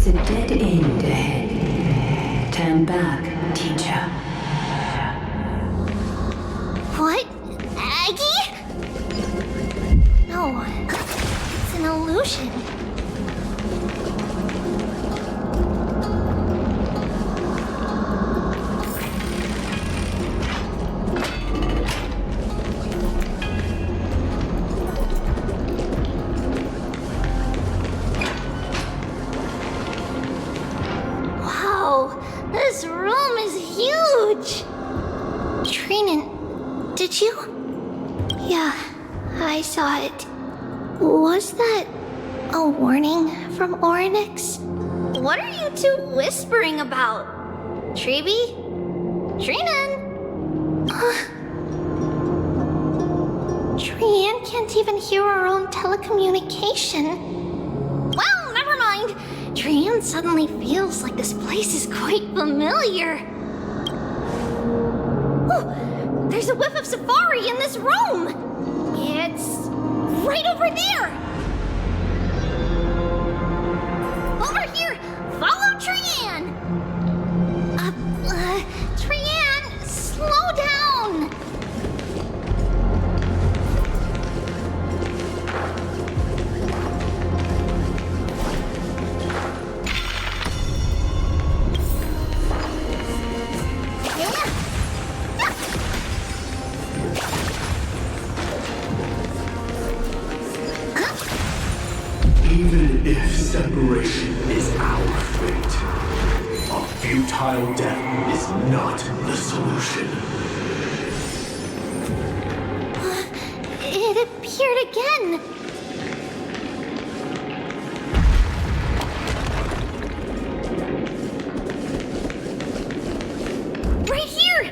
It's a dead end ahead. Turn back, teacher. What? Aggie? No, it's an illusion. This room is huge! Trinan, did you? Yeah, I saw it. Was that a warning from Orynyx? What are you two whispering about? Treeby? Trinan? Trian can't even hear our own telecommunication. Well, never mind. Trian suddenly feels like this place is quite familiar. Oh, there's a whiff of safari in this room. It's right over there. Over here, follow Trian. Trian, slow down. Even if separation is our fate, a futile death is not the solution. It appeared again. Right here!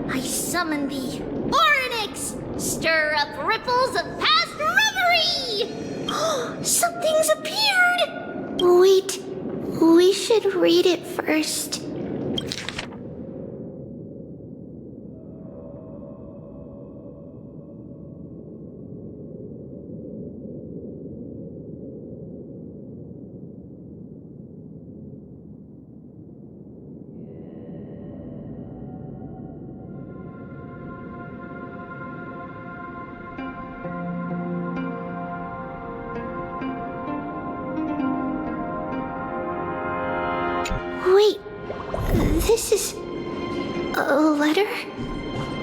I summon thee, Orynyx! Stir up ripples of past reverie! Something's appeared! Wait, we should read it first. Wait, this is a letter?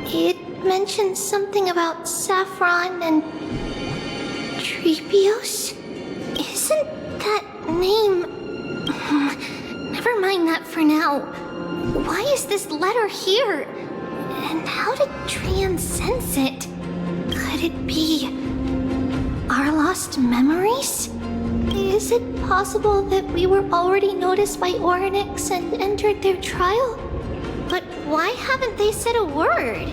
It mentions something about Saffron and Treebios? Isn't that name... Never mind that for now. Why is this letter here? And how did Trian sense it? Could it be our lost memories? Is it possible that we were already noticed by Orynyx and entered their trial? But why haven't they said a word?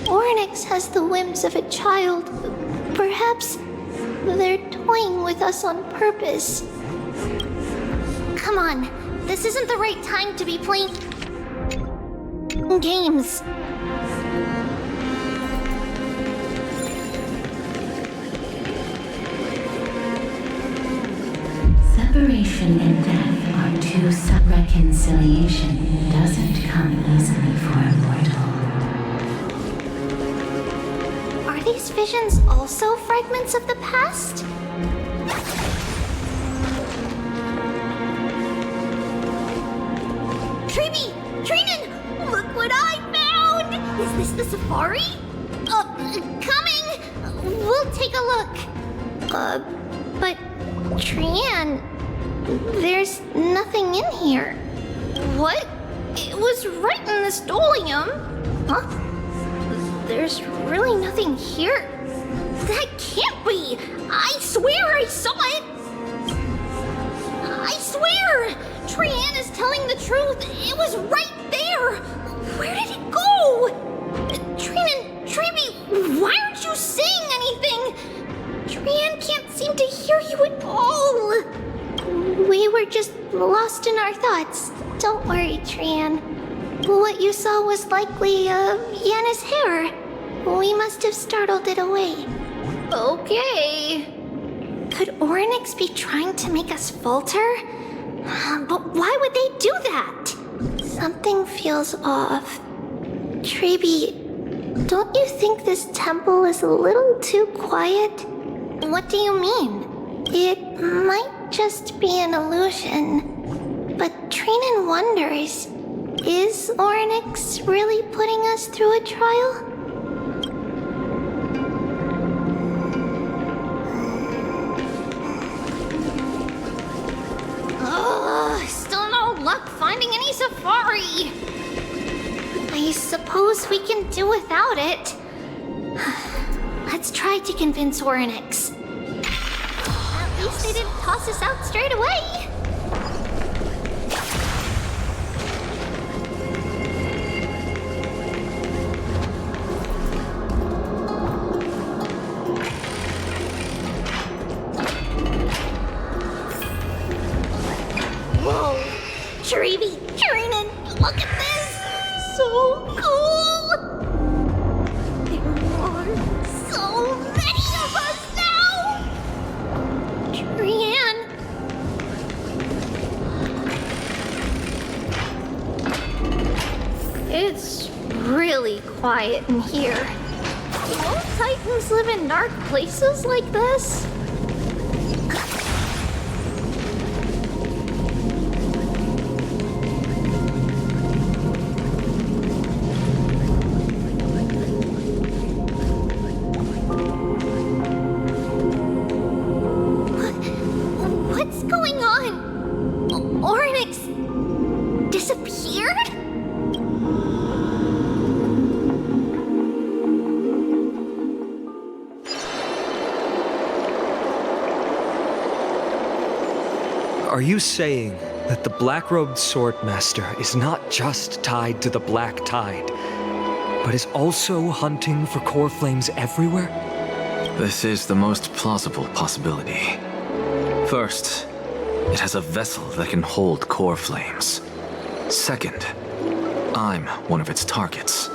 Orynyx has the whims of a child. Perhaps they're toying with us on purpose. Come on, this isn't the right time to be playing games. Separation and death are two reconciliation doesn't come easily for a mortal. Are these visions also fragments of the past? Treeby! Trinan! Look what I found! Is this the safari? Coming! We'll take a look. But Trian, there's nothing in here. What? It was right in the stolium. Huh? There's really nothing here. That can't be! I swear I saw it! I swear! Trian is telling the truth. It was right there. Where did it go? Trinan, Treeby, why aren't you saying anything? Trian can't seem to hear you at all. We were just lost in our thoughts. Don't worry, Trian. What you saw was likely, Yana's hair. We must have startled it away. Okay. Could Orynyx be trying to make us falter? But why would they do that? Something feels off. Treeby, don't you think this temple is a little too quiet? What do you mean? It might just be an illusion, but Trinan wonders, is Ornyx really putting us through a trial? Still no luck finding any safari. I suppose we can do without it. Let's try to convince Ornyx. At least they didn't toss us out straight away. Whoa, Treeby, Trinan, look at this! So cool! There are so many of us now! Trian! It's really quiet in here. Won't Titans live in dark places like this? What's going on? Ornyx disappeared? Are you saying that the black-robed swordmaster is not just tied to the Black Tide, but is also hunting for core flames everywhere? This is the most plausible possibility. First, it has a vessel that can hold core flames. Second, I'm one of its targets.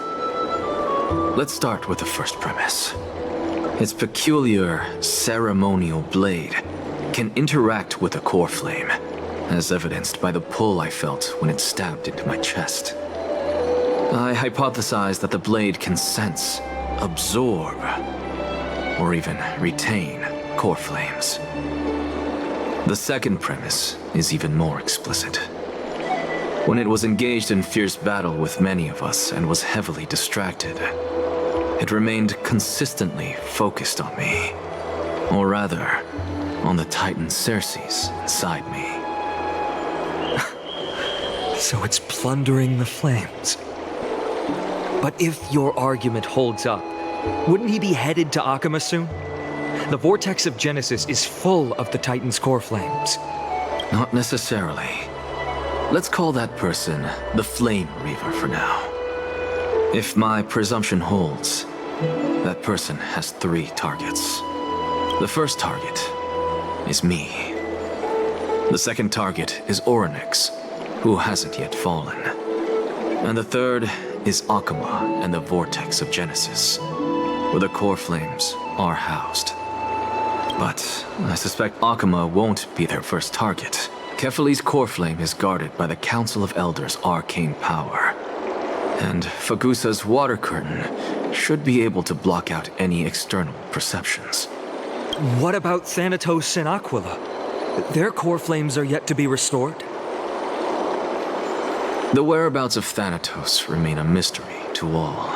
Let's start with the first premise. Its peculiar ceremonial blade can interact with a core flame, as evidenced by the pull I felt when it stabbed into my chest. I hypothesize that the blade can sense, absorb, or even retain core flames. The second premise is even more explicit. When it was engaged in fierce battle with many of us and was heavily distracted, it remained consistently focused on me. Or rather, on the Titan Circes inside me. So it's plundering the flames. But if your argument holds up, wouldn't he be headed to Akama soon? The vortex of Genesis is full of the Titan's core flames. Not necessarily. Let's call that person the Flame Reaver for now. If my presumption holds, that person has 3 targets. The first target is me. The second target is Ornyx, who hasn't yet fallen. And the third is Akama and the Vortex of Genesis, where the core flames are housed. But I suspect Akama won't be their first target. Kefali's core flame is guarded by the Council of Elders' arcane power. And Fagusa's water curtain should be able to block out any external perceptions. What about Thanatos and Aquila? Their core flames are yet to be restored? The whereabouts of Thanatos remain a mystery to all.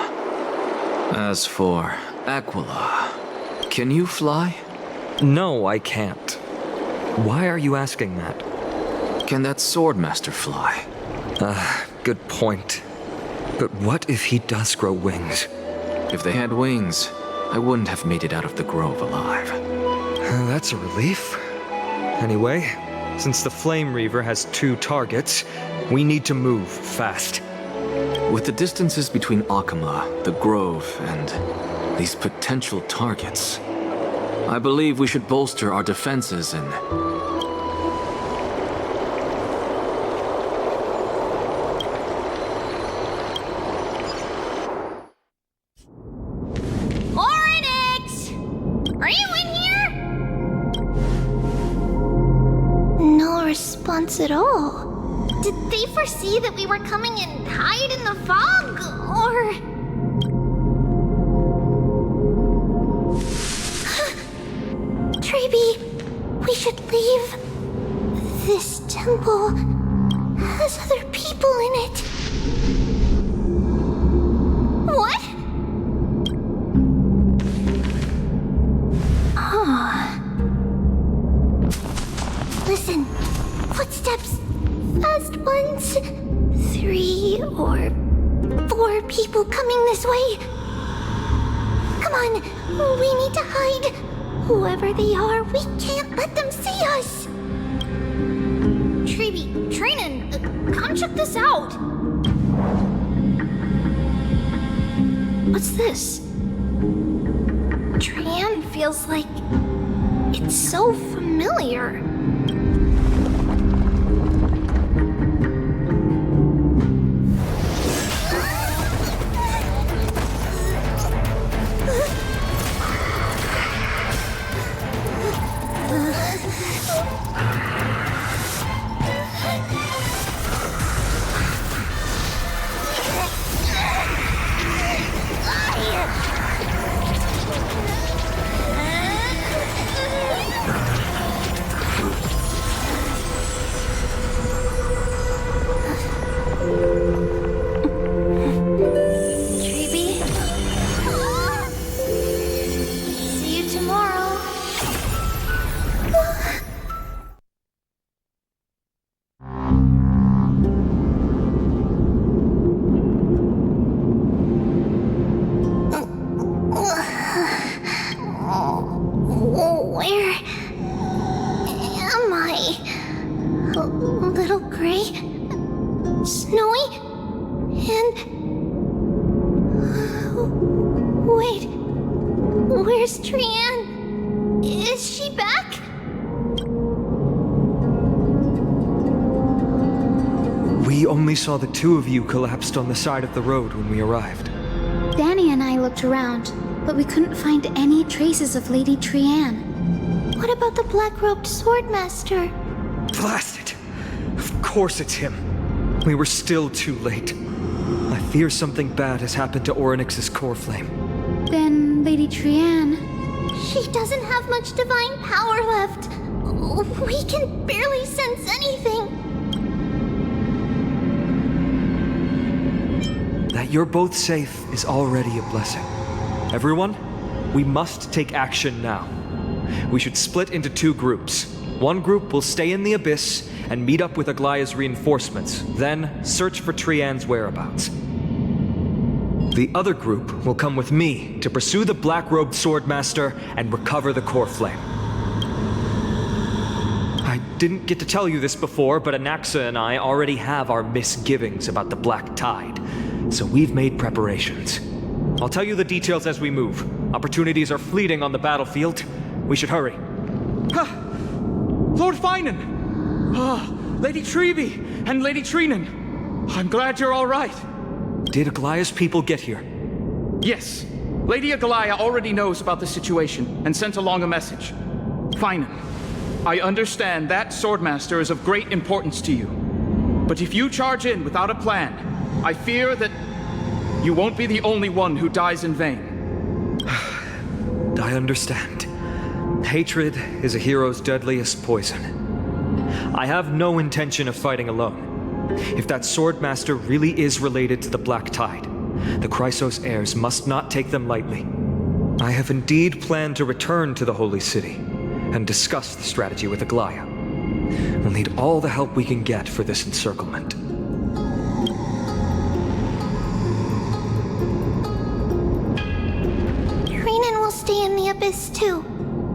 As for Aquila, can you fly? No, I can't. Why are you asking that? Can that Swordmaster fly? Good point. But what if he does grow wings? If they had wings, I wouldn't have made it out of the grove alive. That's a relief. Anyway, since the Flame Reaver has 2 targets, we need to move fast. With the distances between Akama, the grove, and these potential targets, I believe we should bolster our defenses and... Ornyx! Are you in here? No response response at all. Did they foresee that we were coming and hide in the fog, or... Treeby, we should leave. This temple has other people in it. What? Listen, footsteps. Fast ones. 3 or 4 people coming this way. Come on, we need to hide. Whoever they are, we can't let them see us. Treeby, Trainin, come check this out. What's this? Tran feels like it's so familiar. Where's Trian? Is she back? We only saw the 2 of you collapsed on the side of the road when we arrived. Danny and I looked around, but we couldn't find any traces of Lady Trian. What about the black-robed swordmaster? Blast it! Of course it's him. We were still too late. I fear something bad has happened to Orynyx's core flame. Then Lady Trian... She doesn't have much divine power left. We can barely sense anything. That you're both safe is already a blessing. Everyone, we must take action now. We should split into 2 groups. One group will stay in the Abyss and meet up with Aglaya's reinforcements, then search for Trian's whereabouts. The other group will come with me to pursue the black-robed swordmaster and recover the core flame. I didn't get to tell you this before, but Anaxa and I already have our misgivings about the Black Tide, so we've made preparations. I'll tell you the details as we move. Opportunities are fleeting on the battlefield. We should hurry. Lord Finan! Lady Treeby and Lady Trinan. I'm glad you're all right. Did Aglaya's people get here? Yes. Lady Aglaya already knows about the situation and sent along a message. Finan, I understand that Swordmaster is of great importance to you. But if you charge in without a plan, I fear that you won't be the only one who dies in vain. I understand. Hatred is a hero's deadliest poison. I have no intention of fighting alone. If that Swordmaster really is related to the Black Tide, the Chrysos heirs must not take them lightly. I have indeed planned to return to the Holy City and discuss the strategy with Aglaya. We'll need all the help we can get for this encirclement. Trinan will stay in the Abyss too.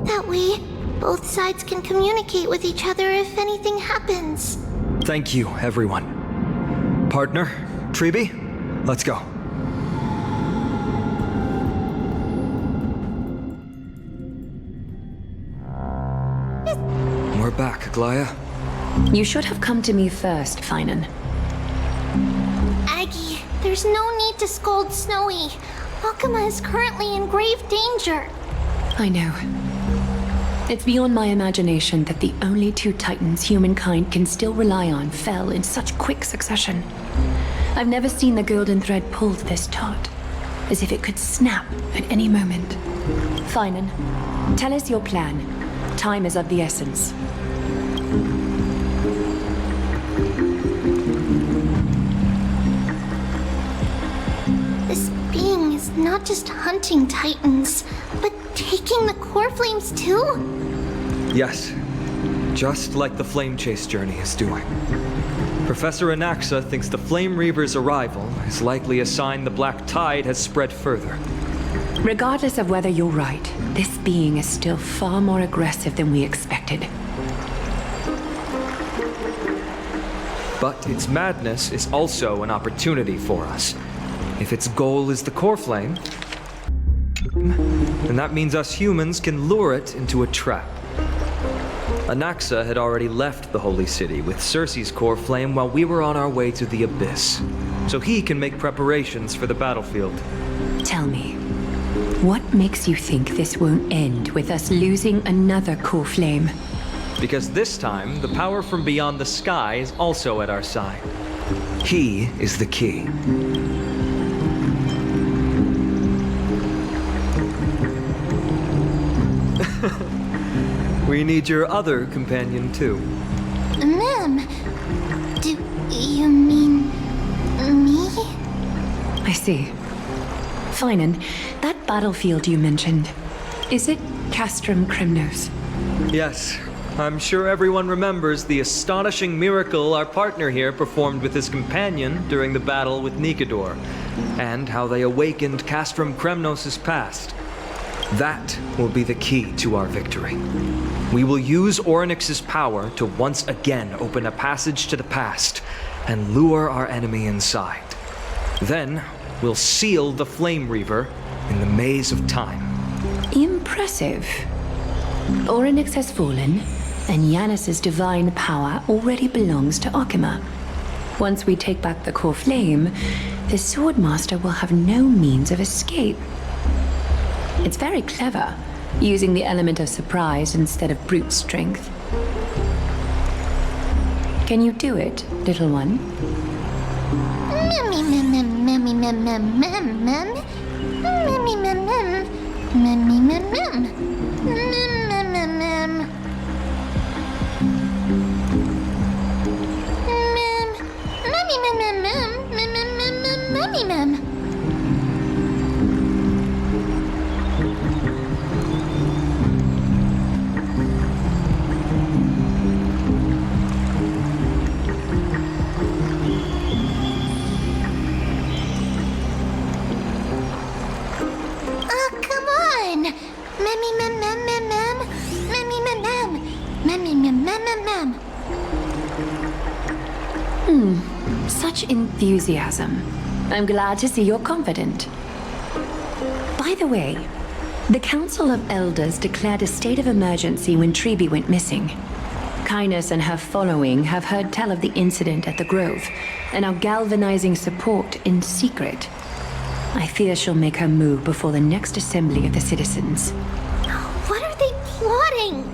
That way, both sides can communicate with each other if anything happens. Thank you, everyone. Partner, Treeby, let's go. We're back, Aglaya. You should have come to me first, Finan. Aggie, there's no need to scold Snowy. Akama is currently in grave danger. I know. It's beyond my imagination that the only two titans humankind can still rely on fell in such quick succession. I've never seen the golden thread pulled this taut, as if it could snap at any moment. Finan, tell us your plan. Time is of the essence. This being is not just hunting titans, but taking the core flames too? Yes, just like the Flame Chase journey is doing. Professor Anaxa thinks the Flame Reaver's arrival is likely a sign the Black Tide has spread further. Regardless of whether you're right, this being is still far more aggressive than we expected. But its madness is also an opportunity for us. If its goal is the core flame, then that means us humans can lure it into a trap. Anaxa had already left the Holy City with Cersei's core flame while we were on our way to the Abyss, so he can make preparations for the battlefield. Tell me, what makes you think this won't end with us losing another core flame? Because this time, the power from beyond the sky is also at our side. He is the key. We need your other companion, too. Ma'am, do you mean me? I see. Finan, that battlefield you mentioned, is it Castrum Kremnos? Yes, I'm sure everyone remembers the astonishing miracle our partner here performed with his companion during the battle with Nikador, and how they awakened Castrum Kremnos' past. That will be the key to our victory. We will use Orynyx's power to once again open a passage to the past and lure our enemy inside. Then, we'll seal the Flame Reaver in the maze of time. Impressive. Orynyx has fallen, and Yanis's divine power already belongs to Akima. Once we take back the core flame, the Swordmaster will have no means of escape. It's very clever, using the element of surprise instead of brute strength. Can you do it, little one? Such enthusiasm. I'm glad to see you're confident. By the way, the Council of Elders declared a state of emergency when Treeby went missing. Kynus and her following have heard tell of the incident at the Grove and are galvanizing support in secret. I fear she'll make her move before the next assembly of the citizens. What are they plotting?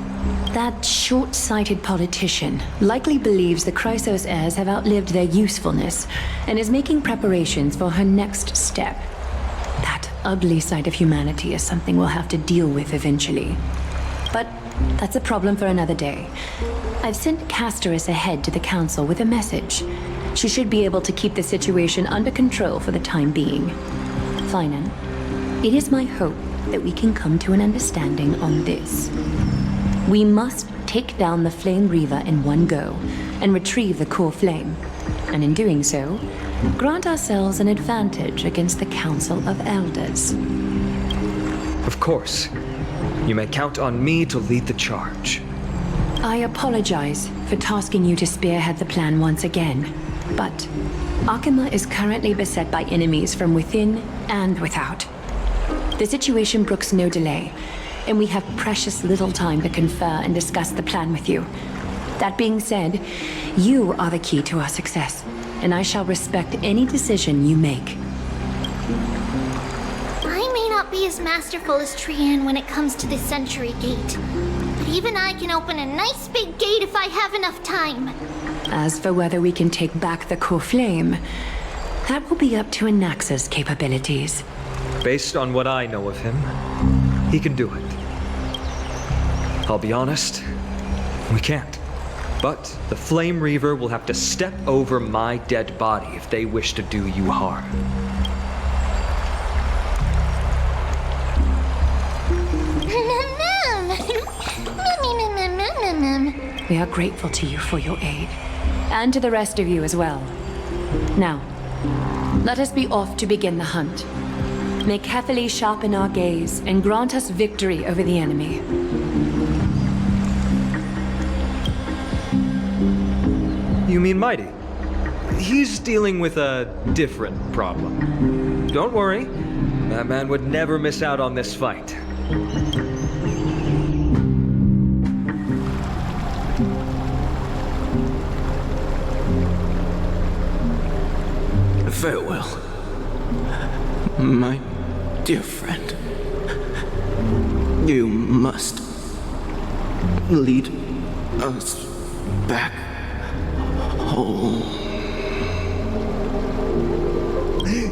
That short-sighted politician likely believes the Chrysos heirs have outlived their usefulness and is making preparations for her next step. That ugly side of humanity is something we'll have to deal with eventually. But that's a problem for another day. I've sent Casterus ahead to the council with a message. She should be able to keep the situation under control for the time being. Finan, it is my hope that we can come to an understanding on this. We must take down the Flame Reaver in one go and retrieve the core flame. And in doing so, grant ourselves an advantage against the Council of Elders. Of course. You may count on me to lead the charge. I apologize for tasking you to spearhead the plan once again, but Akima is currently beset by enemies from within and without. The situation brooks no delay, and we have precious little time to confer and discuss the plan with you. That being said, you are the key to our success, and I shall respect any decision you make. I may not be as masterful as Trian when it comes to the Century Gate, but Even I can open a nice big gate if I have enough time. As for whether we can take back the core flame, that will be up to Anaxa's capabilities. Based on what I know of him, he can do it. I'll be honest, we can't. But the Flame Reaver will have to step over my dead body if they wish to do you harm. We are grateful to you for your aid, and to the rest of you as well. Now, let us be off to begin the hunt. May Kethely sharpen our gaze and grant us victory over the enemy. You mean Mighty? He's dealing with a different problem. Don't worry, that man would never miss out on this fight. Farewell, my dear friend. You must lead us back home.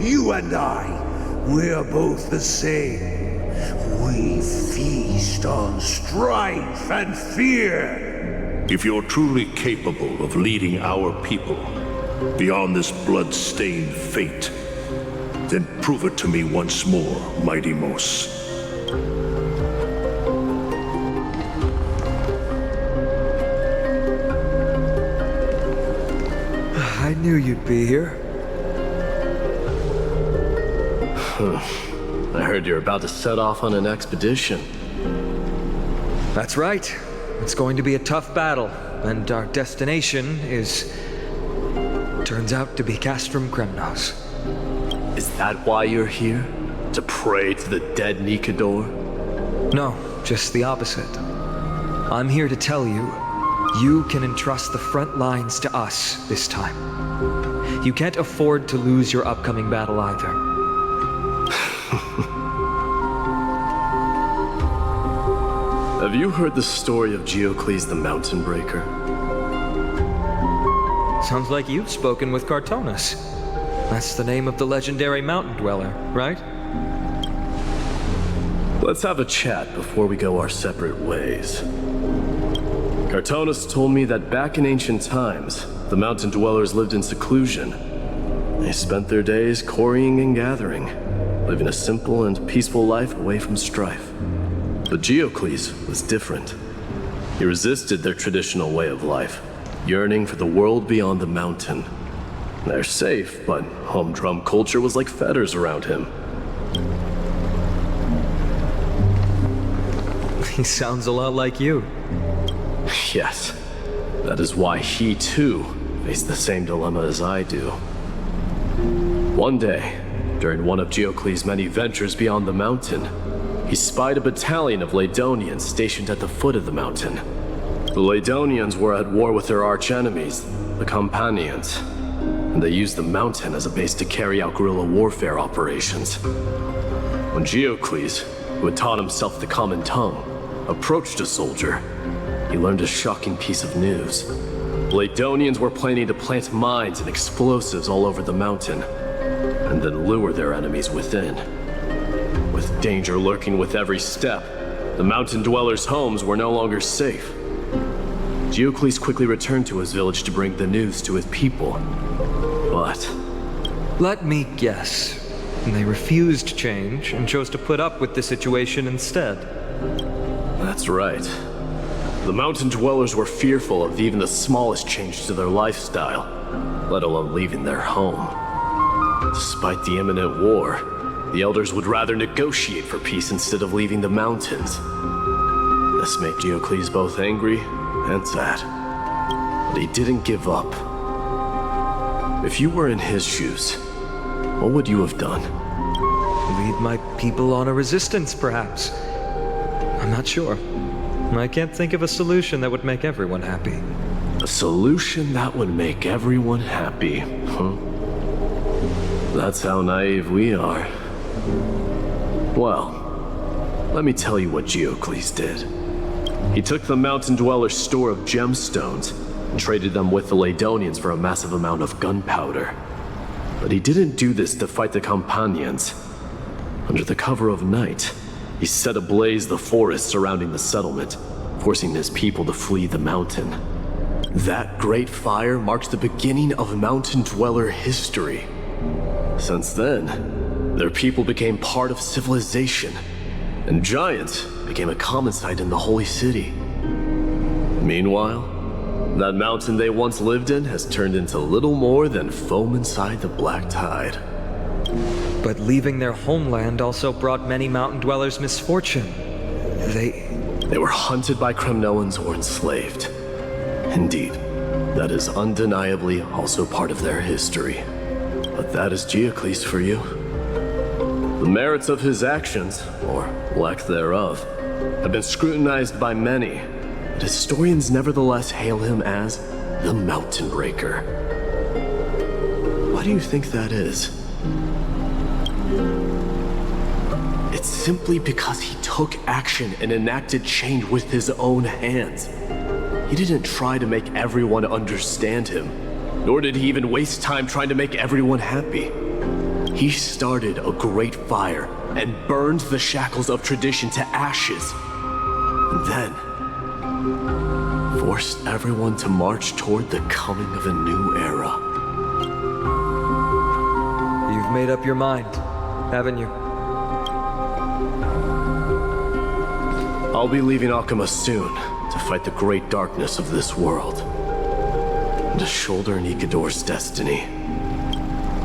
You and I, we're both the same. We feast on strife and fear. If you're truly capable of leading our people beyond this blood-stained fate, then prove it to me once more, Mighty Mos. I knew you'd be here. I heard you're about to set off on an expedition. That's right. It's going to be a tough battle, and our destination turns out to be Castrum Kremnos. Is that why you're here? To pray to the dead Nikador? No, just the opposite. I'm here to tell you, you can entrust the front lines to us this time. You can't afford to lose your upcoming battle either. Have you heard the story of Geocles the Mountain Breaker? Sounds like you've spoken with Cartonus. That's the name of the legendary mountain dweller, right? Let's have a chat before we go our separate ways. Cartonus told me that back in ancient times, the mountain dwellers lived in seclusion. They spent their days quarrying and gathering, living a simple and peaceful life away from strife. But Geocles was different. He resisted their traditional way of life, yearning for the world beyond the mountain. They're safe, but humdrum culture was like fetters around him. He sounds a lot like you. Yes, that is why he too faced the same dilemma as I do. One day, during one of Geocles' many ventures beyond the mountain, he spied a battalion of Ladonians stationed at the foot of the mountain. The Ladonians were at war with their arch-enemies, the Companions, and they used the mountain as a base to carry out guerrilla warfare operations. When Geocles, who had taught himself the common tongue, approached a soldier, he learned a shocking piece of news. The Ladonians were planning to plant mines and explosives all over the mountain, and then lure their enemies within. With danger lurking with every step, the mountain dwellers' homes were no longer safe. Geocles quickly returned to his village to bring the news to his people. But let me guess. They refused change and chose to put up with the situation instead. That's right. The mountain dwellers were fearful of even the smallest change to their lifestyle, let alone leaving their home. Despite the imminent war, the elders would rather negotiate for peace instead of leaving the mountains. This made Geocles both angry and sad. But he didn't give up. If you were in his shoes, what would you have done? Lead my people on a resistance, perhaps. I'm not sure. I can't think of a solution that would make everyone happy. A solution that would make everyone happy, huh? That's how naive we are. Well, let me tell you what Geocles did. He took the Mountain Dweller's store of gemstones and traded them with the Ladonians for a massive amount of gunpowder. But he didn't do this to fight the Companions. Under the cover of night, he set ablaze the forest surrounding the settlement, forcing his people to flee the mountain. That great fire marks the beginning of Mountain Dweller history. Since then, their people became part of civilization, and giants became a common sight in the Holy City. Meanwhile, that mountain they once lived in has turned into little more than foam inside the black tide. But leaving their homeland also brought many mountain dwellers misfortune. They were hunted by Kremnoans or enslaved. Indeed, that is undeniably also part of their history. But that is Geocles for you. The merits of his actions, or lack thereof, have been scrutinized by many, but historians nevertheless hail him as the Mountain Breaker. Why do you think that is? It's simply because he took action and enacted change with his own hands. He didn't try to make everyone understand him, nor did he even waste time trying to make everyone happy. He started a great fire and burned the shackles of tradition to ashes, and then forced everyone to march toward the coming of a new era. You've made up your mind, haven't you? I'll be leaving Akama soon to fight the great darkness of this world, and to shoulder Nikador's destiny.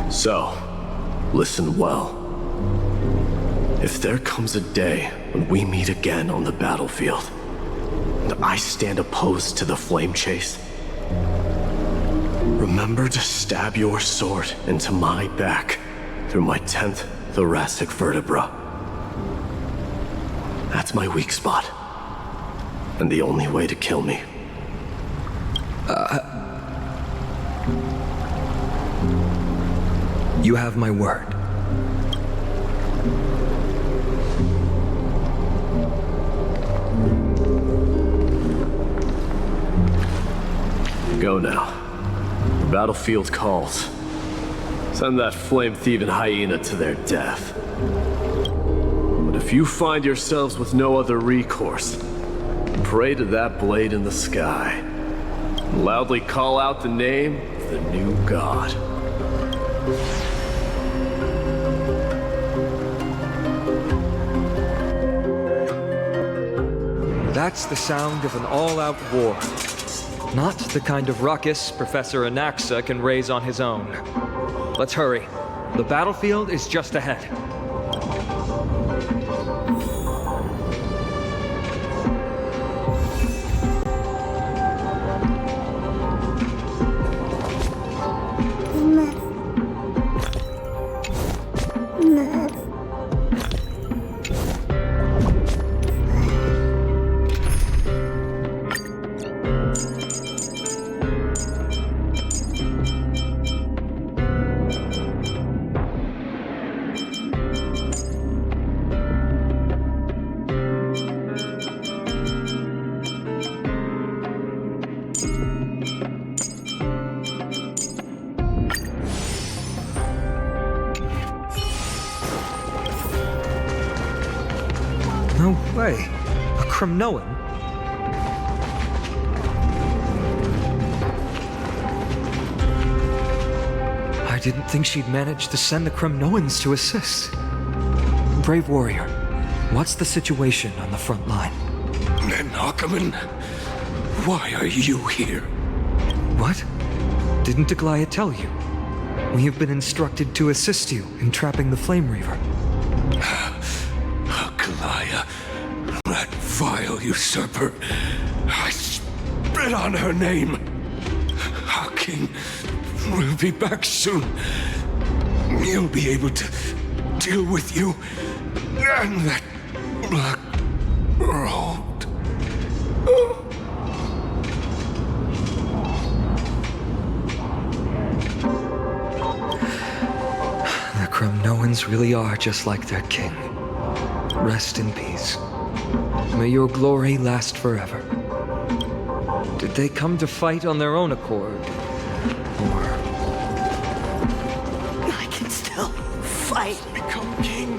So, listen well. If there comes a day when we meet again on the battlefield, and I stand opposed to the flame chase, remember to stab your sword into my back through my 10th thoracic vertebra. That's my weak spot, and the only way to kill me. You have my word. Go now. The battlefield calls. Send that flame-thieving hyena to their death. But if you find yourselves with no other recourse, pray to that blade in the sky, and loudly call out the name of the new god. That's the sound of an all-out war. Not the kind of ruckus Professor Anaxa can raise on his own. Let's hurry. The battlefield is just ahead. No way. A Kremnoan? I didn't think she'd manage to send the Kremnoans to assist. Brave warrior, what's the situation on the front line? Nakaman, why are you here? What? Didn't Aglaia tell you? We have been instructed to assist you in trapping the Flame Reaver. Aglaia, that vile usurper. I spit on her name. Our king will be back soon. He'll be able to deal with you and that black robed. The Kremnoans really are just like their king. Rest in peace. May your glory last forever. Did they come to fight on their own accord? Or... I can still fight. Become king.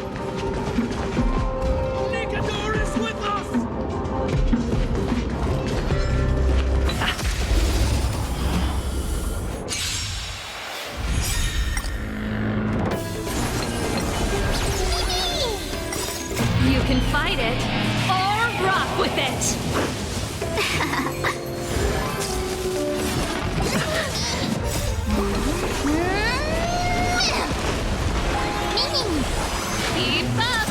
Nicanor is with us! You can fight it, or rock with it! Keep up!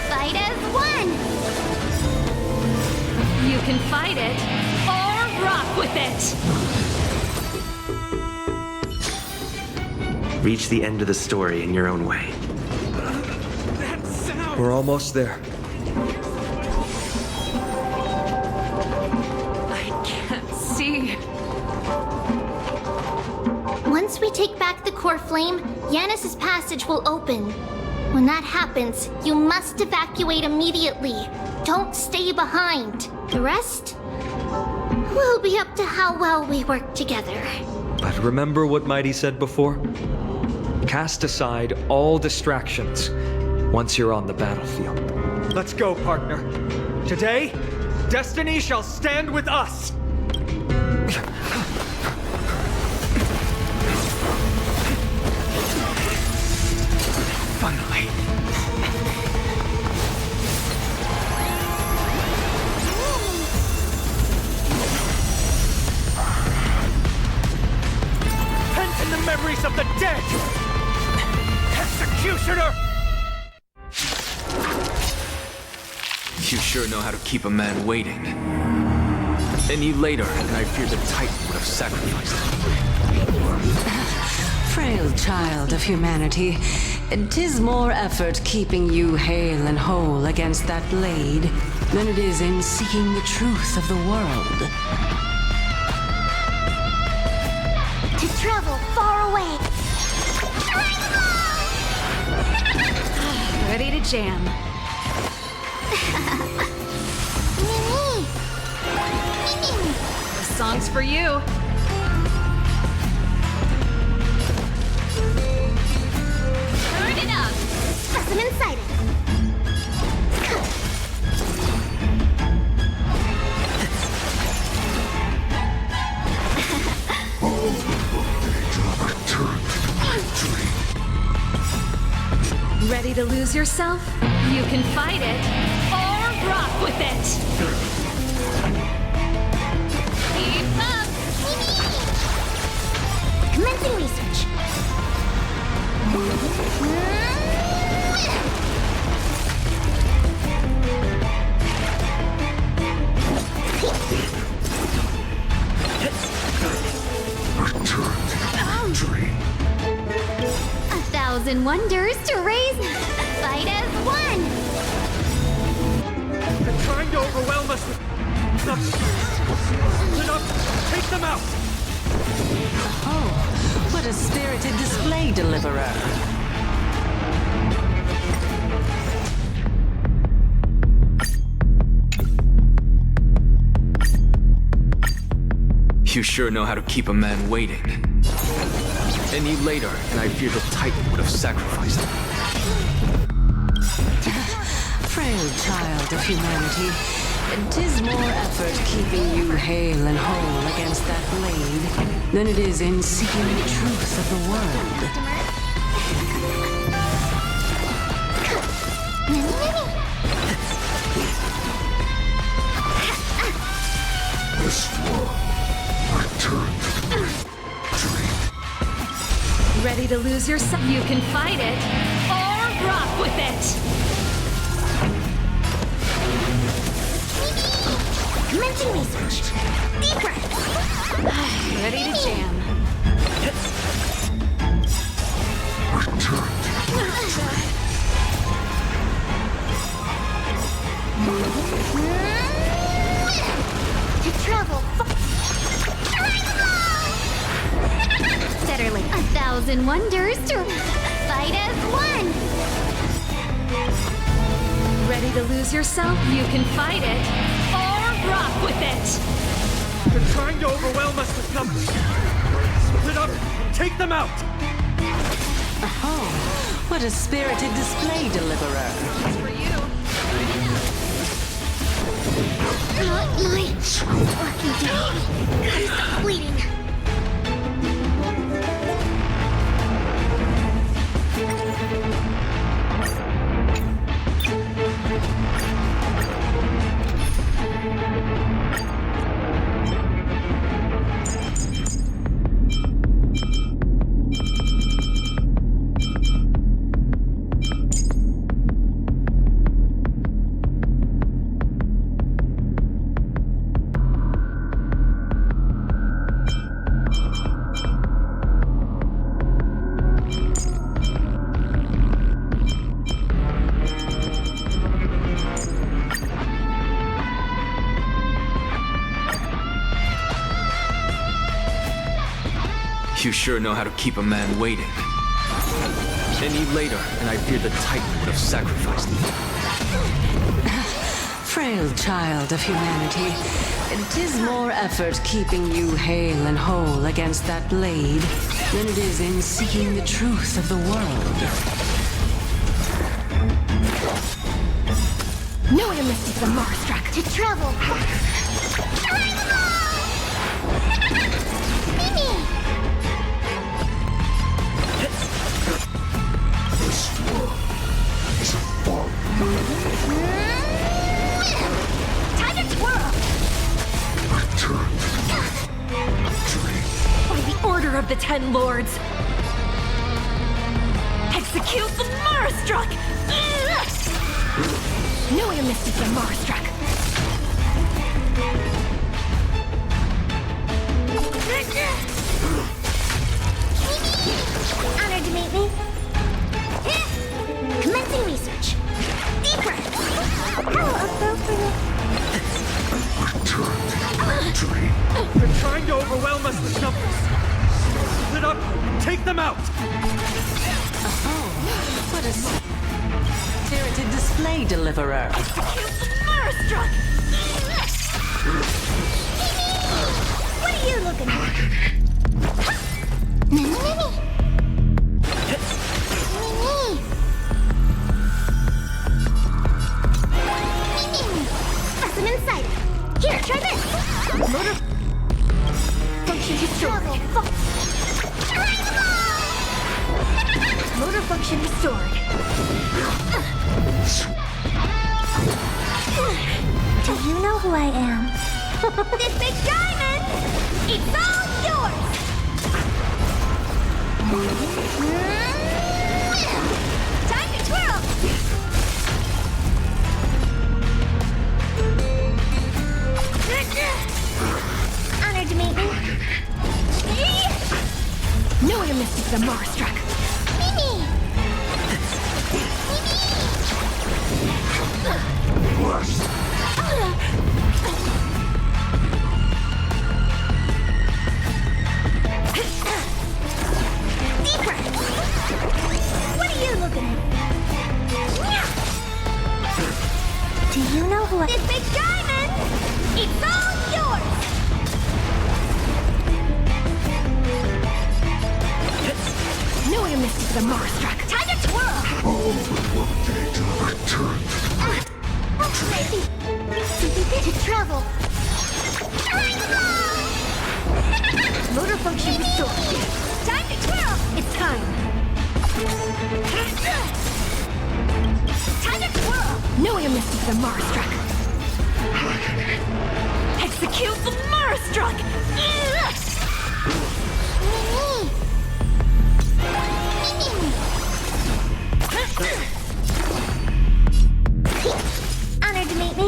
Fight as one! You can fight it, or rock with it! Reach the end of the story in your own way. We're almost there. I can't see. Once we take back the core flame, Yanis's passage will open. When that happens, you must evacuate immediately. Don't stay behind. The rest will be up to how well we work together. But remember what Mighty said before? Cast aside all distractions once you're on the battlefield. Let's go, partner. Today, destiny shall stand with us! Finally. Pent in the memories of the dead! Executioner! You sure know how to keep a man waiting. Any later, and I fear the Titan would have sacrificed him. Frail child of humanity, 'tis more effort keeping you hale and whole against that blade than it is in seeking the truth of the world. To travel far away. Ready to jam. Mimi! Mimi! This song's for you. Turn it up! Specimen sighted. Ready to lose yourself? You can fight it, or rock with it! Keep up! Commencing research. A thousand wonders to raise. Fight as one. They're trying to overwhelm us with... Enough! Take them out! Oh, what a spirited display, Deliverer. You sure know how to keep a man waiting. Any later, and I fear the Titan would have sacrificed him. Frail child of humanity, 'tis more effort keeping you hale and whole against that blade than it is in seeking the truth of the world. This one returned to the dream. Ready to lose yourself? You can fight it, or rock with it! Commencing research. Deeper. Ready to jam. To travel. Better faster! Fight as one! Ready to lose yourself? You can fight it. Or rock with it! They're trying to overwhelm us with numbers. Split up and take them out! Oh, what a spirited display, Deliverer. For you. Not my lucky day. Gotta stop bleeding. You sure know how to keep a man waiting. Any later, and I fear the Titan would have sacrificed me. Frail child of humanity, 'tis more effort keeping you hale and whole against that blade than it is in seeking the truth of the world. No Nemesis the Marstruck to travel. Time to twirl! Return By the order of the Ten Lords. Execute the Marstruck! No Nemesis the Marstruck. Honored to meet me. Commencing research. Deep breath. How appropriate. They're trying to overwhelm us with numbers. Split up and take them out! Oh, what a spirited display, Deliverer. Execute the Marstruck! What are you looking at? Mini. Specimen sighted. Here, try this. Motor function restored. Motor function restored. Do you know who I am? This big diamond! It's all yours! Time to twirl! Honored to meet me. No Nemesis the Marstruck. Mimi! Deep breath. What are you looking at? Do you know who I... This big diamond! It's all yours! No Nemesis the Marstruck. Time to twirl! All but one day to return To travel. Motor function restored. Time to twirl! It's time. Time to twirl! No Nemesis the Marstruck. Execute the Marstruck! Honored to meet me.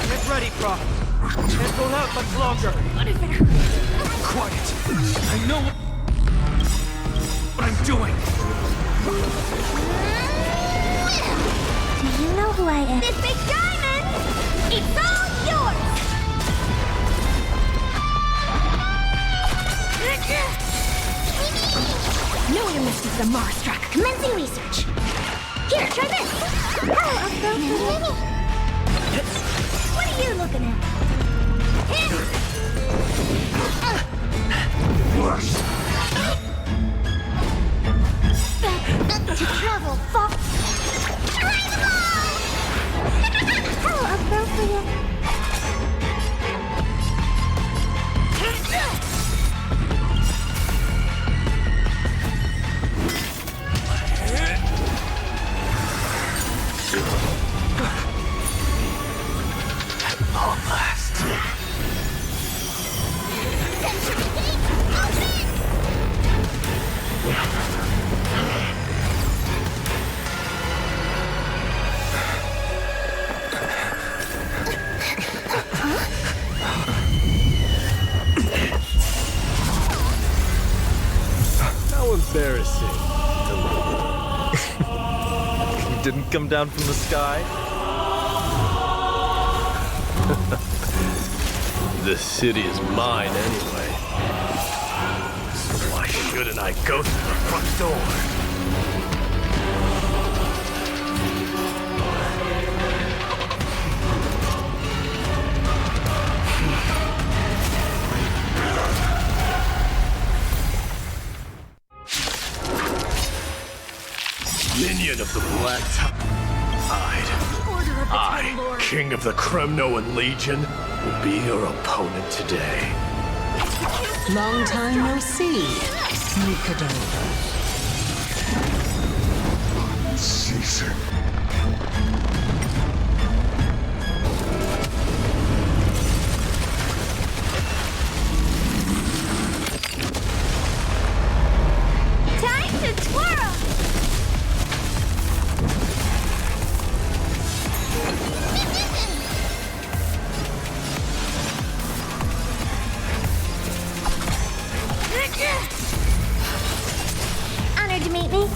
Get ready, Prof. Can't hold out much longer. What is it? Quiet. I know what I'm doing. Do you know who I am? This big diamond! It's all yours! No one misses the Marstruck. Commencing research. Here, try this. What are you looking at? To travel far. How appropriate. Long last. How embarrassing. You didn't come down from the sky? This city is mine anyway. So why shouldn't I go through the front door? Minion of the Black Tide. I, King of the Kremnoan Legion, will be your opponent today. Long time no see, Mikado. Ceasing. Time to twirl! Honored to meet me.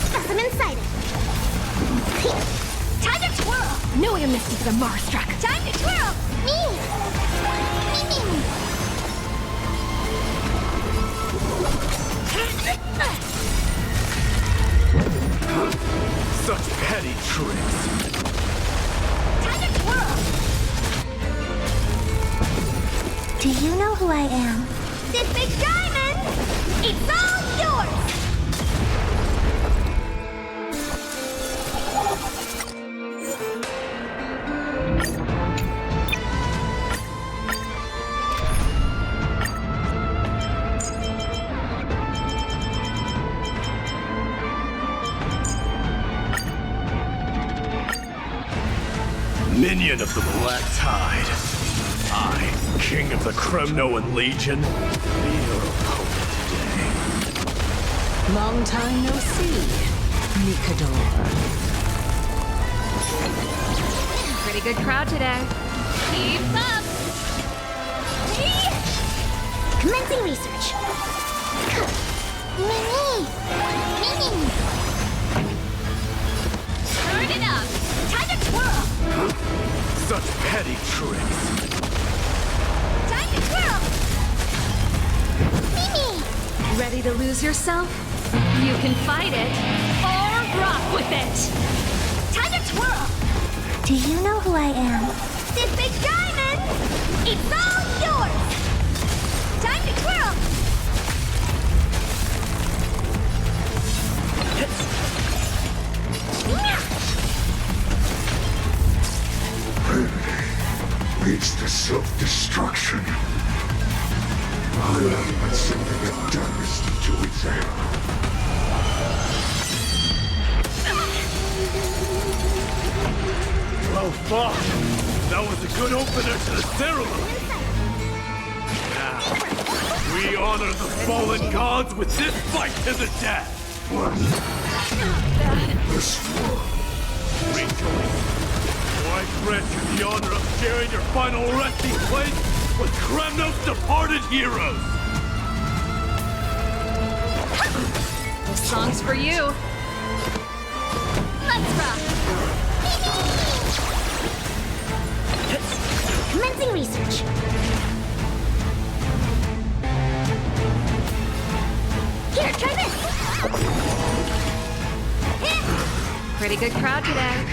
Specimen sighted. Time to twirl! No one misses the Marstruck. Time to twirl! Me! Such petty tricks. Time to twirl! Do you know who I am? This big diamond! It's all yours! Minion of the Black Tide. I, King of the Kremnoan Legion, will be your opponent today. Long time no see, Mikado. Pretty good crowd today. Keep up! Commencing research. Mini! Turn it up! Time to twirl! Such petty tricks. Time to twirl! Mimi! Ready to lose yourself? You can fight it or rock with it! Time to twirl! Do you know who I am? This big diamond! It's all yours! Time to twirl! Leads to self-destruction. I am but something of darkness to examine. Well fought. That was a good opener to the ceremony. Now, we honor the fallen gods with this fight to the death. This world. Rejoice. For I grant you the honor of sharing your final resting place with Kremnos' departed heroes. This song's for you. Let's rock! Commencing research. pretty good crowd today.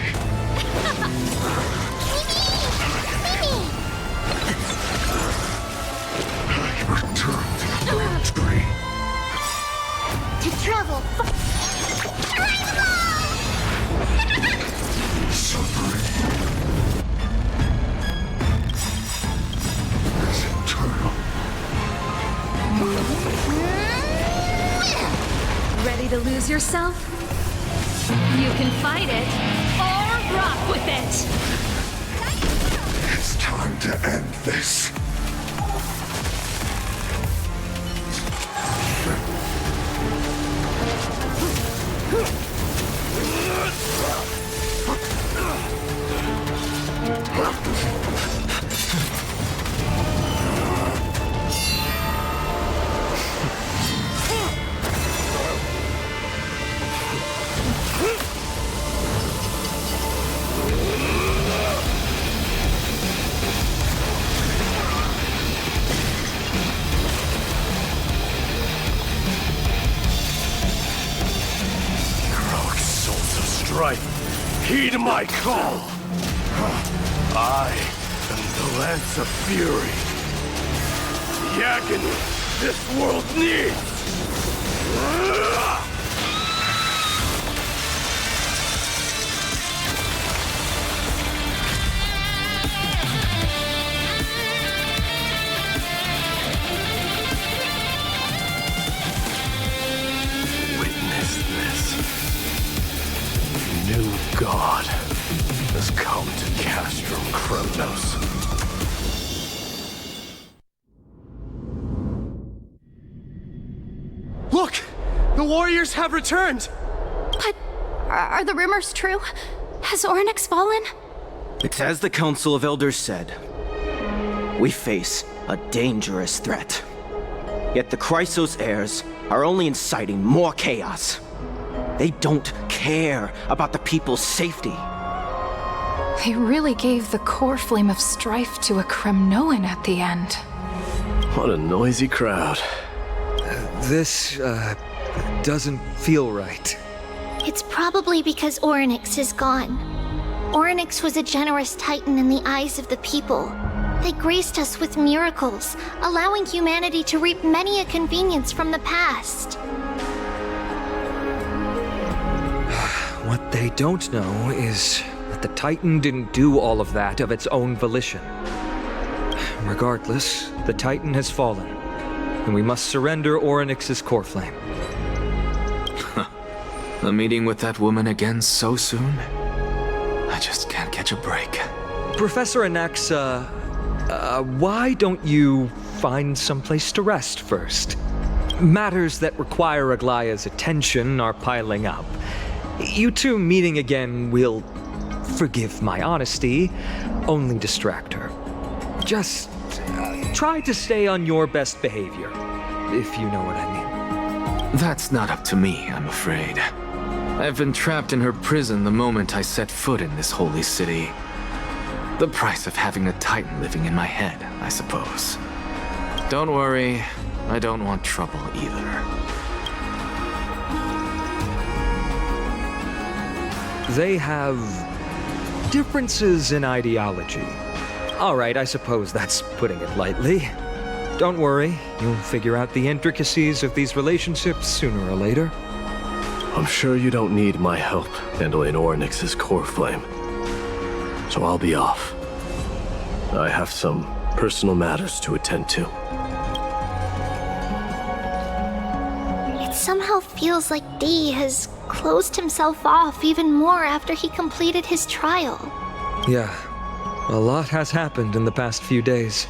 To travel. Suffering is eternal. Ready to lose yourself? You can fight it or rock with it. It's time to end this. Heed my call! I am the Lance of Fury. The agony this world needs! Witness this. New God has come to Castrum Kronos. Look! The warriors have returned! But are the rumors true? Has Oryx fallen? It's as the Council of Elders said. We face a dangerous threat. Yet the Chrysos heirs are only inciting more chaos. They don't care about the people's safety. They really gave the core flame of strife to a Kremnoan at the end. What a noisy crowd. This doesn't feel right. It's probably because Oryx is gone. Oryx was a generous titan in the eyes of the people. They graced us with miracles, allowing humanity to reap many a convenience from the past. What they don't know is that the Titan didn't do all of that of its own volition. Regardless, the Titan has fallen, and we must surrender Oryx's core flame. A meeting with that woman again so soon? I just can't catch a break. Professor Anaxa, why don't you find someplace to rest first? Matters that require Aglaya's attention are piling up. You two meeting again will, forgive my honesty, only distract her. Just try to stay on your best behavior, if you know what I mean. That's not up to me, I'm afraid. I've been trapped in her prison the moment I set foot in this holy city. The price of having a Titan living in my head, I suppose. Don't worry, I don't want trouble either. They have differences in ideology. All right, I suppose that's putting it lightly. Don't worry, you'll figure out the intricacies of these relationships sooner or later. I'm sure you don't need my help handling Oryx's core flame. So I'll be off. I have some personal matters to attend to. It somehow feels like D has closed himself off even more after he completed his trial. Yeah, a lot has happened in the past few days.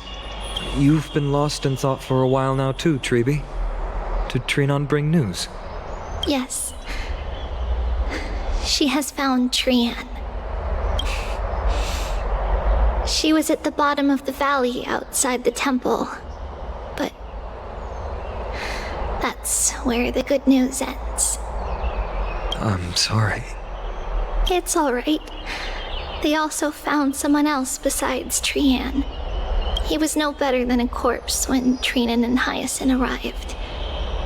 You've been lost in thought for a while now too, Treeby. Did Trinon bring news? Yes. She has found Trian. She was at the bottom of the valley outside the temple. But that's where the good news ends. I'm sorry. It's all right. They also found someone else besides Trian. He was no better than a corpse when Trinan and Hyacinth arrived.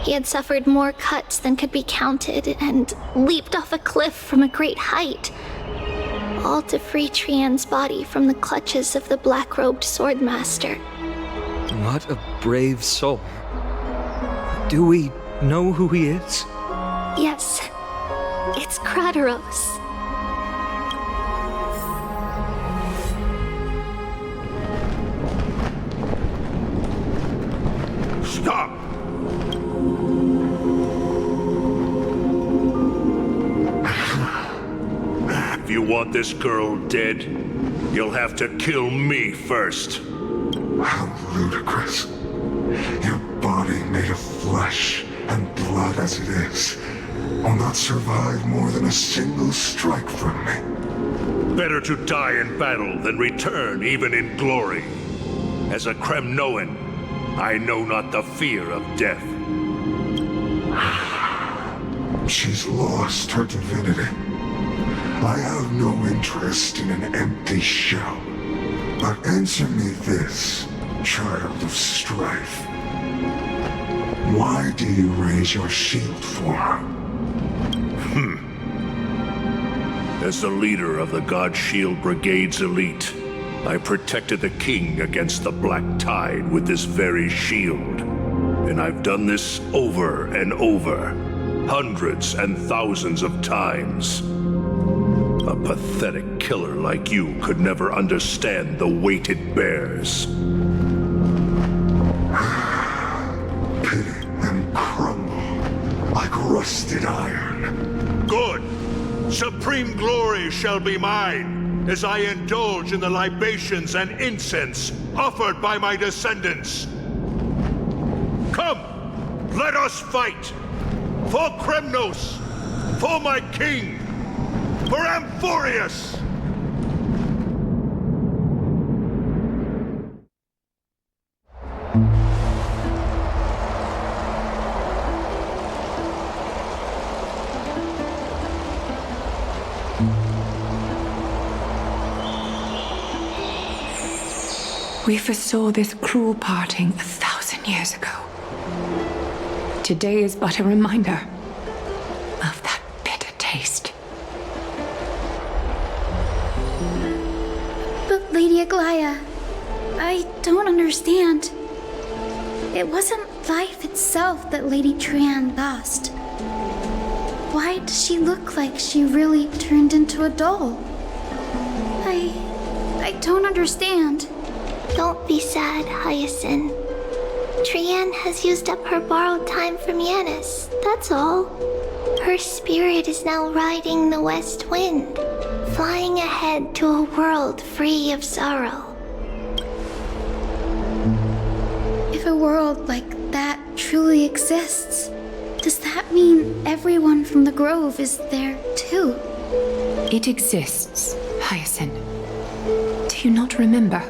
He had suffered more cuts than could be counted and leaped off a cliff from a great height, all to free Trian's body from the clutches of the black-robed swordmaster. What a brave soul. Do we know who he is? Yes, it's Krateros. Stop! If you want this girl dead, you'll have to kill me first. How ludicrous. Your body made of flesh and blood as it is will not survive more than a single strike from me. Better to die in battle than return even in glory. As a Kremnoan, I know not the fear of death. She's lost her divinity. I have no interest in an empty shell. But answer me this, child of strife. Why do you raise your shield for her? As the leader of the God Shield Brigade's elite, I protected the king against the Black Tide with this very shield. And I've done this over and over, hundreds and thousands of times. A pathetic killer like you could never understand the weight it bears. Pity and crumble like rusted iron. Good! Supreme glory shall be mine, as I indulge in the libations and incense offered by my descendants. Come, let us fight! For Kremnos! For my king! For Amphorius! We foresaw this cruel parting 1,000 years ago. Today is but a reminder of that bitter taste. But Lady Aglaya, I don't understand. It wasn't life itself that Lady Trian lost. Why does she look like she really turned into a doll? I don't understand. Don't be sad, Hyacinth. Trian has used up her borrowed time from Yanis, that's all. Her spirit is now riding the west wind, flying ahead to a world free of sorrow. If a world like that truly exists, does that mean everyone from the Grove is there too? It exists, Hyacinth. Do you not remember?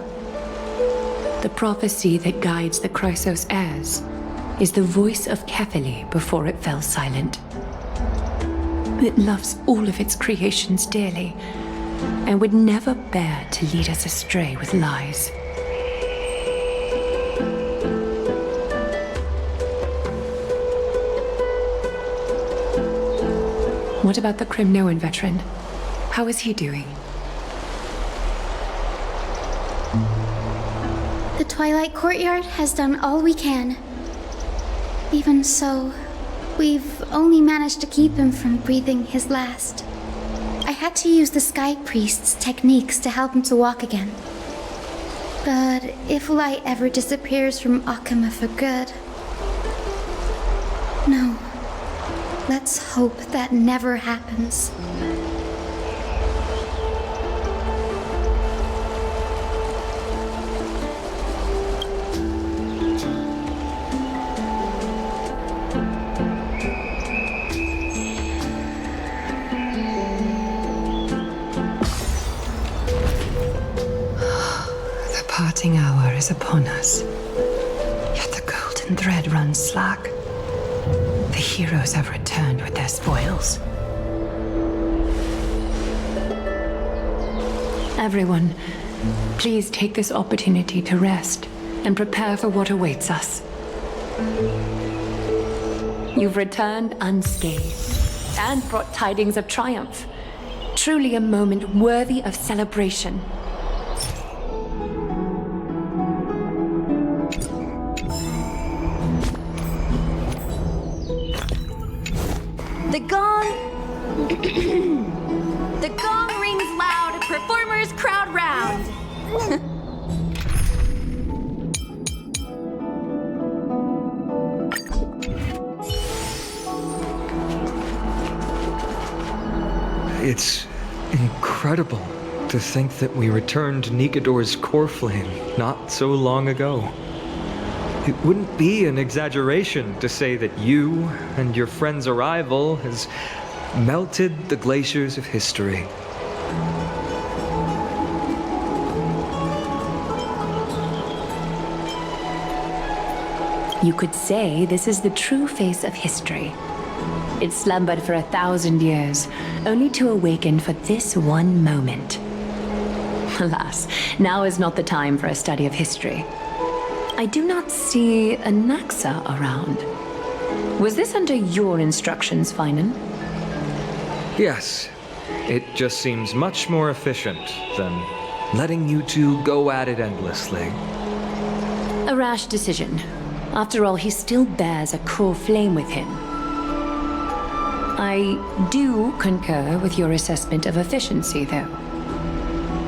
The prophecy that guides the Chrysos heirs is the voice of Kefili before it fell silent. It loves all of its creations dearly and would never bear to lead us astray with lies. What about the Kremnoan veteran? How is he doing? The Twilight Courtyard has done all we can. Even so, we've only managed to keep him from breathing his last. I had to use the Sky Priest's techniques to help him to walk again. But if light ever disappears from Akama for good... No. Let's hope that never happens. The parting hour is upon us. Yet the golden thread runs slack. The heroes have returned with their spoils. Everyone, please take this opportunity to rest and prepare for what awaits us. You've returned unscathed and brought tidings of triumph. Truly a moment worthy of celebration. The gong... The gong rings loud, performers crowd round. It's incredible to think that we returned Nikador's core flame not so long ago. It wouldn't be an exaggeration to say that you and your friend's arrival has melted the glaciers of history. You could say this is the true face of history. It slumbered for 1,000 years, only to awaken for this one moment. Alas, now is not the time for a study of history. I do not see a Naxa around. Was this under your instructions, Finan? Yes, it just seems much more efficient than letting you two go at it endlessly. A rash decision. After all, he still bears a core flame with him. I do concur with your assessment of efficiency, though.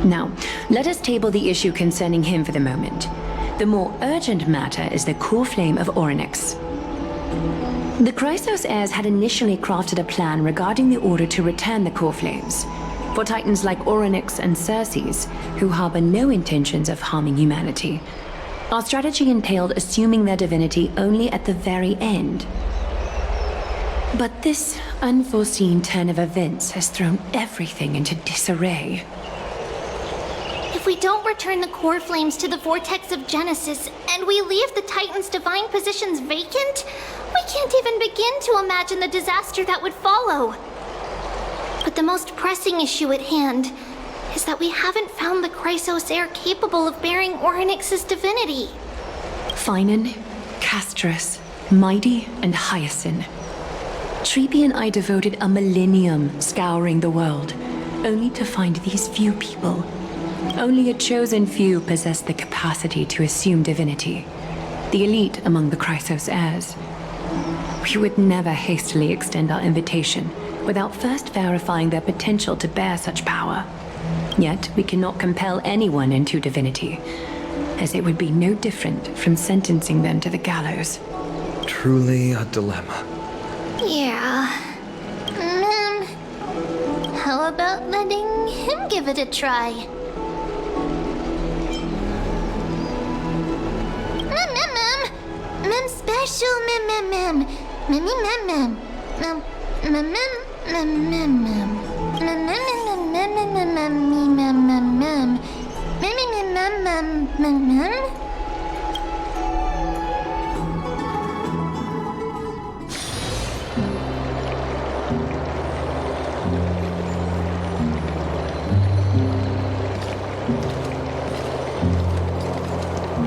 Now, let us table the issue concerning him for the moment. The more urgent matter is the core flame of Orynyx. The Chrysos heirs had initially crafted a plan regarding the order to return the core flames. For titans like Orynyx and Circes, who harbor no intentions of harming humanity, our strategy entailed assuming their divinity only at the very end. But this unforeseen turn of events has thrown everything into disarray. If we don't return the core flames to the vortex of Genesis, and we leave the Titan's divine positions vacant, we can't even begin to imagine the disaster that would follow. But the most pressing issue at hand is that we haven't found the Chrysos heir capable of bearing Orynyx's divinity. Finan, Castrus, Mighty, and Hyacinth. Treepy and I devoted a millennium scouring the world, only to find these few people. Only a chosen few possess the capacity to assume divinity, the elite among the Chrysos heirs. We would never hastily extend our invitation without first verifying their potential to bear such power. Yet we cannot compel anyone into divinity, as it would be no different from sentencing them to the gallows. Truly a dilemma. Yeah. How about letting him give it a try? Mem special mem. Mem.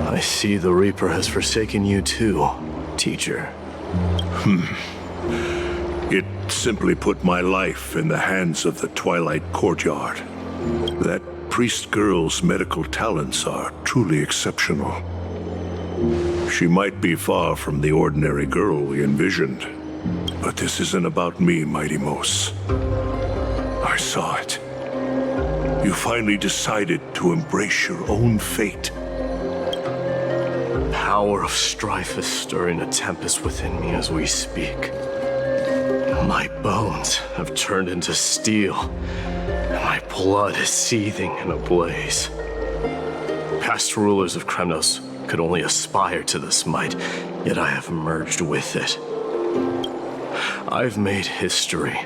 I see the Reaper has forsaken you too, teacher. It simply put my life in the hands of the Twilight Courtyard. That priest girl's medical talents are truly exceptional. She might be far from the ordinary girl we envisioned, but this isn't about me, Mighty Mos. I saw it. You finally decided to embrace your own fate. Power of strife is stirring a tempest within me as we speak. My bones have turned into steel, and my blood is seething in a blaze. Past rulers of Kremnos could only aspire to this might, yet I have merged with it. I've made history,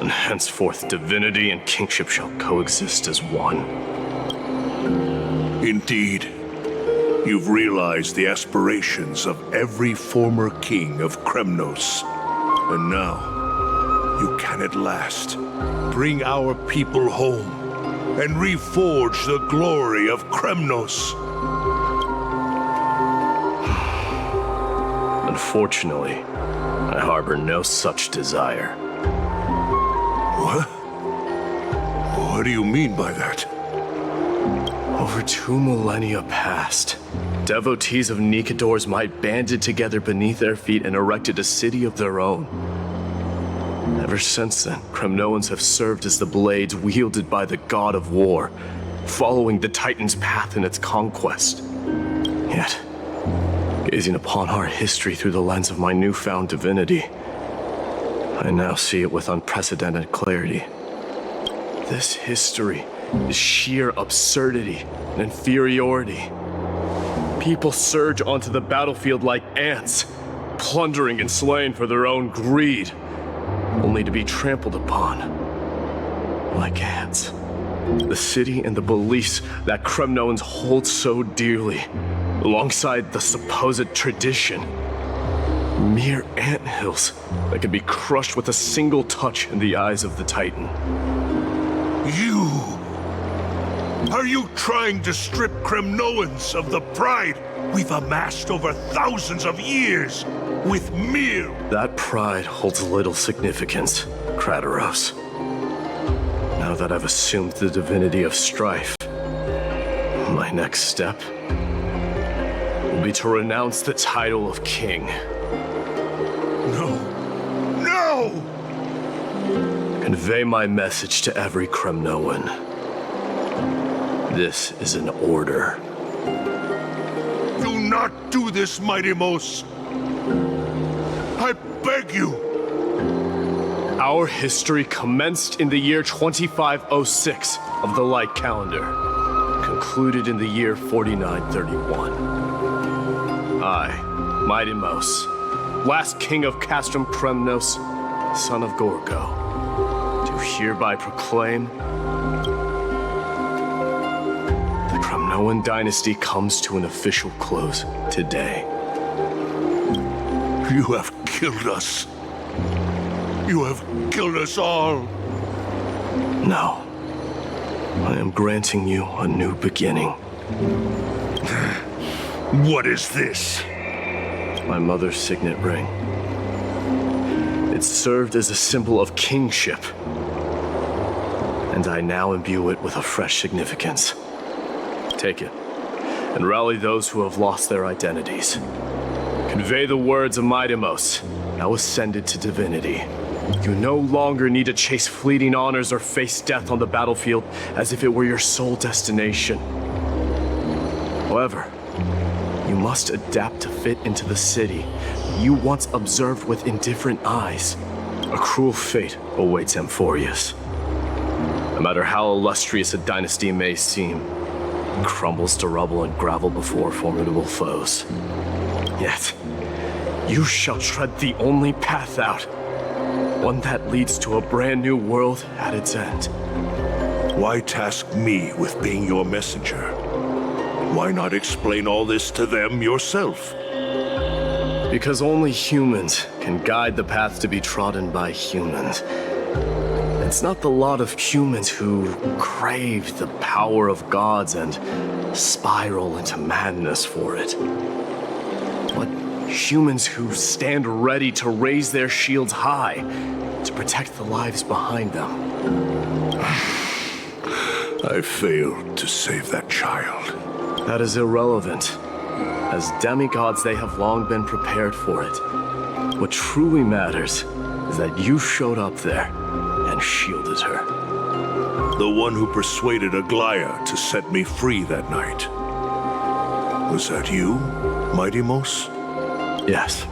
and henceforth divinity and kingship shall coexist as one. Indeed. You've realized the aspirations of every former king of Kremnos. And now, you can at last bring our people home and reforge the glory of Kremnos. Unfortunately, I harbor no such desire. What? What do you mean by that? Over 2 millennia past, devotees of Nikedor's might banded together beneath their feet and erected a city of their own. Ever since then, Kremnoans have served as the blades wielded by the god of war, following the Titan's path in its conquest. Yet, gazing upon our history through the lens of my newfound divinity, I now see it with unprecedented clarity. This history is sheer absurdity and inferiority. People surge onto the battlefield like ants, plundering and slaying for their own greed, only to be trampled upon like ants. The city and the beliefs that Kremnoans hold so dearly, alongside the supposed tradition, mere anthills that can be crushed with a single touch in the eyes of the Titan. You! Are you trying to strip Kremnoans of the pride we've amassed over thousands of years with mere... That pride holds little significance, Kratos. Now that I've assumed the divinity of strife, my next step will be to renounce the title of king. No! No! Convey my message to every Kremnoan. This is an order. Do not do this, Mighty Mos. I beg you. Our history commenced in the year 2506 of the Light Calendar, concluded in the year 4931. I, Mighty Mos, last king of Castrum Kremnos, son of Gorgo, do hereby proclaim the Kremnoan dynasty comes to an official close today. You have killed us. You have killed us all. No. I am granting you a new beginning. What is this? My mother's signet ring. It served as a symbol of kingship, and I now imbue it with a fresh significance. Take it, and rally those who have lost their identities. Convey the words of Mighty Mos, now ascended to divinity. You no longer need to chase fleeting honors or face death on the battlefield as if it were your sole destination. However, you must adapt to fit into the city you once observed with indifferent eyes. A cruel fate awaits Amphorius. No matter how illustrious a dynasty may seem, it crumbles to rubble and gravel before formidable foes. Yet, you shall tread the only path out, one that leads to a brand new world at its end. Why task me with being your messenger? Why not explain all this to them yourself? Because only humans can guide the path to be trodden by humans. It's not the lot of humans who crave the power of gods and spiral into madness for it. But humans who stand ready to raise their shields high to protect the lives behind them. I failed to save that child. That is irrelevant. As demigods, they have long been prepared for it. What truly matters is that you showed up there and shielded her. The one who persuaded Aglaya to set me free that night. Was that you, Mighty Mos? Yes.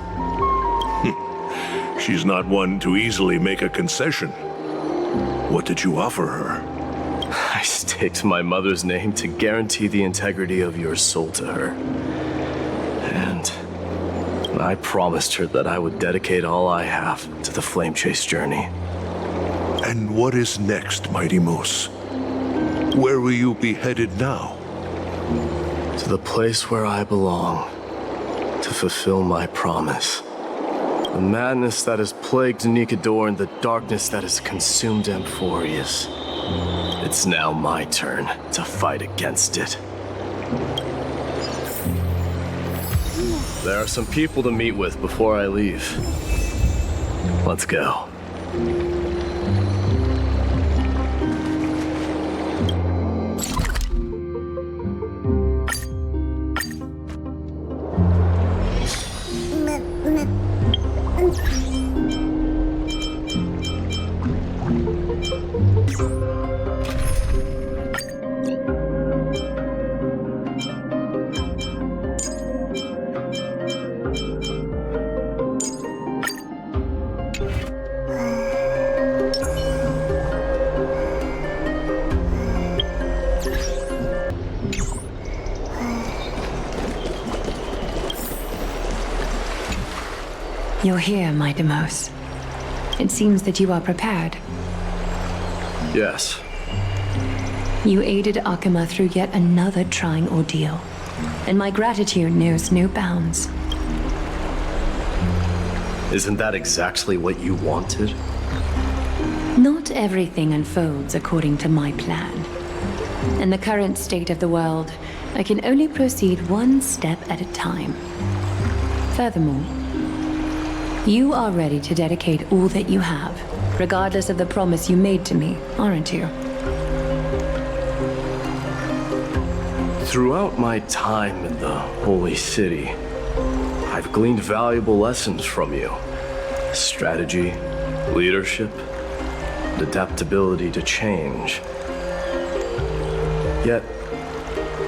She's not one to easily make a concession. What did you offer her? I staked my mother's name to guarantee the integrity of your soul to her. And I promised her that I would dedicate all I have to the Flame Chase journey. And what is next, Mighty Mos? Where will you be headed now? To the place where I belong, to fulfill my promise. The madness that has plagued Nikedor and the darkness that has consumed Amphorius. It's now my turn to fight against it. There are some people to meet with before I leave. Let's go. You're here, my Demos. It seems that you are prepared. Yes. You aided Akuma through yet another trying ordeal, and my gratitude knows no bounds. Isn't that exactly what you wanted? Not everything unfolds according to my plan. In the current state of the world, I can only proceed one step at a time. Furthermore, you are ready to dedicate all that you have, regardless of the promise you made to me, aren't you? Throughout my time in the Holy City, I've gleaned valuable lessons from you. Strategy, leadership, and adaptability to change. Yet,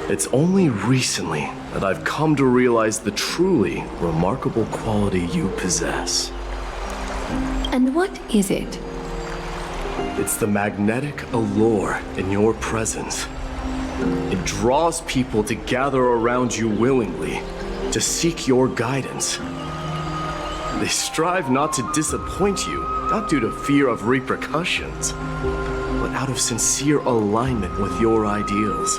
it's only recently that I've come to realize the truly remarkable quality you possess. And what is it? It's the magnetic allure in your presence. It draws people to gather around you willingly, to seek your guidance. They strive not to disappoint you, not due to fear of repercussions, but out of sincere alignment with your ideals.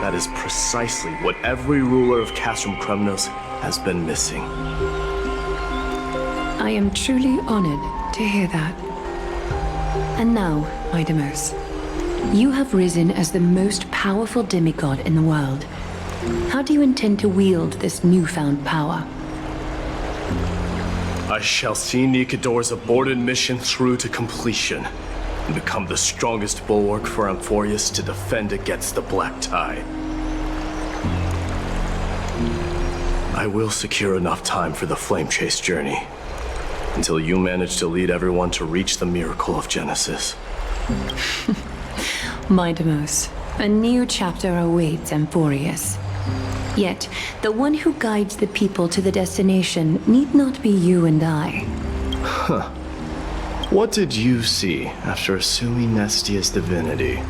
That is precisely what every ruler of Castrum Kremnos has been missing. I am truly honored to hear that. And now, my Demos, you have risen as the most powerful demigod in the world. How do you intend to wield this newfound power? I shall see Nikador's aborted mission through to completion, and become the strongest bulwark for Amphorius to defend against the Black Tide. I will secure enough time for the Flame Chase journey, until you manage to lead everyone to reach the miracle of Genesis. My Demos, a new chapter awaits Amphorius. Yet, the one who guides the people to the destination need not be you and I. Huh. What did you see after assuming Nestia's divinity?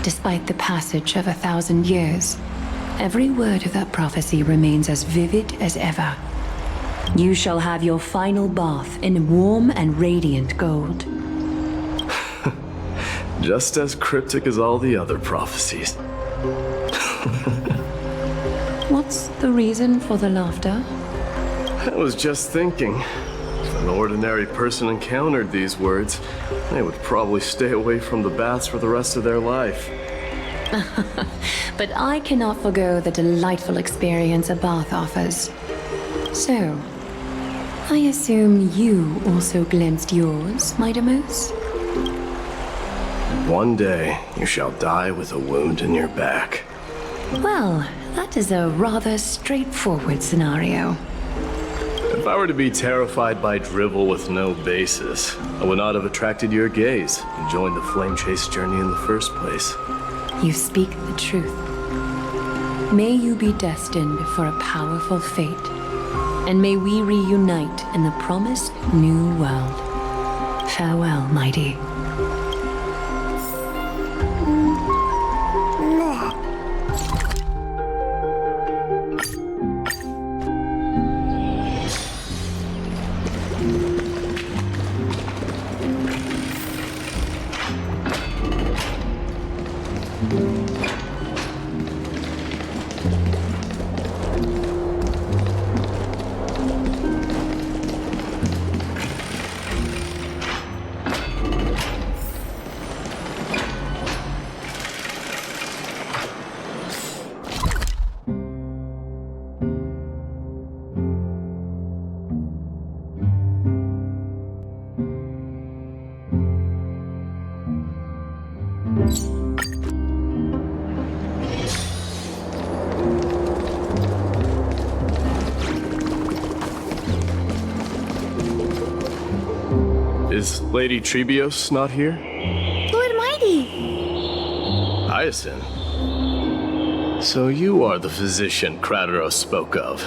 Despite the passage of 1,000 years, every word of that prophecy remains as vivid as ever. You shall have your final bath in warm and radiant gold. Just as cryptic as all the other prophecies. What's the reason for the laughter? I was just thinking, if an ordinary person encountered these words, they would probably stay away from the baths for the rest of their life. But I cannot forgo the delightful experience a bath offers. So, I assume you also glimpsed yours, my Demos? One day, you shall die with a wound in your back. Well, that is a rather straightforward scenario. If I were to be terrified by drivel with no basis, I would not have attracted your gaze and joined the Flame Chase journey in the first place. You speak the truth. May you be destined for a powerful fate, and may we reunite in the promised new world. Farewell, mighty. Is Lady Trebios not here? Lord Mighty! Hyacinth. So you are the physician Krateros spoke of.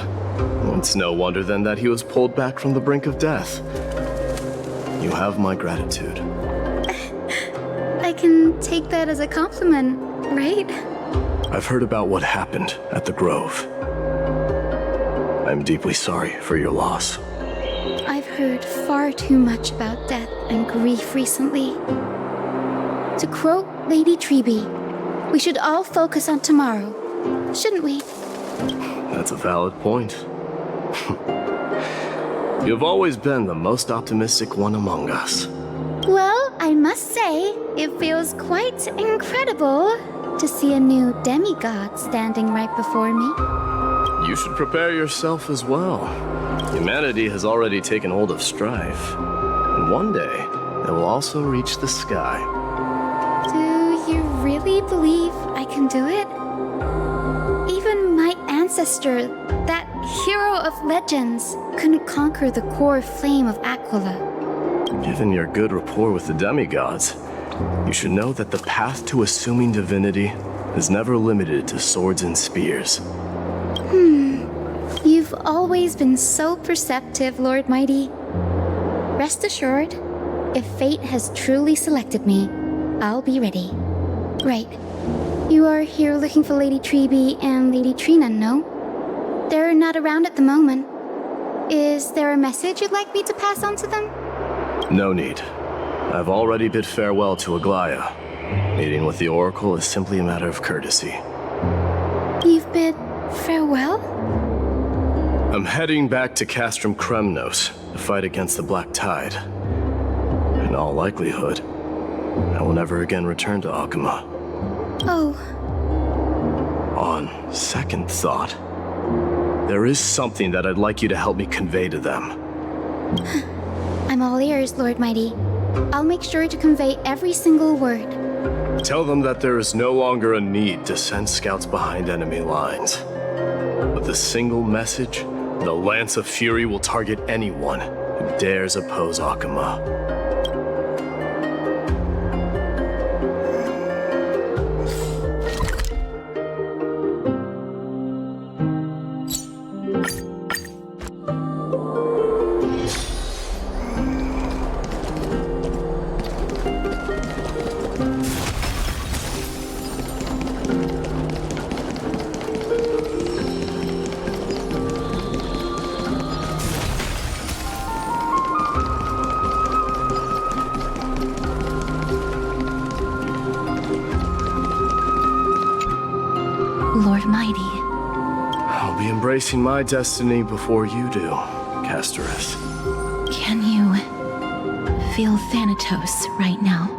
It's no wonder then that he was pulled back from the brink of death. You have my gratitude. I can take that as a compliment, right? I've heard about what happened at the Grove. I'm deeply sorry for your loss. I've heard far too much about death and grief recently. To quote Lady Treby, we should all focus on tomorrow, shouldn't we? That's a valid point. You've always been the most optimistic one among us. Well, I must say, it feels quite incredible to see a new demigod standing right before me. You should prepare yourself as well. Humanity has already taken hold of strife, and one day it will also reach the sky. Do you really believe I can do it? Even my ancestor, that hero of legends, couldn't conquer the core flame of Aquila. Given your good rapport with the demigods, you should know that the path to assuming divinity is never limited to swords and spears. You've always been so perceptive, Lord Mighty. Rest assured, if fate has truly selected me, I'll be ready. Right. You are here looking for Lady Treby and Lady Trina, no? They're not around at the moment. Is there a message you'd like me to pass on to them? No need. I've already bid farewell to Aglaya. Meeting with the Oracle is simply a matter of courtesy. You've bid farewell? I'm heading back to Castrum Kremnos to fight against the Black Tide. In all likelihood, I will never again return to Akuma. Oh. On second thought, there is something that I'd like you to help me convey to them. I'm all ears, Lord Mighty. I'll make sure to convey every single word. Tell them that there is no longer a need to send scouts behind enemy lines. With a single message, the Lance of Fury will target anyone who dares oppose Akuma. Lord Mighty. I'll be embracing my destiny before you do, Casterus. Can you feel Thanatos right now?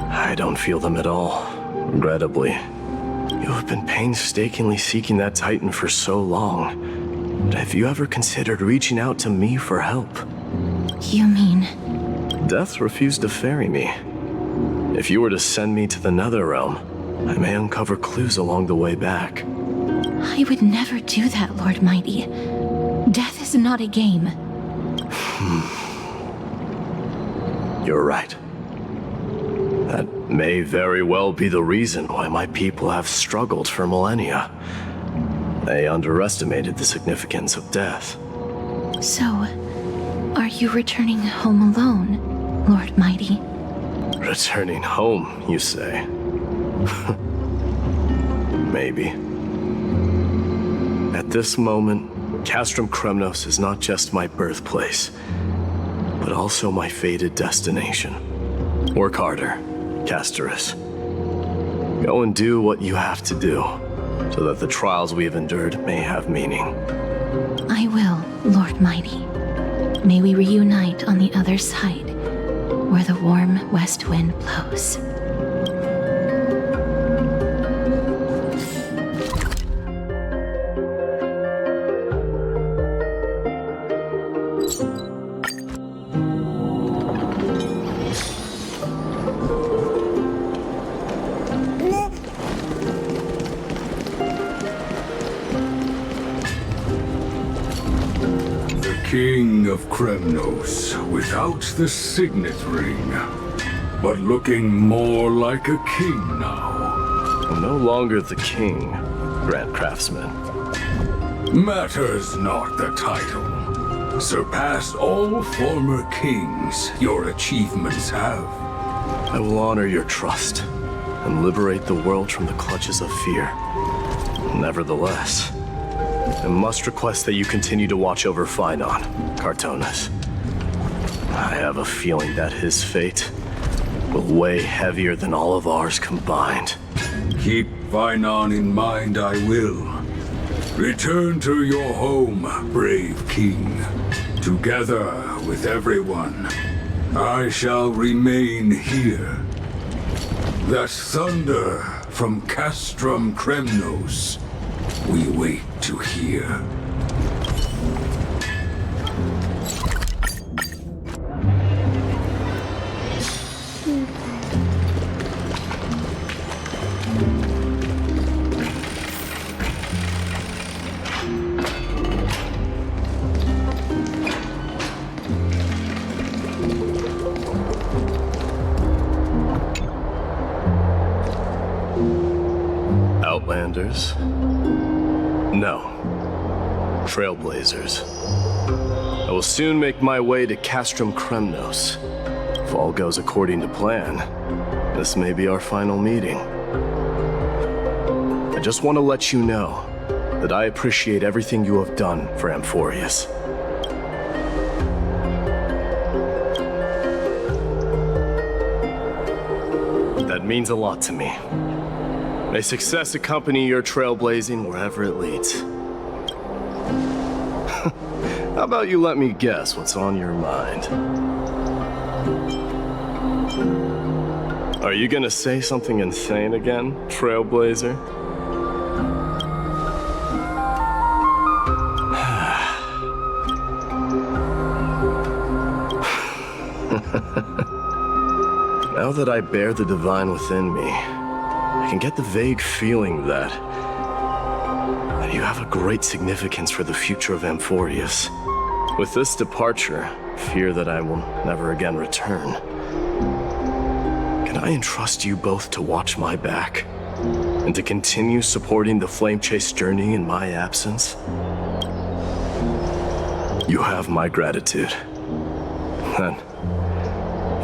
I don't feel them at all, regrettably. You have been painstakingly seeking that Titan for so long. But have you ever considered reaching out to me for help? You mean? Death refused to ferry me. If you were to send me to the Netherrealm, I may uncover clues along the way back. I would never do that, Lord Mighty. Death is not a game. You're right. That may very well be the reason why my people have struggled for millennia. They underestimated the significance of death. So, are you returning home alone, Lord Mighty? Returning home, you say? Maybe. At this moment, Castrum Kremnos is not just my birthplace, but also my fated destination. Work harder, Casterus. Go and do what you have to do, so that the trials we have endured may have meaning. I will, Lord Mighty. May we reunite on the other side, where the warm west wind blows. The King of Kremnos without the signet ring, but looking more like a king now. I'm no longer the king, Grand Craftsman. Matters not the title. Surpassed all former kings your achievements have. I will honor your trust and liberate the world from the clutches of fear. Nevertheless, I must request that you continue to watch over Finon, Cartonis. I have a feeling that his fate will weigh heavier than all of ours combined. Keep Finon in mind, I will. Return to your home, brave king. Together with everyone, I shall remain here. That thunder from Castrum Kremnos we wait to hear. Outlanders? No. Trailblazers. I will soon make my way to Castrum Kremnos. If all goes according to plan, this may be our final meeting. I just want to let you know that I appreciate everything you have done for Amphorius. That means a lot to me. May success accompany your trailblazing wherever it leads. How about you let me guess what's on your mind? Are you gonna say something insane again, Trailblazer? Now that I bear the divine within me, I can get the vague feeling that you have a great significance for the future of Amphorius. With this departure, fear that I will never again return. Can I entrust you both to watch my back and to continue supporting the Flame Chase journey in my absence? You have my gratitude. Then,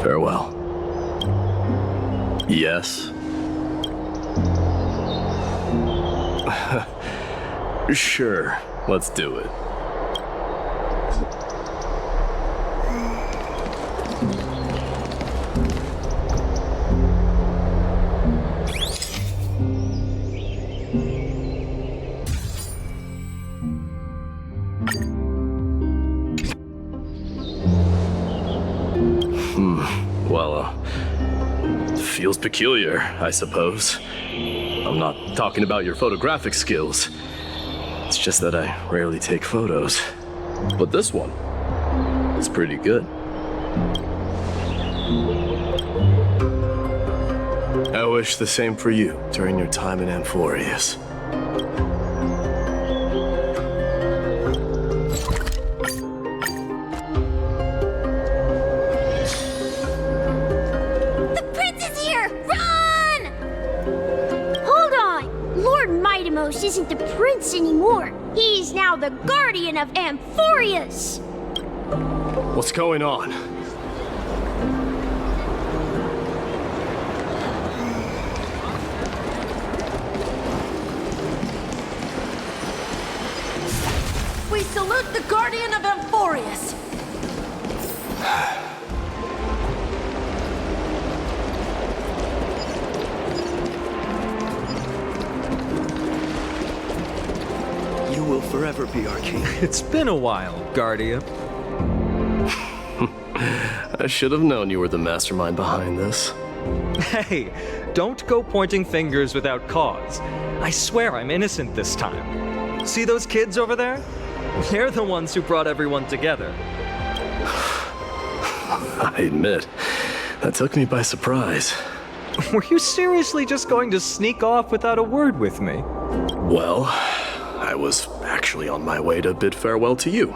farewell. Yes? Sure, let's do it. Well, feels peculiar, I suppose. I'm not talking about your photographic skills. It's just that I rarely take photos. But this one is pretty good. I wish the same for you during your time in Amphorius. Isn't the prince anymore. He's now the guardian of Amphorius. What's going on? We salute the guardian of Amphorius. Will forever be our king. It's been a while, Guardian. I should have known you were the mastermind behind this. Hey, don't go pointing fingers without cause. I swear I'm innocent this time. See those kids over there? They're the ones who brought everyone together. I admit, that took me by surprise. Were you seriously just going to sneak off without a word with me? Well, I was actually on my way to bid farewell to you,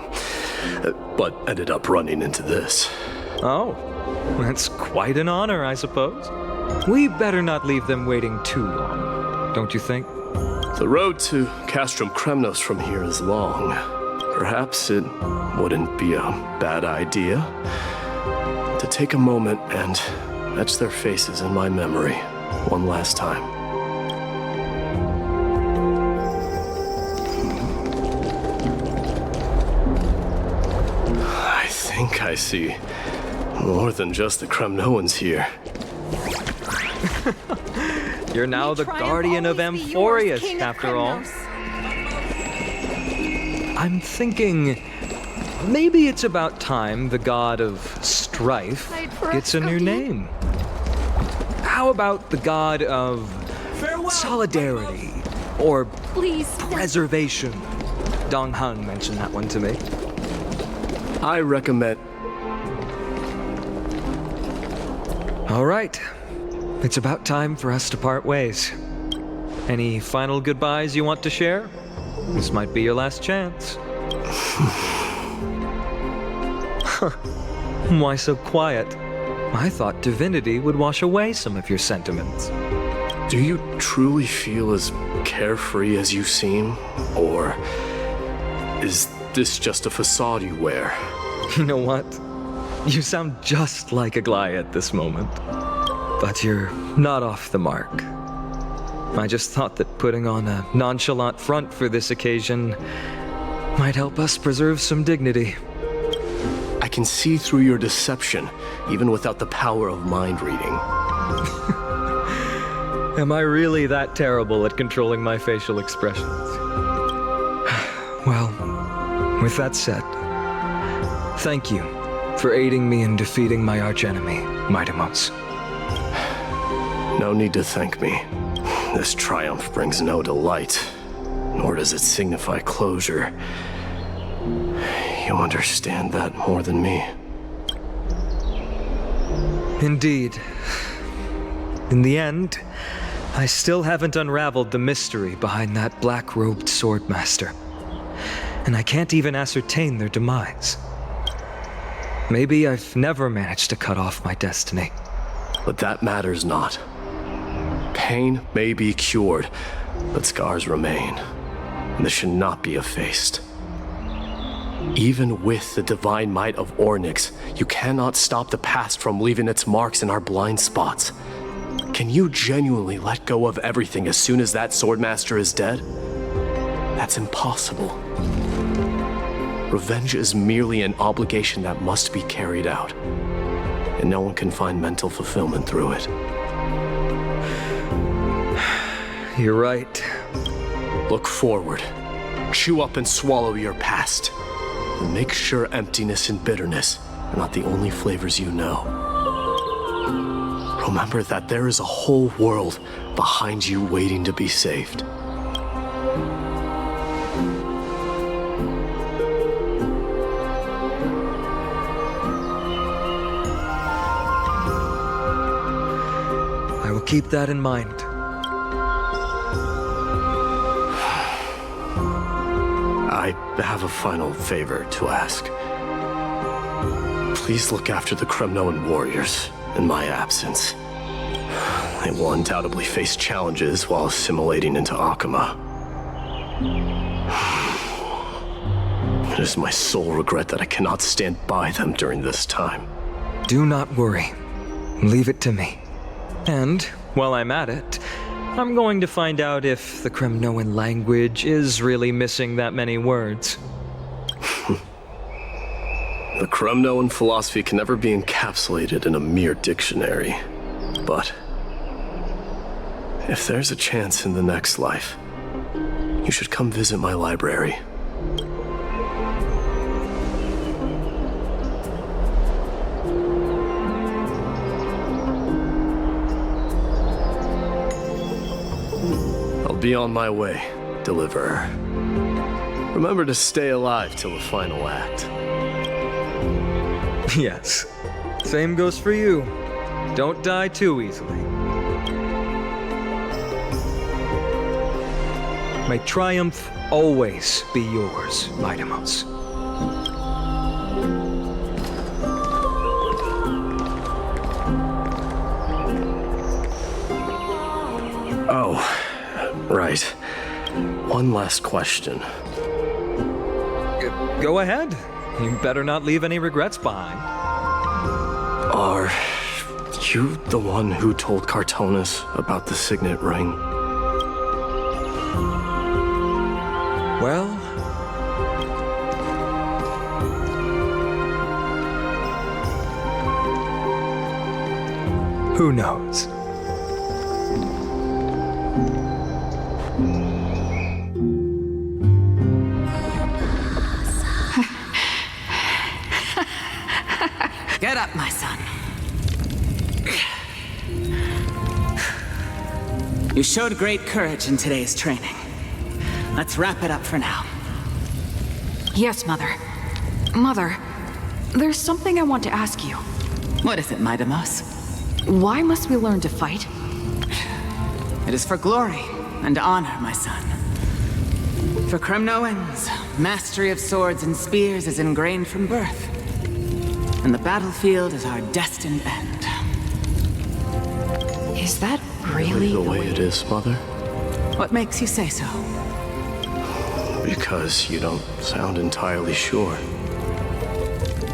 but ended up running into this. Oh, that's quite an honor, I suppose. We better not leave them waiting too long, don't you think? The road to Castrum Kremnos from here is long. Perhaps it wouldn't be a bad idea to take a moment and etch their faces in my memory one last time. I think I see more than just the Kremnoans here. You're now the guardian of Amphorius, after all. I'm thinking maybe it's about time the god of strife gets a new name. How about the god of solidarity or preservation? Dong Hung mentioned that one to me. I recommend... All right. It's about time for us to part ways. Any final goodbyes you want to share? This might be your last chance. Why so quiet? I thought divinity would wash away some of your sentiments. Do you truly feel as carefree as you seem? Or is this just a facade you wear? You know what? You sound just like a Goliath at this moment. But you're not off the mark. I just thought that putting on a nonchalant front for this occasion might help us preserve some dignity. I can see through your deception, even without the power of mind reading. Am I really that terrible at controlling my facial expressions? Well, with that said, thank you for aiding me in defeating my archenemy, Mightimos. No need to thank me. This triumph brings no delight, nor does it signify closure. You understand that more than me. Indeed. In the end, I still haven't unraveled the mystery behind that black-robed swordmaster. And I can't even ascertain their demise. Maybe I've never managed to cut off my destiny. But that matters not. Pain may be cured, but scars remain, and this should not be effaced. Even with the divine might of Ornyx, you cannot stop the past from leaving its marks in our blind spots. Can you genuinely let go of everything as soon as that swordmaster is dead? That's impossible. Revenge is merely an obligation that must be carried out, and no one can find mental fulfillment through it. You're right. Look forward. Chew up and swallow your past. And make sure emptiness and bitterness are not the only flavors you know. Remember that there is a whole world behind you waiting to be saved. I will keep that in mind. I have a final favor to ask. Please look after the Kremnoan warriors in my absence. They will undoubtedly face challenges while assimilating into Akama. It is my sole regret that I cannot stand by them during this time. Do not worry. Leave it to me. And, while I'm at it, I'm going to find out if the Kremnoan language is really missing that many words. The Kremnoan philosophy can never be encapsulated in a mere dictionary. But if there's a chance in the next life, you should come visit my library. I'll be on my way, Deliverer. Remember to stay alive till the final act. Yes. Same goes for you. Don't die too easily. May triumph always be yours, Nemesis. Oh, right. One last question. Go ahead. You better not leave any regrets behind. Are you the one who told Cartonis about the signet ring? Well, who knows? Get up, my son. You showed great courage in today's training. Let's wrap it up for now. Yes, Mother. Mother, there's something I want to ask you. What is it, Nemesis? Why must we learn to fight? It is for glory and honor, my son. For Kremnoans, mastery of swords and spears is ingrained from birth. And the battlefield is our destined end. Is that really the way it is, Mother? What makes you say so? Because you don't sound entirely sure.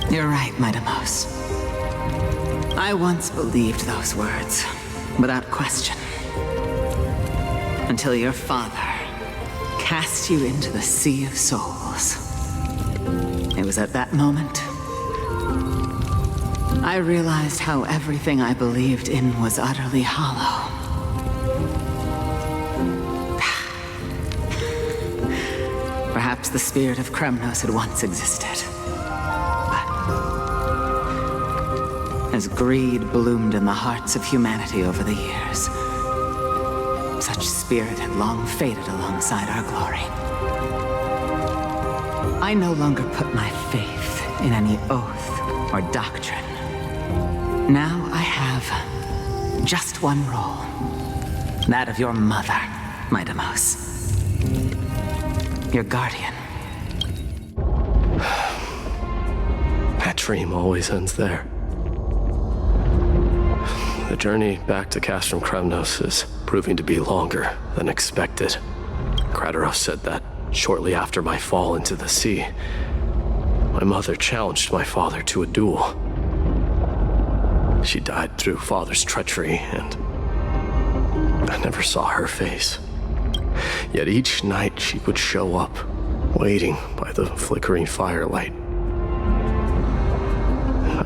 You're right, Nemesis. I once believed those words, without question. Until your father cast you into the Sea of Souls. It was at that moment I realized how everything I believed in was utterly hollow. Perhaps the spirit of Kremnos had once existed. But as greed bloomed in the hearts of humanity over the years, such spirit had long faded alongside our glory. I no longer put my faith in any oath or doctrine. Now I have just one role. That of your mother, Nemesis. Your guardian. That dream always ends there. The journey back to Castrum Kremnos is proving to be longer than expected. Krateros said that shortly after my fall into the sea, my mother challenged my father to a duel. She died through father's treachery, and I never saw her face. Yet each night she would show up, waiting by the flickering firelight.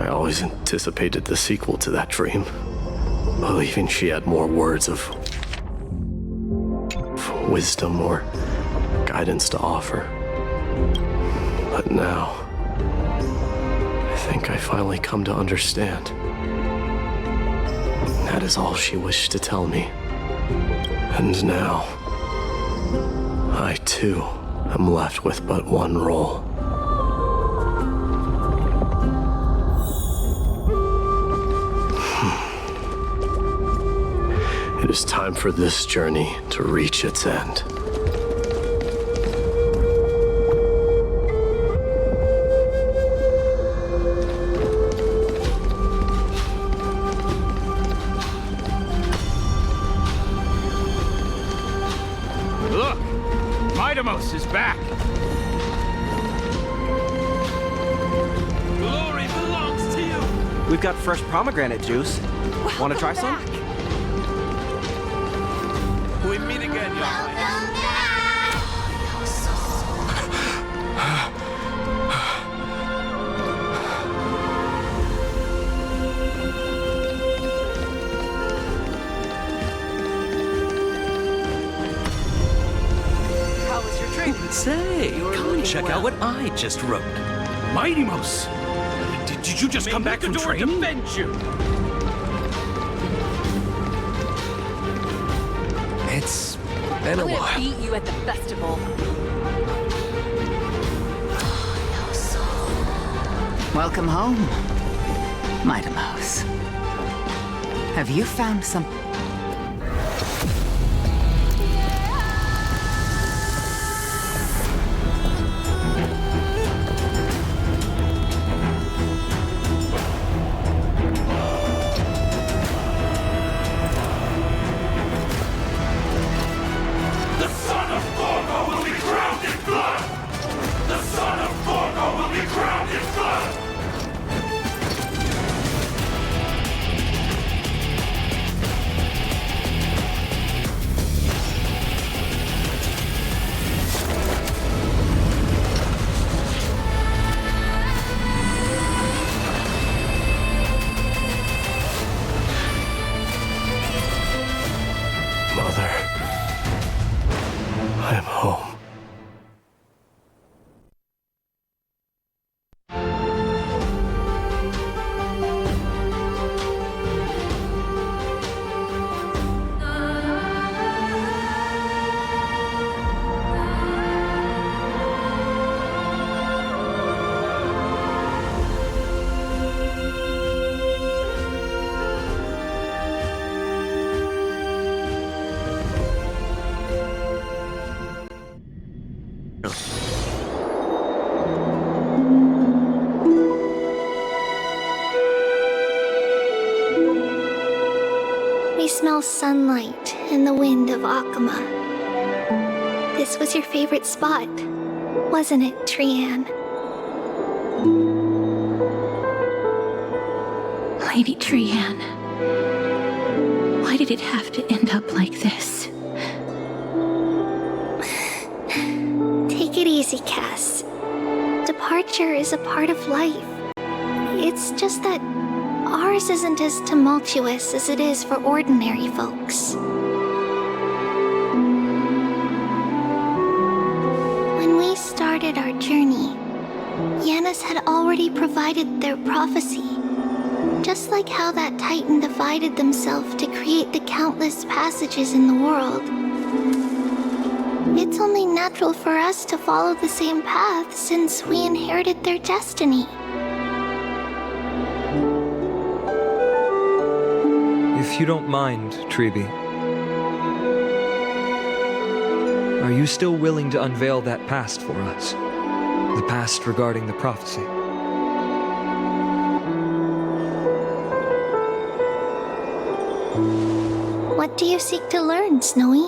I always anticipated the sequel to that dream, believing she had more words of wisdom or guidance to offer. But now, I think I finally come to understand. That is all she wished to tell me. And now, I too am left with but one role. It is time for this journey to reach its end. Look! Nemesis is back! Glory belongs to you! We've got fresh pomegranate juice. Want to try some? We meet again, young lady. How was your training? Say, come and check out what I just wrote. Nemesis! Did you just come back from training? Defend you. It's been a I'm gonna while. beat you at the festival. Welcome home, Nemesis. Have you found some... eternal sunlight and the wind of Akama. This was your favorite spot, wasn't it, Trian? Lady Trian, why did it have to end up like this? Take it easy, Cass. Departure is a part of life. It's just that ours isn't as tumultuous as it is for ordinary folks. When we started our journey, Yanis had already provided their prophecy. Just like how that Titan divided themselves to create the countless passages in the world. It's only natural for us to follow the same path since we inherited their destiny. If you don't mind, Tribi, are you still willing to unveil that past for us? The past regarding the prophecy? What do you seek to learn, Snowy?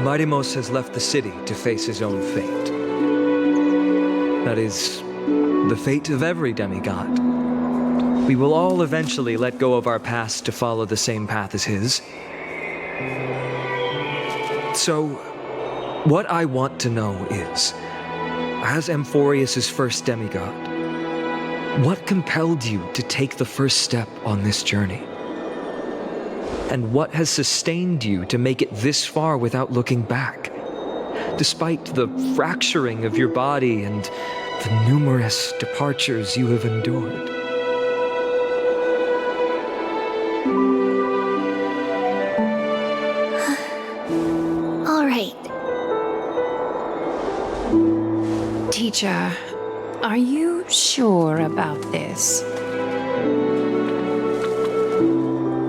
Mightimos has left the city to face his own fate. That is, the fate of every demigod. We will all eventually let go of our past to follow the same path as his. So, what I want to know is, as Amphorius' first demigod, what compelled you to take the first step on this journey? And what has sustained you to make it this far without looking back? Despite the fracturing of your body and the numerous departures you have endured. All right. Teacher, are you sure about this?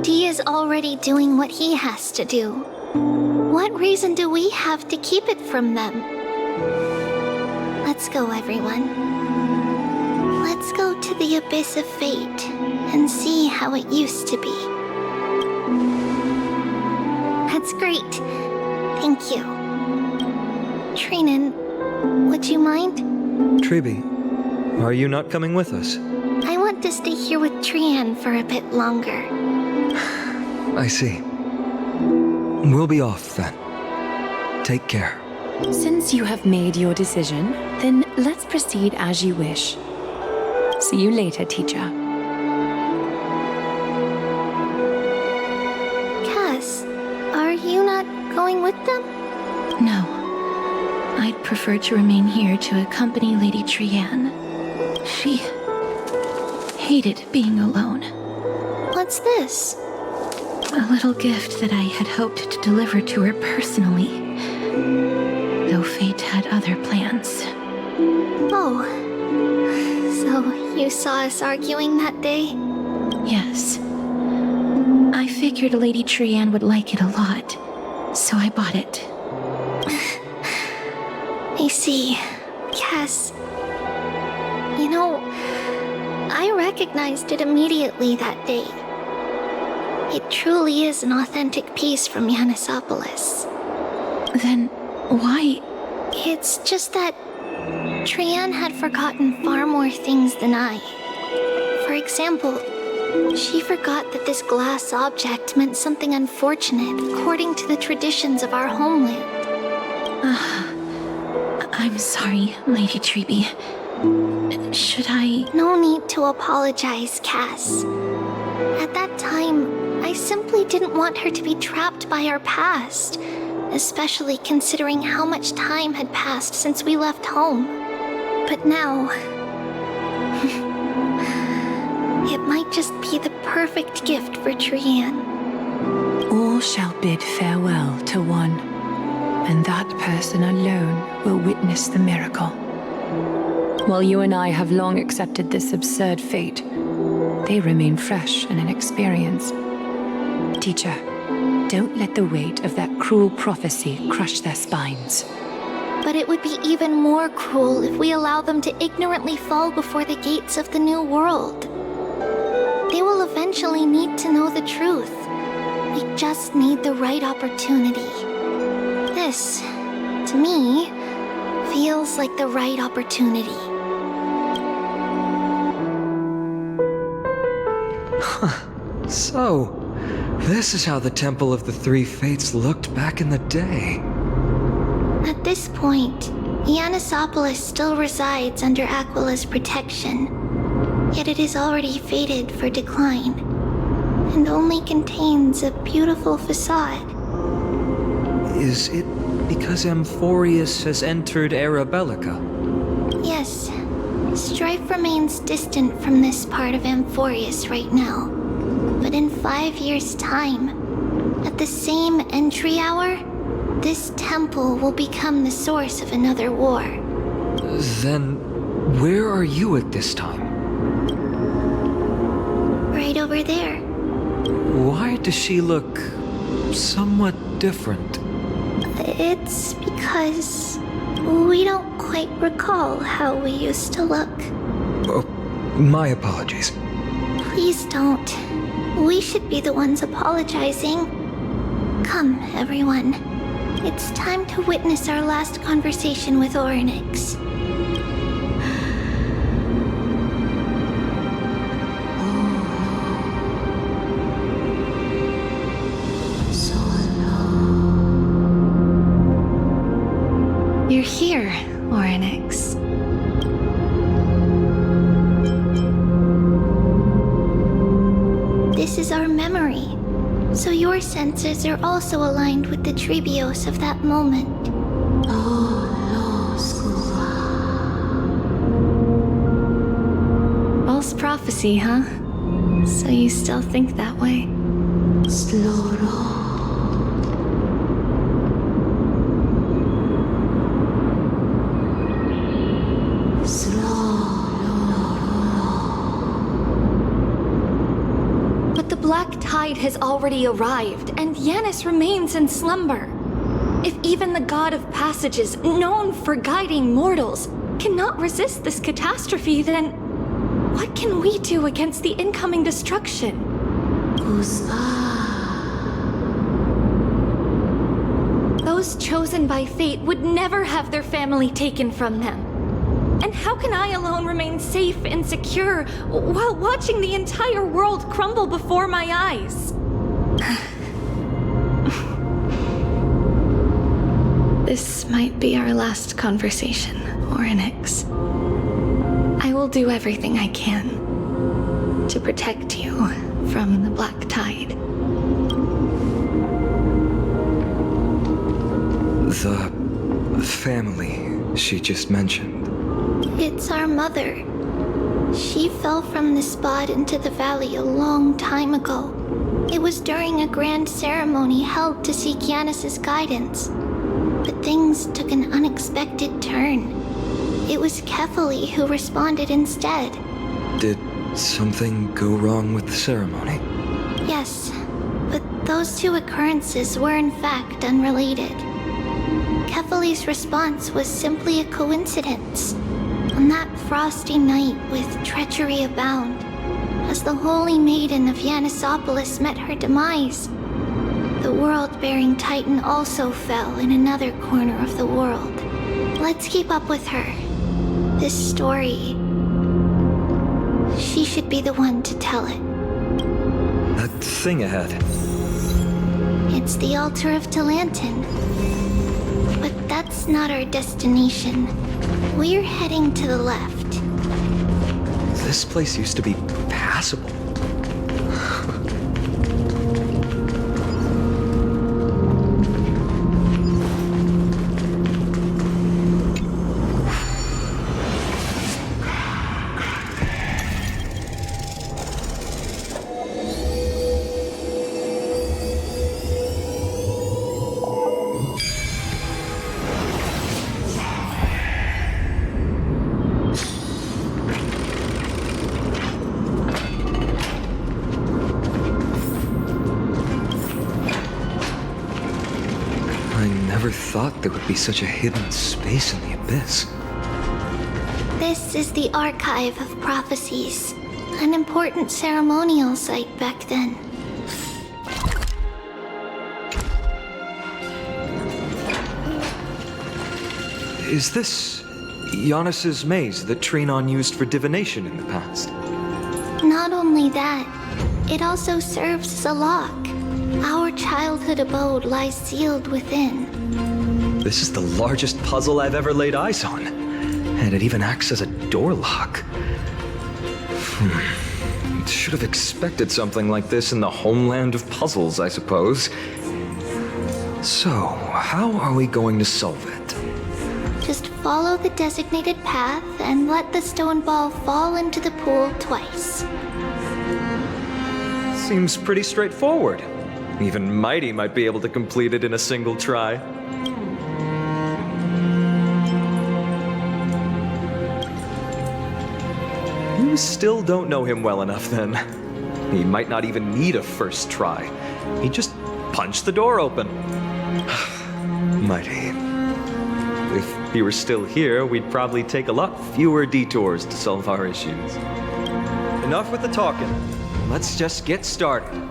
Dee is already doing what he has to do. What reason do we have to keep it from them? Let's go, everyone. Let's go to the abyss of fate and see how it used to be. That's great. Thank you. Trinan, would you mind? Tribi, are you not coming with us? I want to stay here with Trian for a bit longer. I see. We'll be off then. Take care. Since you have made your decision, then let's proceed as you wish. See you later, teacher. Cass, are you not going with them? No. I'd prefer to remain here to accompany Lady Trian. She hated being alone. What's this? A little gift that I had hoped to deliver to her personally, though fate had other plans. Oh, so you saw us arguing that day? Yes. I figured Lady Trian would like it a lot, so I bought it. I see. Cass. You know, I recognized it immediately that day. It truly is an authentic piece from Yanisopolis. Then why? It's just that Trian had forgotten far more things than I. For example, she forgot that this glass object meant something unfortunate according to the traditions of our homeland. I'm sorry, Lady Tribi. Should I? No need to apologize, Cass. At that time, I simply didn't want her to be trapped by our past, especially considering how much time had passed since we left home. But now, it might just be the perfect gift for Trian. All shall bid farewell to one, and that person alone will witness the miracle. While you and I have long accepted this absurd fate, they remain fresh and inexperienced. Teacher, don't let the weight of that cruel prophecy crush their spines. But it would be even more cruel if we allow them to ignorantly fall before the gates of the new world. They will eventually need to know the truth. We just need the right opportunity. This, to me, feels like the right opportunity. So, this is how the Temple of the Three Fates looked back in the day. At this point, Ionissopolis still resides under Aquila's protection, yet it is already fated for decline, and only contains a beautiful facade. Is it because Amphorius has entered Arabellica? Yes, strife remains distant from this part of Amphorius right now. But in 5 years' time, at the same entry hour, this temple will become the source of another war. Then, where are you at this time? Right over there. Why does she look somewhat different? It's because we don't quite recall how we used to look. Oh, my apologies. Please don't. We should be the ones apologizing. Come, everyone. It's time to witness our last conversation with Orynyx. You're here, Orynyx. This is our memory, so your senses are also aligned with the Trebios of that moment. False prophecy, huh? So you still think that way? But the black tide has already arrived, and Yanis remains in slumber. If even the god of passages, known for guiding mortals, cannot resist this catastrophe, then what can we do against the incoming destruction? Those chosen by fate would never have their family taken from them. And how can I alone remain safe and secure while watching the entire world crumble before my eyes? This might be our last conversation, Orynyx. I will do everything I can to protect you from the black tide. The family she just mentioned. It's our mother. She fell from the spot into the valley a long time ago. It was during a grand ceremony held to seek Yanis's guidance. But things took an unexpected turn. It was Kefali who responded instead. Did something go wrong with the ceremony? Yes, but those two occurrences were in fact unrelated. Kefali's response was simply a coincidence. On that frosty night with treachery abound, as the holy maiden of Ionissopolis met her demise, the world-bearing titan also fell in another corner of the world. Let's keep up with her. This story, she should be the one to tell it. That thing ahead. It's the altar of Talantin. But that's not our destination. We're heading to the left. This place used to be passable. thought there would be such a hidden space in the abyss. This is the Archive of Prophecies, an important ceremonial site back then. Is this Giannis's maze that Trinon used for divination in the past? Not only that, it also serves as a lock. Our childhood abode lies sealed within. This is the largest puzzle I've ever laid eyes on. And it even acts as a door lock. Should have expected something like this in the homeland of puzzles, I suppose. So, how are we going to solve it? Just follow the designated path and let the stone ball fall into the pool twice. Seems pretty straightforward. Even Mighty might be able to complete it in a single try. You still don't know him well enough, then. He might not even need a first try. He just punched the door open. Mighty. If he were still here, we'd probably take a lot fewer detours to solve our issues. Enough with the talking. Let's just get started.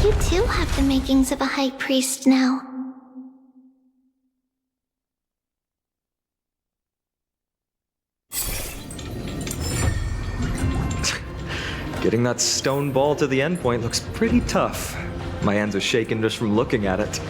You too have the makings of a high priest now. Getting that stone ball to the endpoint looks pretty tough. My hands are shaking just from looking at it.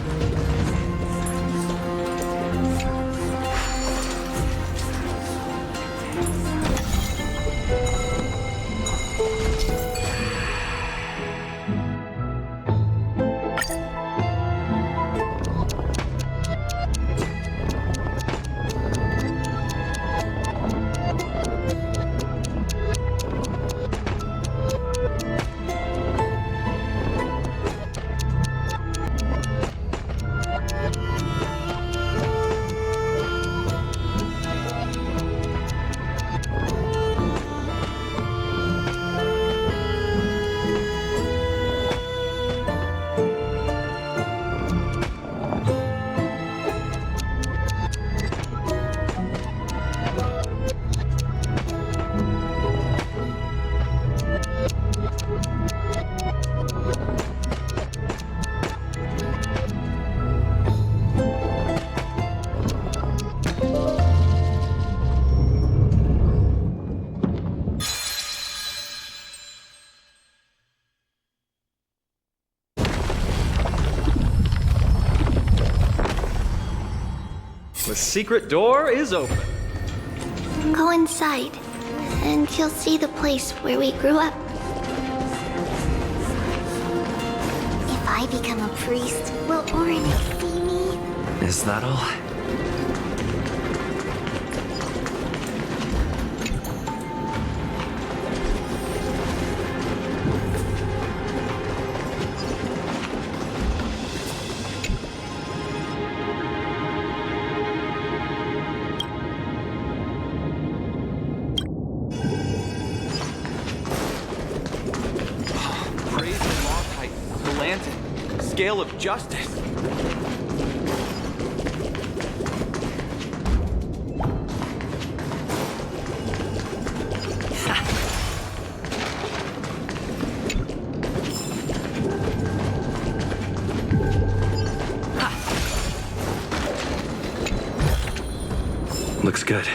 The secret door is open. Go inside, and you'll see the place where we grew up. If I become a priest, will Oryx see me? Is that all? Scale of justice. Looks good.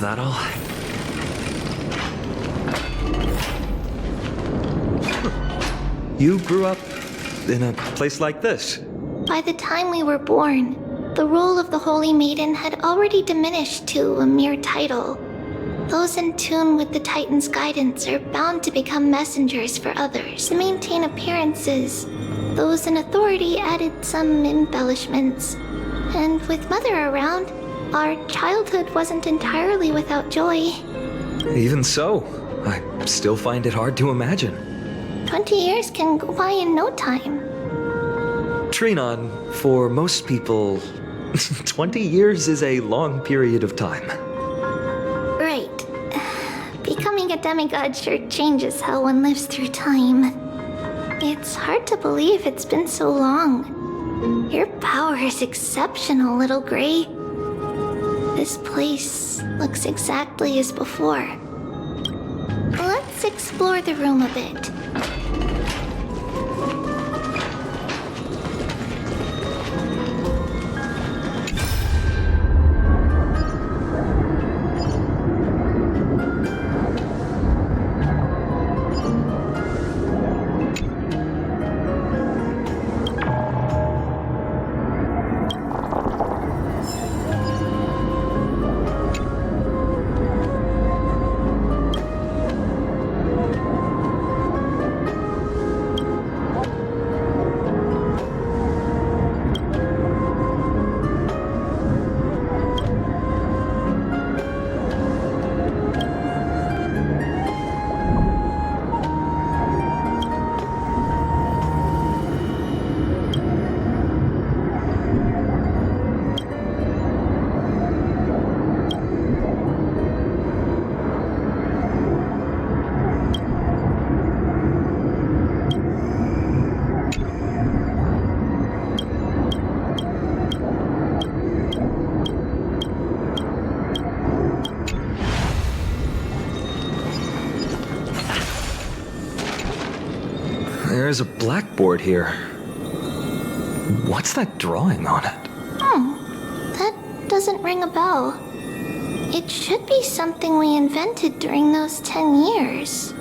that all? You grew up in a place like this? By the time we were born, the role of the Holy Maiden had already diminished to a mere title. Those in tune with the Titan's guidance are bound to become messengers for others to maintain appearances. Those in authority added some embellishments. And with Mother around, our childhood wasn't entirely without joy. Even so, I still find it hard to imagine. 20 years can go by in no time. Trinon, for most people, 20 years is a long period of time. Right. Becoming a demigod sure changes how one lives through time. It's hard to believe it's been so long. Your power is exceptional, Little Gray. This place looks exactly as before. Let's explore the room a bit. There's a blackboard here. What's that drawing on it? That doesn't ring a bell. It should be something we invented during those 10 years.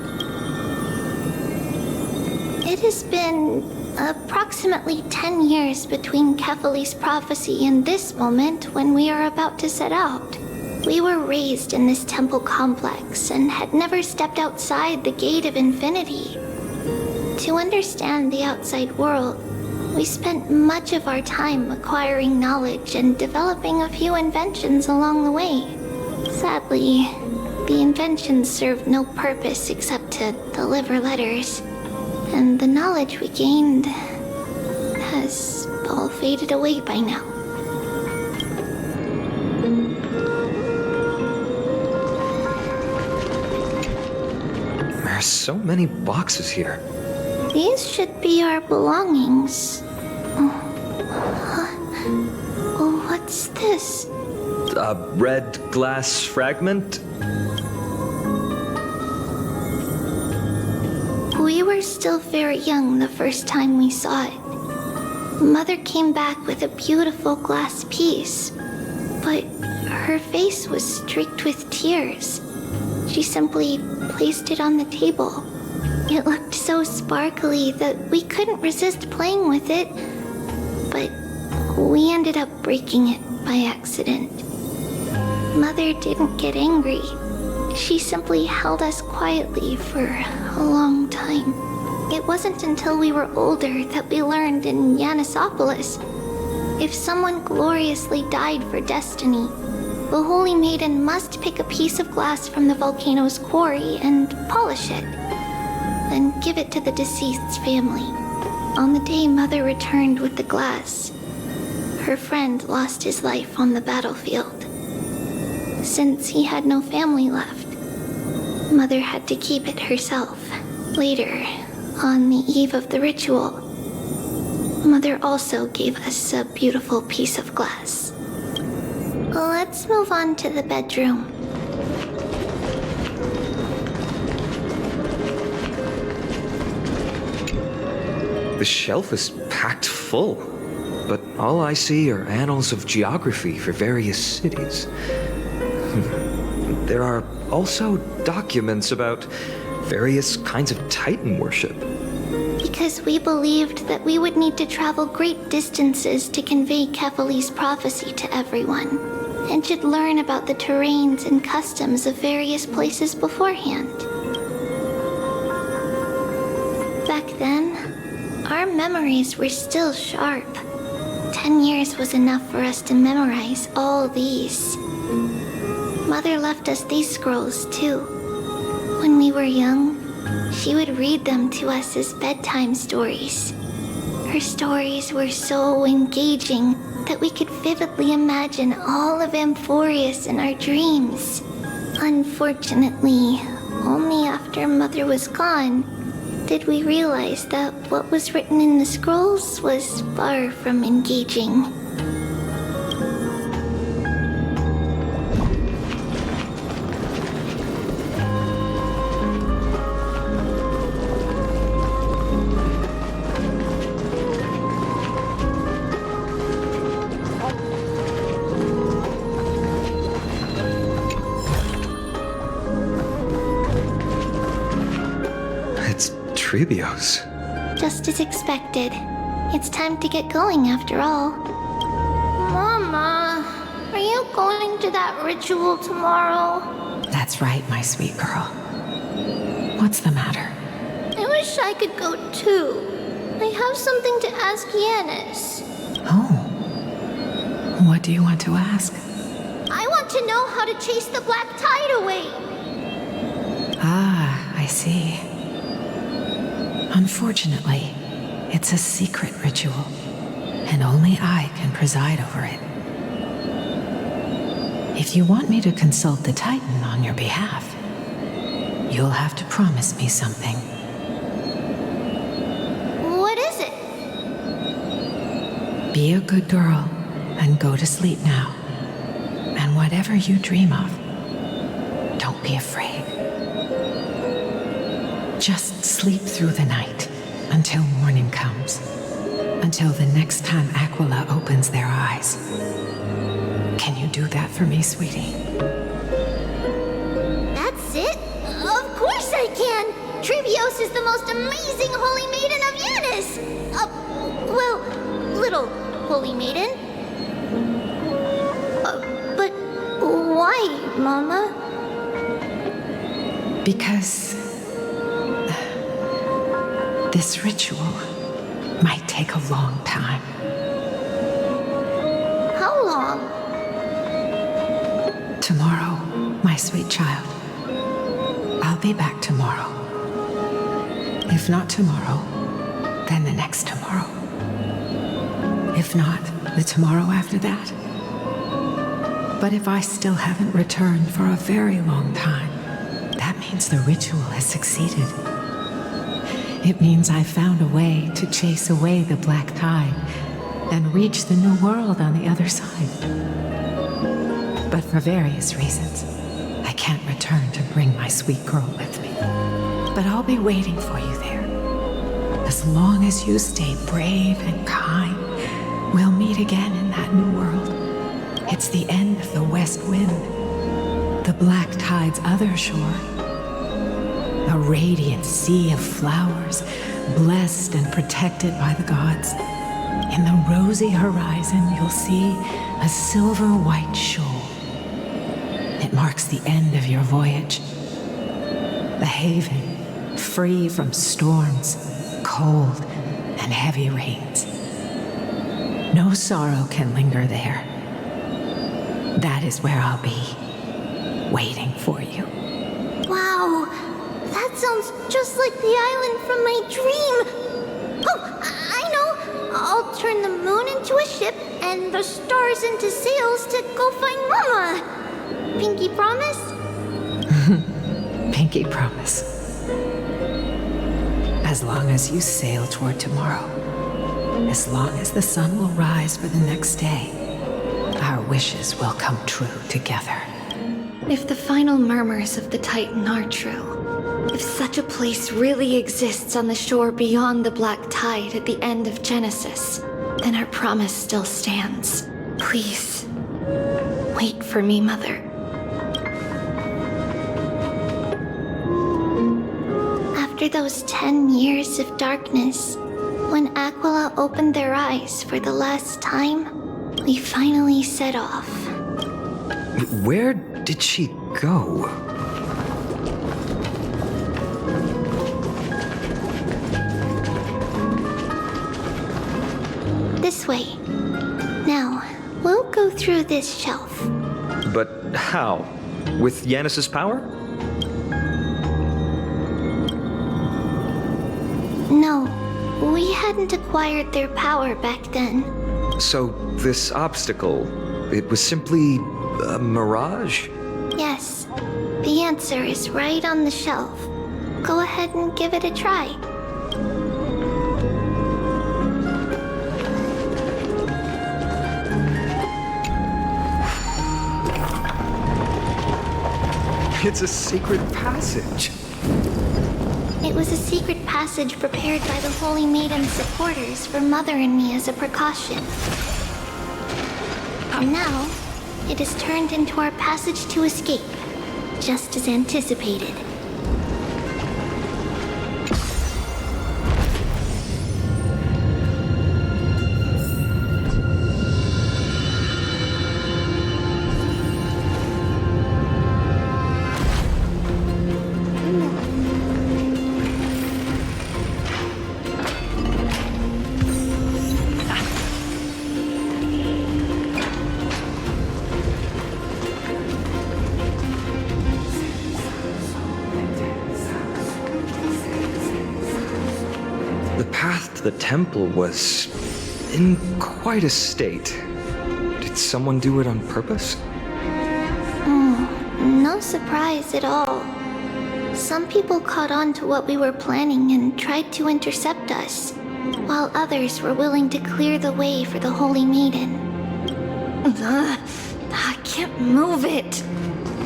It has been approximately 10 years between Kefali's prophecy and this moment when we are about to set out. We were raised in this temple complex and had never stepped outside the gate of infinity. To understand the outside world, we spent much of our time acquiring knowledge and developing a few inventions along the way. Sadly, the inventions served no purpose except to deliver letters, and the knowledge we gained has all faded away by now. There's so many boxes here. These should be our belongings. What's this? A red glass fragment? We were still very young the first time we saw it. Mother came back with a beautiful glass piece, but her face was streaked with tears. She simply placed it on the table. It looked so sparkly that we couldn't resist playing with it, but we ended up breaking it by accident. Mother didn't get angry. She simply held us quietly for a long time. It wasn't until we were older that we learned in Yanisopolis, if someone gloriously died for destiny, the Holy Maiden must pick a piece of glass from the volcano's quarry and polish it, then give it to the deceased's family. On the day Mother returned with the glass, her friend lost his life on the battlefield. Since he had no family left, Mother had to keep it herself. Later, on the eve of the ritual, Mother also gave us a beautiful piece of glass. Let's move on to the bedroom. The shelf is packed full, but all I see are annals of geography for various cities. there are also documents about various kinds of Titan worship. Because we believed that we would need to travel great distances to convey Kefali's prophecy to everyone, and should learn about the terrains and customs of various places beforehand. Back then, our memories were still sharp. 10 years was enough for us to memorize all these. Mother left us these scrolls too. When we were young, she would read them to us as bedtime stories. Her stories were so engaging that we could vividly imagine all of Amphorius in our dreams. Unfortunately, only after Mother was gone did we realize that what was written in the scrolls was far from engaging. Trebios. Just as expected. It's time to get going after all. Mama, are you going to that ritual tomorrow? That's right, my sweet girl. What's the matter? I wish I could go too. I have something to ask Yanis. Oh. What do you want to ask? I want to know how to chase the black tide away. Ah, I see. Unfortunately, it's a secret ritual, and only I can preside over it. If you want me to consult the Titan on your behalf, you'll have to promise me something. What is it? Be a good girl and go to sleep now. And whatever you dream of, don't be afraid. Just sleep through the night until morning comes. Until the next time Aquila opens their eyes. Can you do that for me, sweetie? That's it? Of course I can! Trebios is the most amazing holy maiden of Yanis! Well, little holy maiden. But why, Mama? Because this ritual might take a long time. How long? Tomorrow, my sweet child. I'll be back tomorrow. If not tomorrow, then the next tomorrow. If not, the tomorrow after that. But if I still haven't returned for a very long time, that means the ritual has succeeded. It means I found a way to chase away the black tide and reach the new world on the other side. But for various reasons, I can't return to bring my sweet girl with me. But I'll be waiting for you there. As long as you stay brave and kind, we'll meet again in that new world. It's the end of the west wind, the black tide's other shore. A radiant sea of flowers, blessed and protected by the gods. In the rosy horizon, you'll see a silver-white shoal. It marks the end of your voyage. A haven, free from storms, cold, and heavy rains. No sorrow can linger there. That is where I'll be, waiting for you. Wow! That sounds just like the island from my dream! Oh, I know! I'll turn the moon into a ship and the stars into sails to go find Mama! Pinky promise? Pinky promise. As long as you sail toward tomorrow, as long as the sun will rise for the next day, our wishes will come true together. If the final murmurs of the Titan are true, if such a place really exists on the shore beyond the black tide at the end of Genesis, then our promise still stands. Please, wait for me, Mother. After those 10 years of darkness, when Aquila opened their eyes for the last time, we finally set off. Where did she go? This way. Now, we'll go through this shelf. But how? With Yanis's power? No, we hadn't acquired their power back then. So this obstacle, it was simply a mirage? Yes, the answer is right on the shelf. Go ahead and give it a try. It's a secret passage. It was a secret passage prepared by the Holy Maiden's supporters for Mother and me as a precaution. And now, it is turned into our passage to escape, just as anticipated. The temple was in quite a state. Did someone do it on purpose? No surprise at all. Some people caught on to what we were planning and tried to intercept us, while others were willing to clear the way for the Holy Maiden. I can't move it.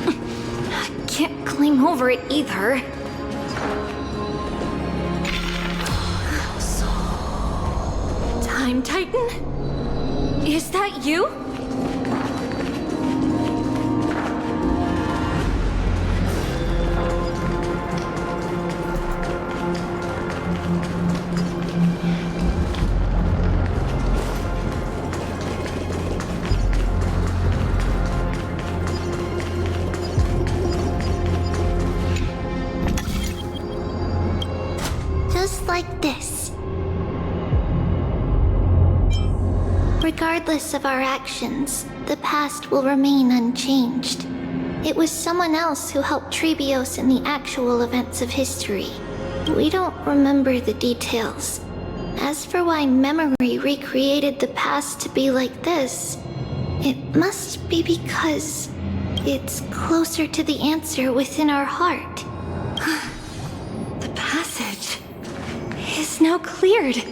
I can't climb over it either. Time Titan? Is that you? Just like this. Regardless of our actions, the past will remain unchanged. It was someone else who helped Trebios in the actual events of history. We don't remember the details. As for why memory recreated the past to be like this, it must be because it's closer to the answer within our heart. The passage is now cleared.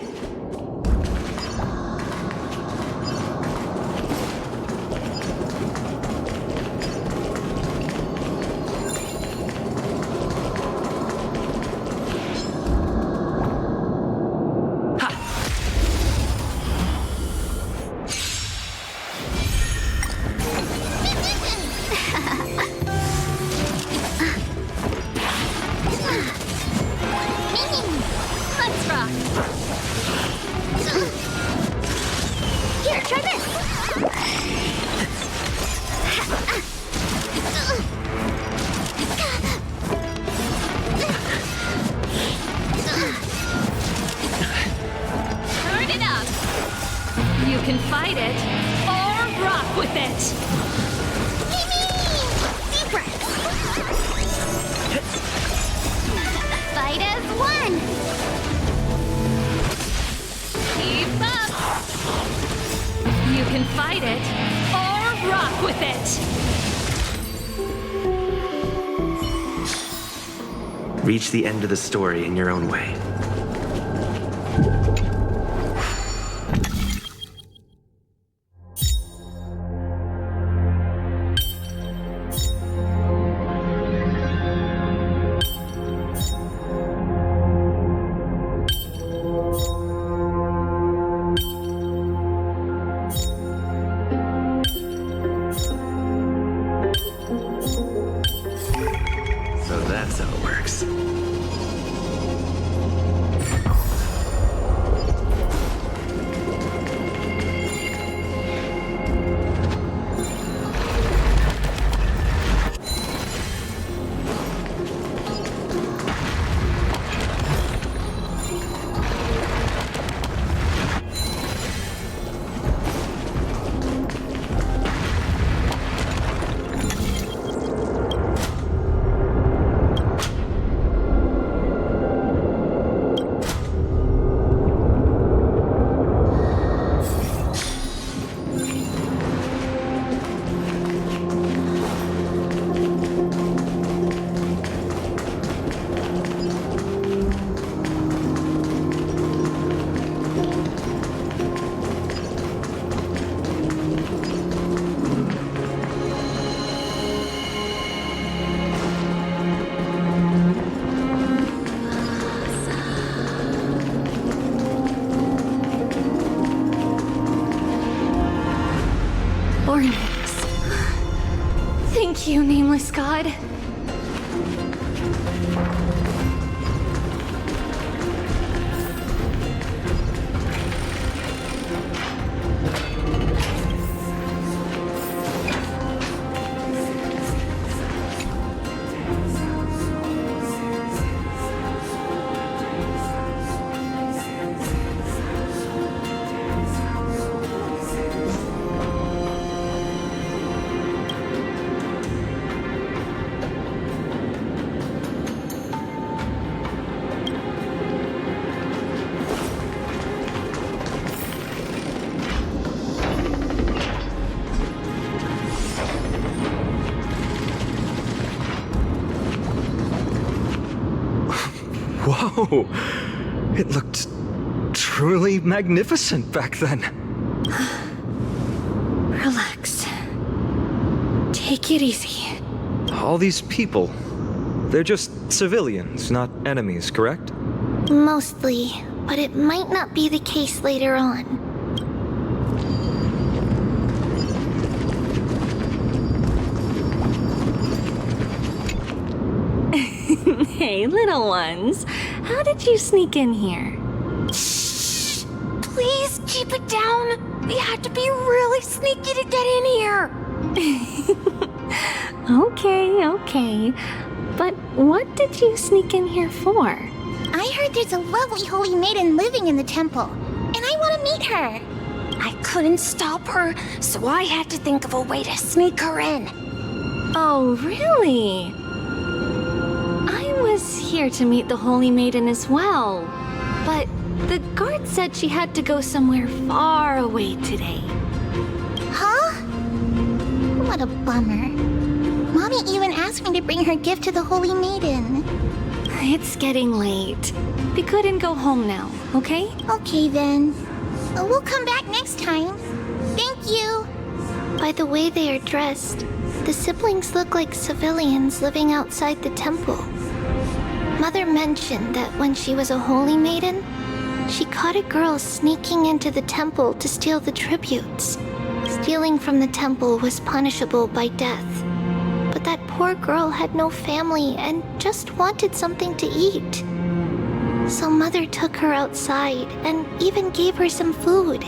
Reach the end of the story in your own way. So that's how it works. to you, nameless god. Whoa! It looked truly magnificent back then. Relax. Take it easy. All these people, they're just civilians, not enemies, correct? Mostly, but it might not be the case later on. Hey, little ones. How did you sneak in here? Shh! Please keep it down. We had to be really sneaky to get in here. Okay. But what did you sneak in here for? I heard there's a lovely holy maiden living in the temple, and I want to meet her. I couldn't stop her, so I had to think of a way to sneak her in. Oh, really? I was here to meet the Holy Maiden as well, but the guard said she had to go somewhere far away today. Huh? What a bummer. Mommy even asked me to bring her gift to the Holy Maiden. It's getting late. We couldn't go home now, okay? Okay then. We'll come back next time. Thank you. By the way they are dressed, the siblings look like civilians living outside the temple. Mother mentioned that when she was a holy maiden, she caught a girl sneaking into the temple to steal the tributes. Stealing from the temple was punishable by death. But that poor girl had no family and just wanted something to eat. So Mother took her outside and even gave her some food.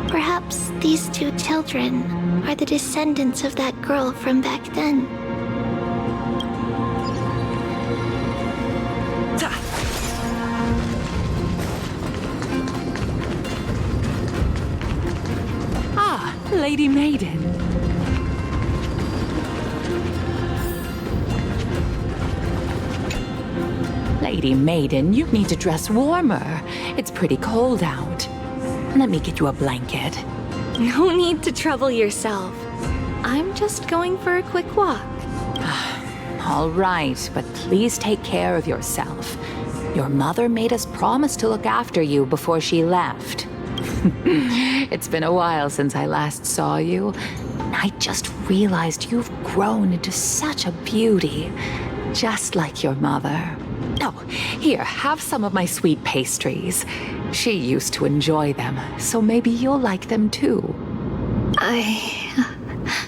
Perhaps these two children are the descendants of that girl from back then. Ah, Lady Maiden. Lady Maiden, you need to dress warmer. It's pretty cold out. Let me get you a blanket. No need to trouble yourself. I'm just going for a quick walk. All right, but please take care of yourself. Your mother made us promise to look after you before she left. It's been a while since I last saw you. I just realized you've grown into such a beauty, just like your mother. Oh, here, have some of my sweet pastries. She used to enjoy them, so maybe you'll like them too.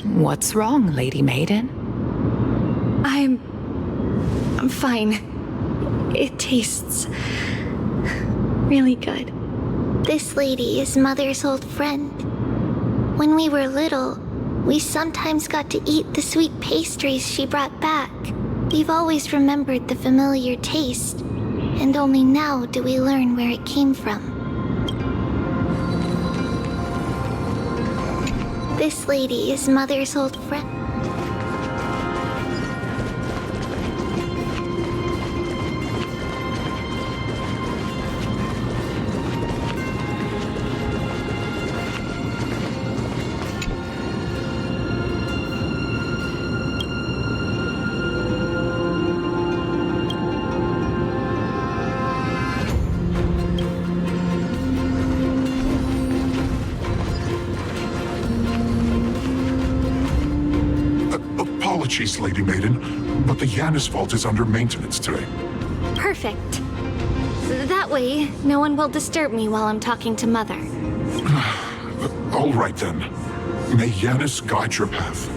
What's wrong, Lady Maiden? I'm fine. It tastes really good. This lady is Mother's old friend. When we were little, we sometimes got to eat the sweet pastries she brought back. We've always remembered the familiar taste, and only now do we learn where it came from. This lady is Mother's old friend. Apologies, Lady Maiden, but the Yanis vault is under maintenance today. Perfect. That way, no one will disturb me while I'm talking to Mother. All right then. May Yanis guide your path.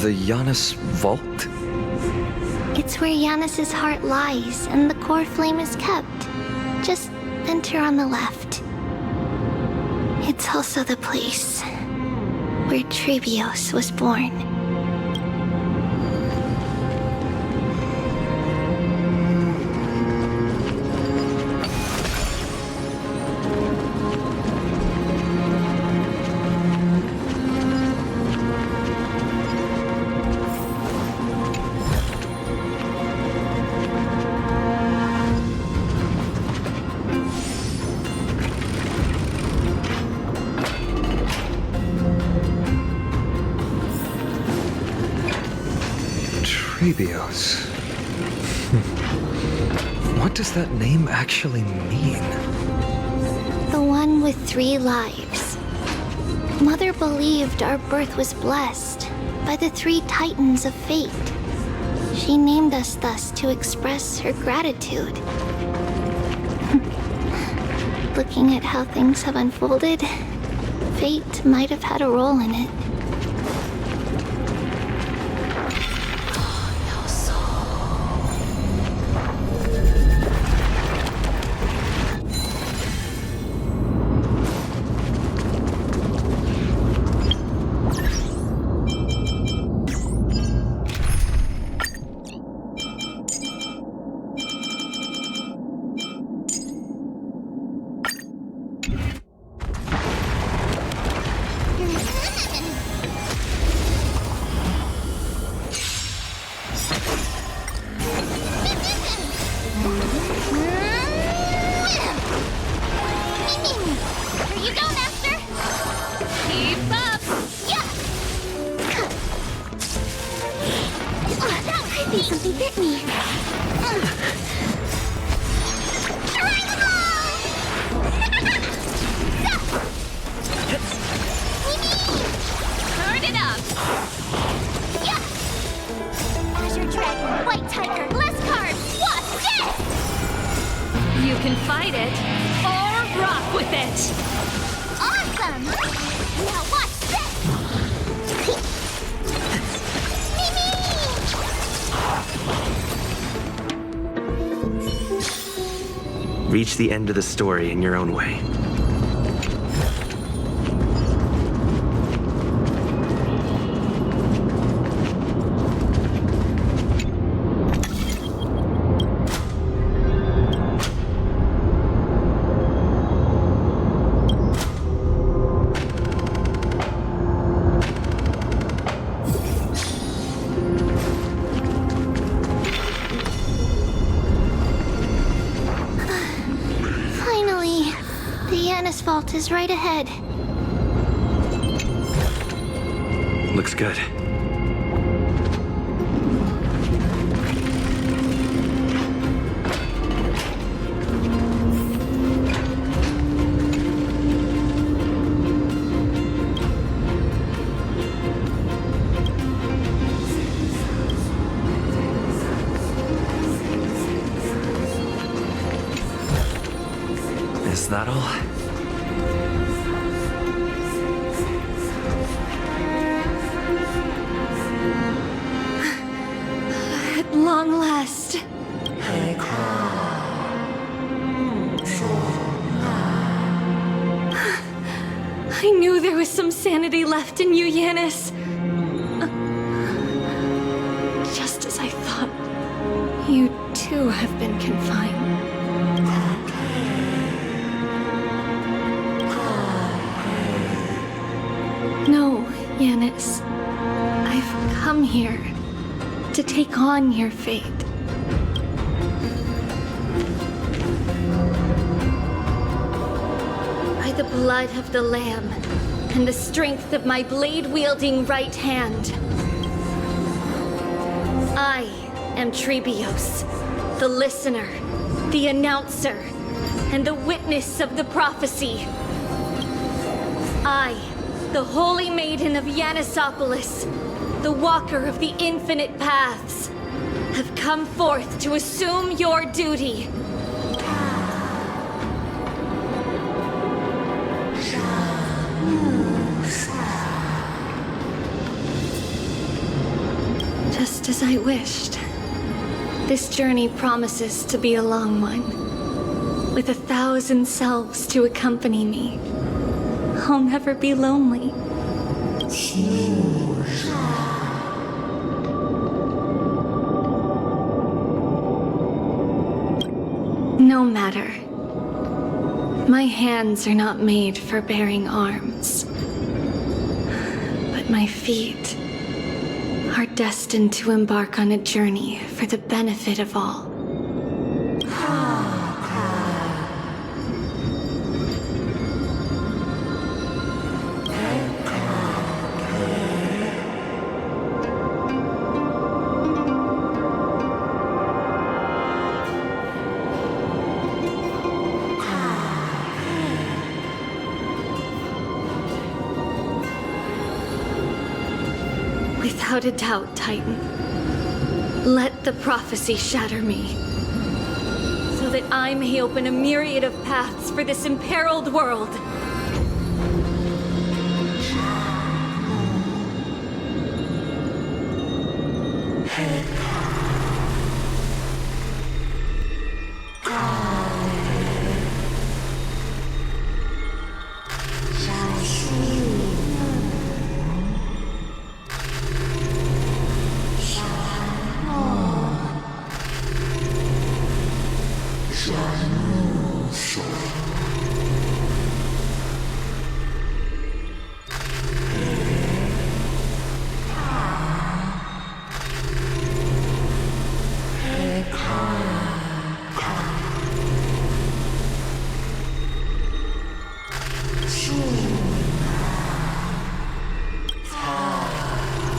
The Janus Vault? It's where Janus's heart lies and the core flame is kept. Just enter on the left. It's also the place where Trebios was born. Trebios. What does that name actually mean? The one with 3 lives. Mother believed our birth was blessed by the 3 titans of fate. She named us thus to express her gratitude. Looking at how things have unfolded, fate might have had a role in it. Reach the end of the story in your own way. Vault is right ahead. Looks good. Is that all? Long last. I knew there was some sanity left in you, Janus. Just as I thought, you too have been confined. No, Janus. I've come here to take on your fate. By the blood of the Lamb and the strength of my blade-wielding right hand, I am Trebios, the listener, the announcer, and the witness of the prophecy. I, the Holy Maiden of Yanisopolis, the Walker of the Infinite Paths, have come forth to assume your duty. just as I wished. This journey promises to be a long one, with 1,000 selves to accompany me. I'll never be lonely. No matter. My hands are not made for bearing arms. But my feet are destined to embark on a journey for the benefit of all. Without a doubt, Titan. Let the prophecy shatter me, so that I may open a myriad of paths for this imperiled world.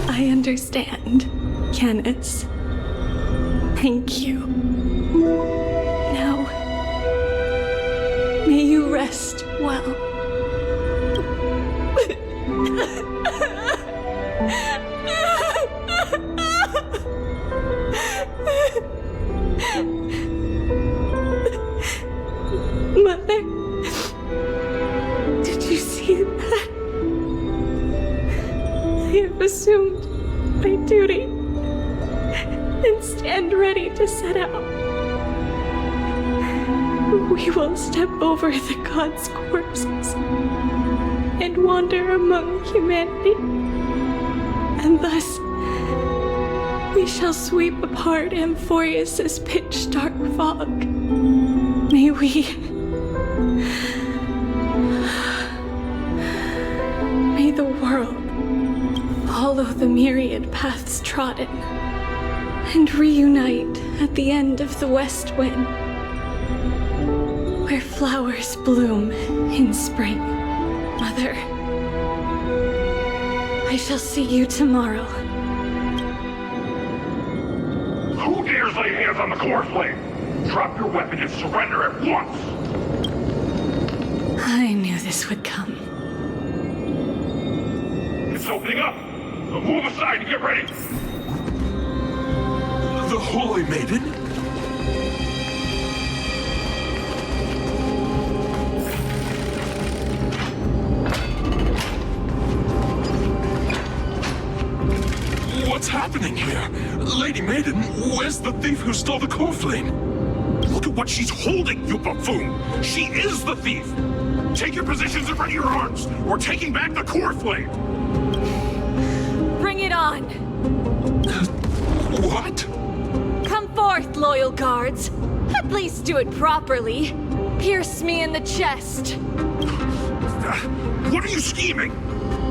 I understand, Yanis. Thank you. Now, may you rest well. Mother, did you see that? I have assumed my duty and stand ready to set out. We will step over the gods' corpses and wander among humanity, and thus we shall sweep apart Amphorius's pitch-dark fog. May the world follow the myriad paths trodden and reunite at the end of the west wind, where flowers bloom in spring. Mother, I shall see you tomorrow. Who dares lay hands on the core flame? Drop your weapon and surrender at once! I knew this would come. It's opening up! Now move aside and get ready! The Holy Maiden? What's happening here? Lady Maiden, where's the thief who stole the core flame? Look at what she's holding, you buffoon! She is the thief! Take your positions in front of your arms! We're taking back the core flame! Bring it on! What? Come forth, loyal guards. At least do it properly. Pierce me in the chest. What are you scheming?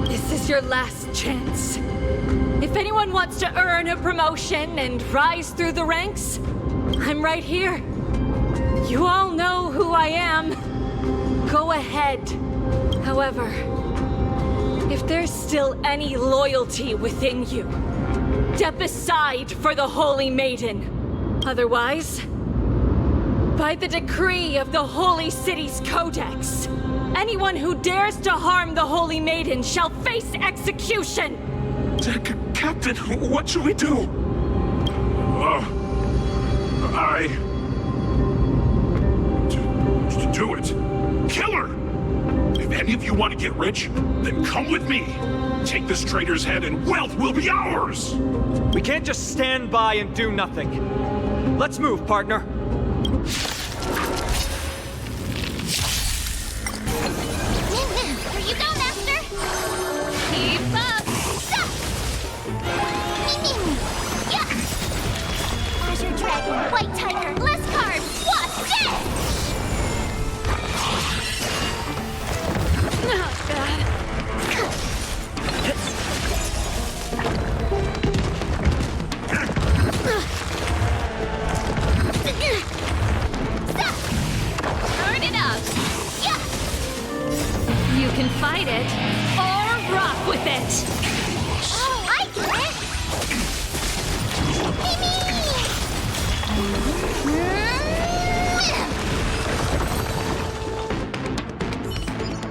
This is your last chance. If anyone wants to earn a promotion and rise through the ranks, I'm right here. You all know who I am. Go ahead. However, if there's still any loyalty within you, step aside for the Holy Maiden. Otherwise, by the decree of the Holy City's Codex, anyone who dares to harm the Holy Maiden shall face execution! Captain, what should we do? Do it! Kill her! If any of you want to get rich, then come with me. Take this traitor's head and wealth will be ours! We can't just stand by and do nothing. Let's move, partner. There you go, Master! Keep up! Yeah! Azure Dragon, White Tiger, less carbs, what's this? Not bad. Turn it up! Yeah! You can fight it, or rock with it. Oh, I get it!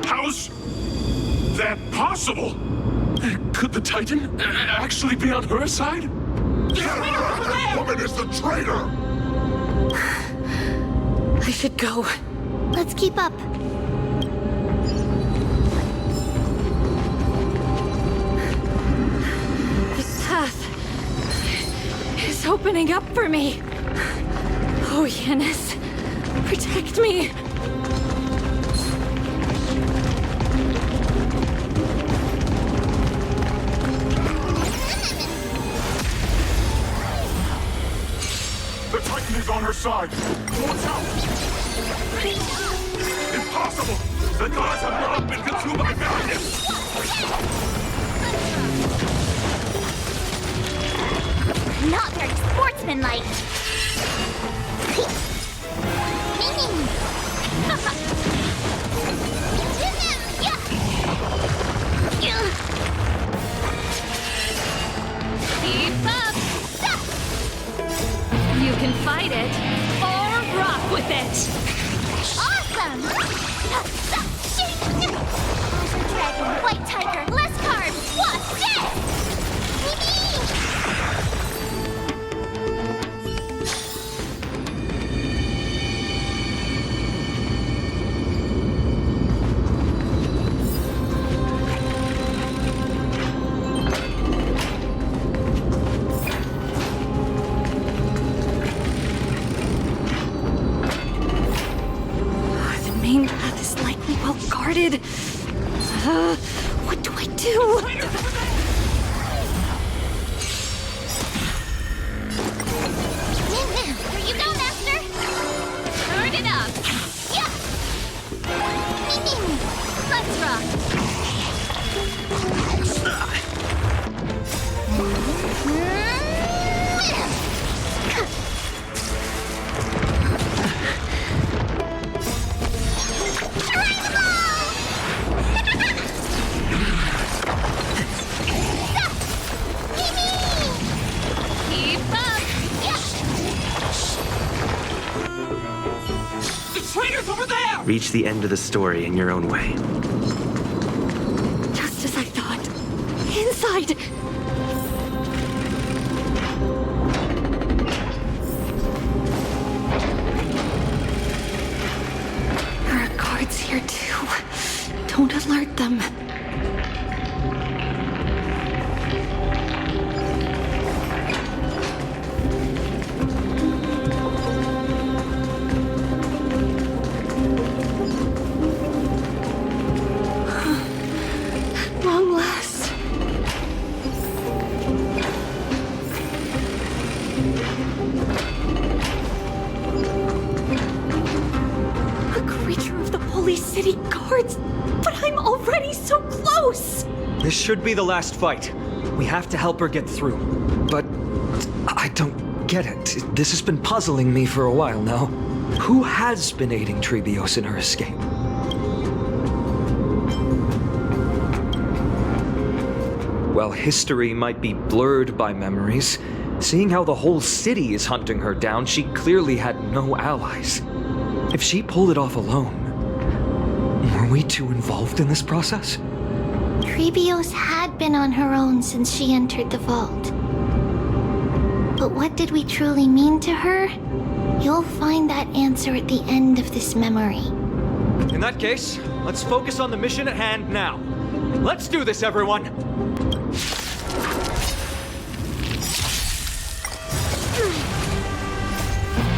How's that possible? Could the Titan actually be on her side? That woman is the traitor! I should go. Let's keep up. This path is opening up for me. Oh, Yanis, protect me. The Titan is on her side! Watch out! Impossible! The gods have not been consumed by madness! Not very sportsmanlike. Keep up. You can fight it, or rock with it. Awesome! Azure Dragon, White Tiger, less carbs, what's this? The main path is likely well guarded. What do I do? There you go, Master! Turn it up! Yeah! Let's rock! Keep up. The traitor's over there! Reach the end of the story in your own way. Just as I thought. Inside! There are guards here too. Don't alert them. Long last. A creature of the Holy City Guards, but I'm already so close! This should be the last fight. We have to help her get through. But I don't get it. This has been puzzling me for a while now. Who has been aiding Trebios in her escape? While history might be blurred by memories, seeing how the whole city is hunting her down, she clearly had no allies. If she pulled it off alone, were we too involved in this process? Trebios had been on her own since she entered the vault. But what did we truly mean to her? You'll find that answer at the end of this memory. In that case, let's focus on the mission at hand now. Let's do this, everyone!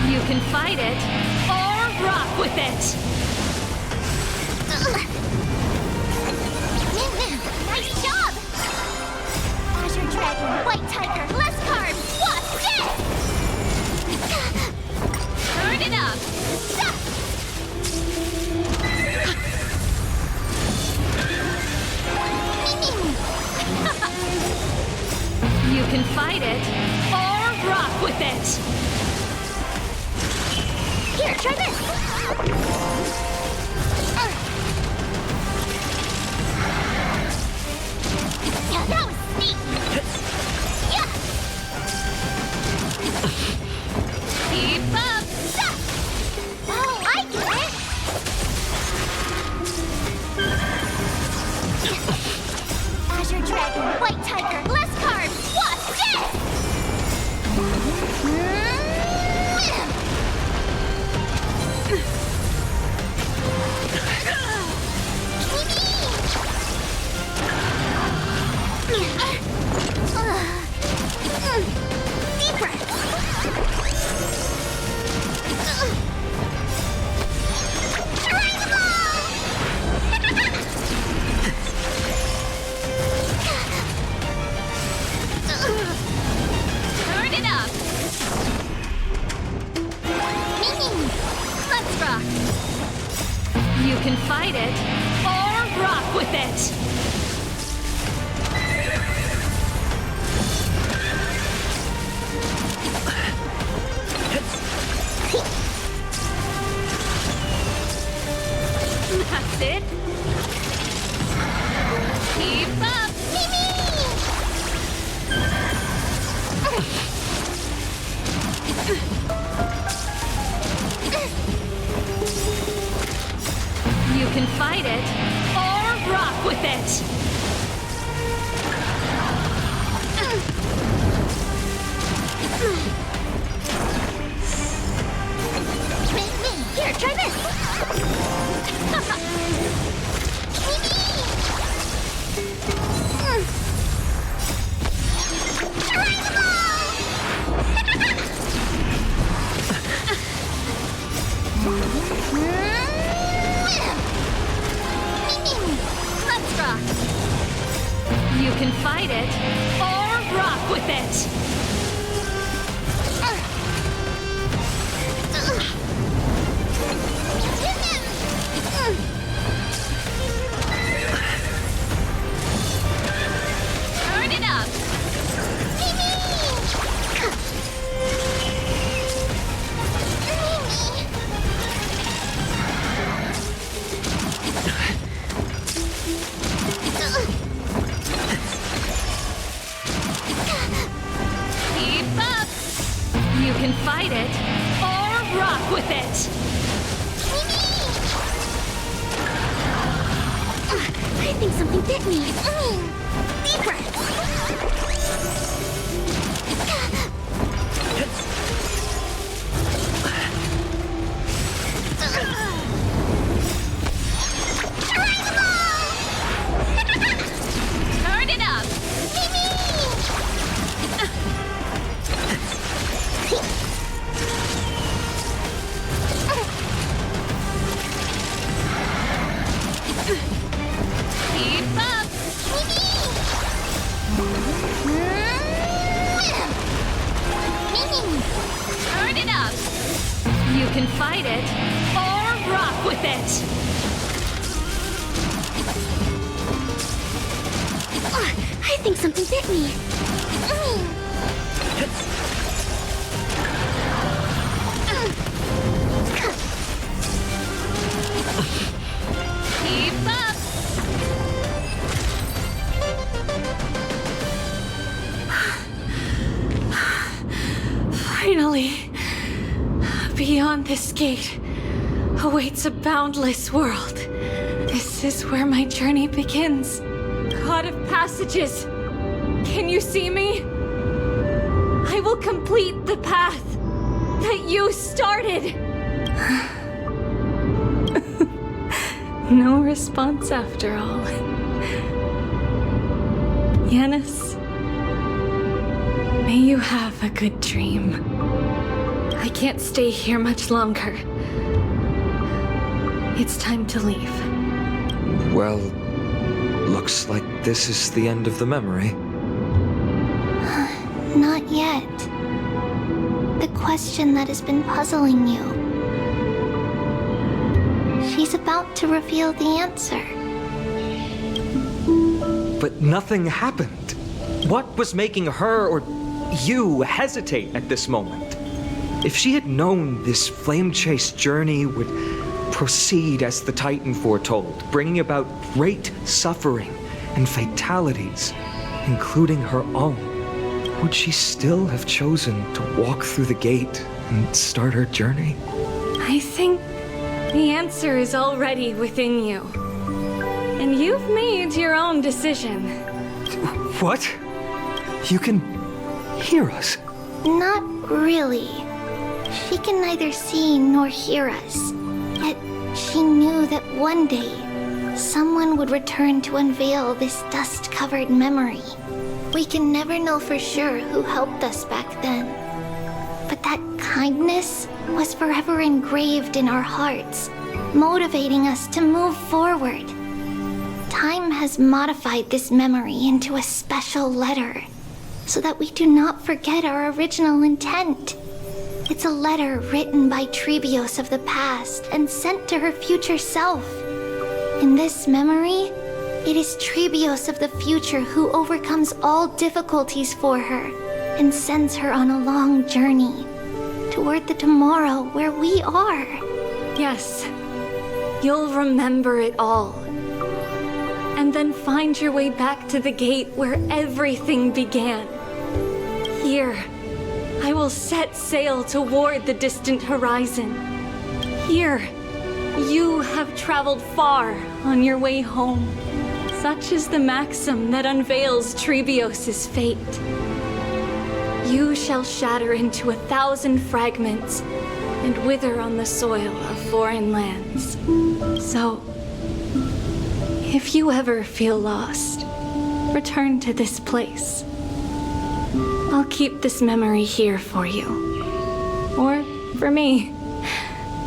You can fight it, or rock with it! Nice job! Azure Dragon, White Tiger, less carbs, what's this? Turn it up! You can fight it, or rock with it! Here, try this! Yeah, that was sneaky! Yeah! Keep up! Oh, I get it! Azure Dragon, White Tiger, less carbs, what's this? Deep breath. Try the ball! Turn it up! Let's rock! You can fight it, or rock with it! That's it! Keep up! You can fight it, or rock with it! Here, try this! Try the Let's rock! You can fight it, or rock with it! Turn it up! Keep up! You can fight it, or rock with it! I think something bit me. Deep breath. Turn it up! Keep up! Turn it up! You can fight it, or rock with it! I think something bit me. Keep up! Finally, beyond this gate awaits a boundless world. This is where my journey begins. God of passages, can you see me? I will complete the path that you started. No response after all. Yanis, may you have a good dream. I can't stay here much longer. It's time to leave. Well, looks like this is the end of the memory. Not yet. The question that has been puzzling you. She's about to reveal the answer. But nothing happened. What was making her or you hesitate at this moment? If she had known this flame chase journey would proceed as the Titan foretold, bringing about great suffering and fatalities, including her own, would she still have chosen to walk through the gate and start her journey? I think the answer is already within you. And you've made your own decision. What? You can hear us? Not really. She can neither see nor hear us. Yet she knew that one day, someone would return to unveil this dust-covered memory. We can never know for sure who helped us back then. But that kindness was forever engraved in our hearts, motivating us to move forward. Time has modified this memory into a special letter, so that we do not forget our original intent. It's a letter written by Trebios of the past and sent to her future self. In this memory, it is Trebios of the future who overcomes all difficulties for her and sends her on a long journey toward the tomorrow where we are. Yes, you'll remember it all. And then find your way back to the gate where everything began. Here, I will set sail toward the distant horizon. Here, you have traveled far on your way home. Such is the maxim that unveils Trebios' fate. You shall shatter into 1,000 fragments and wither on the soil of foreign lands. So, if you ever feel lost, return to this place. I'll keep this memory here for you. Or for me,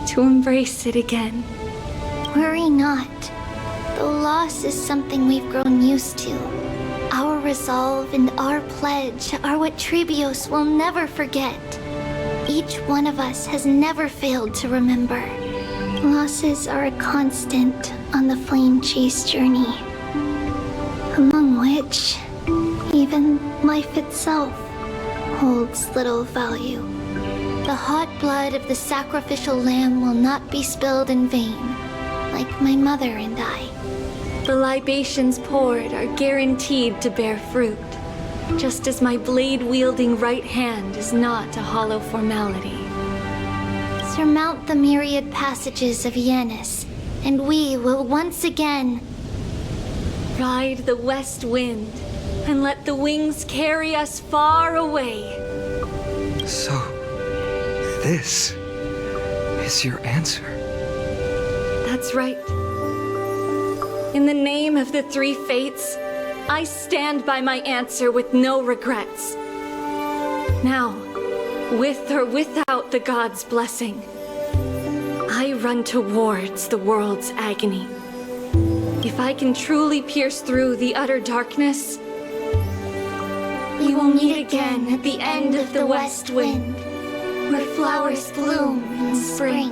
to embrace it again. Worry not. Though loss is something we've grown used to, our resolve and our pledge are what Trebios will never forget. Each one of us has never failed to remember. Losses are a constant on the flame chase journey, among which even life itself holds little value. The hot blood of the sacrificial lamb will not be spilled in vain, like my mother and I. The libations poured are guaranteed to bear fruit, just as my blade-wielding right hand is not a hollow formality. Surmount the myriad passages of Yanis, and we will once again ride the west wind and let the wings carry us far away. So, this is your answer? That's right. In the name of the three fates, I stand by my answer with no regrets. Now, with or without the gods' blessing, I run towards the world's agony. If I can truly pierce through the utter darkness, we will meet again at the end of the west wind, where flowers bloom in spring.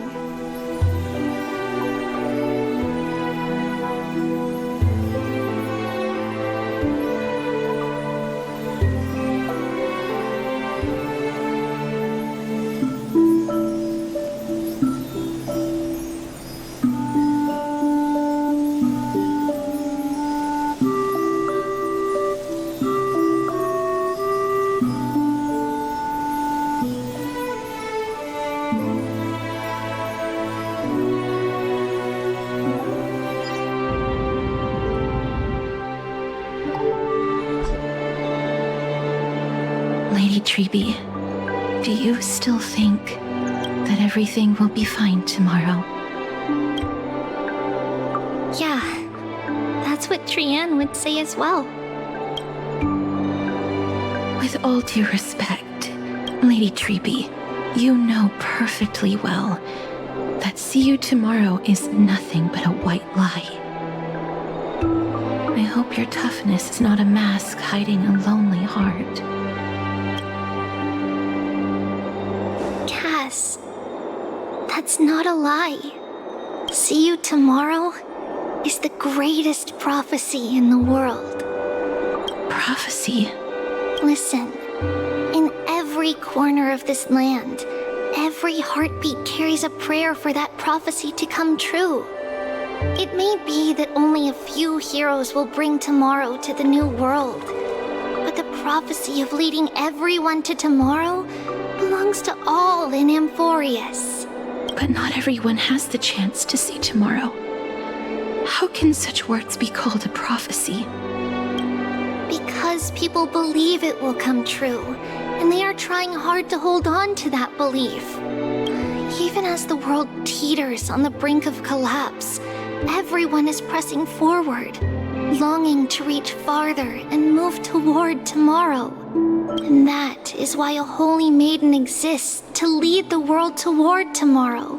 Lady Trebi, do you still think that everything will be fine tomorrow? Trianne would say as well. With all due respect, Lady Treeby, you know perfectly well that see you tomorrow is nothing but a white lie. I hope your toughness is not a mask hiding a lonely heart. Cass, that's not a lie. See you tomorrow is the greatest prophecy in the world. Prophecy? Listen, in every corner of this land, every heartbeat carries a prayer for that prophecy to come true. It may be that only a few heroes will bring tomorrow to the new world, but the prophecy of leading everyone to tomorrow belongs to all in Amphorius. But not everyone has the chance to see tomorrow. How can such words be called a prophecy? Because people believe it will come true, and they are trying hard to hold on to that belief. Even as the world teeters on the brink of collapse, everyone is pressing forward, longing to reach farther and move toward tomorrow. And that is why a holy maiden exists to lead the world toward tomorrow.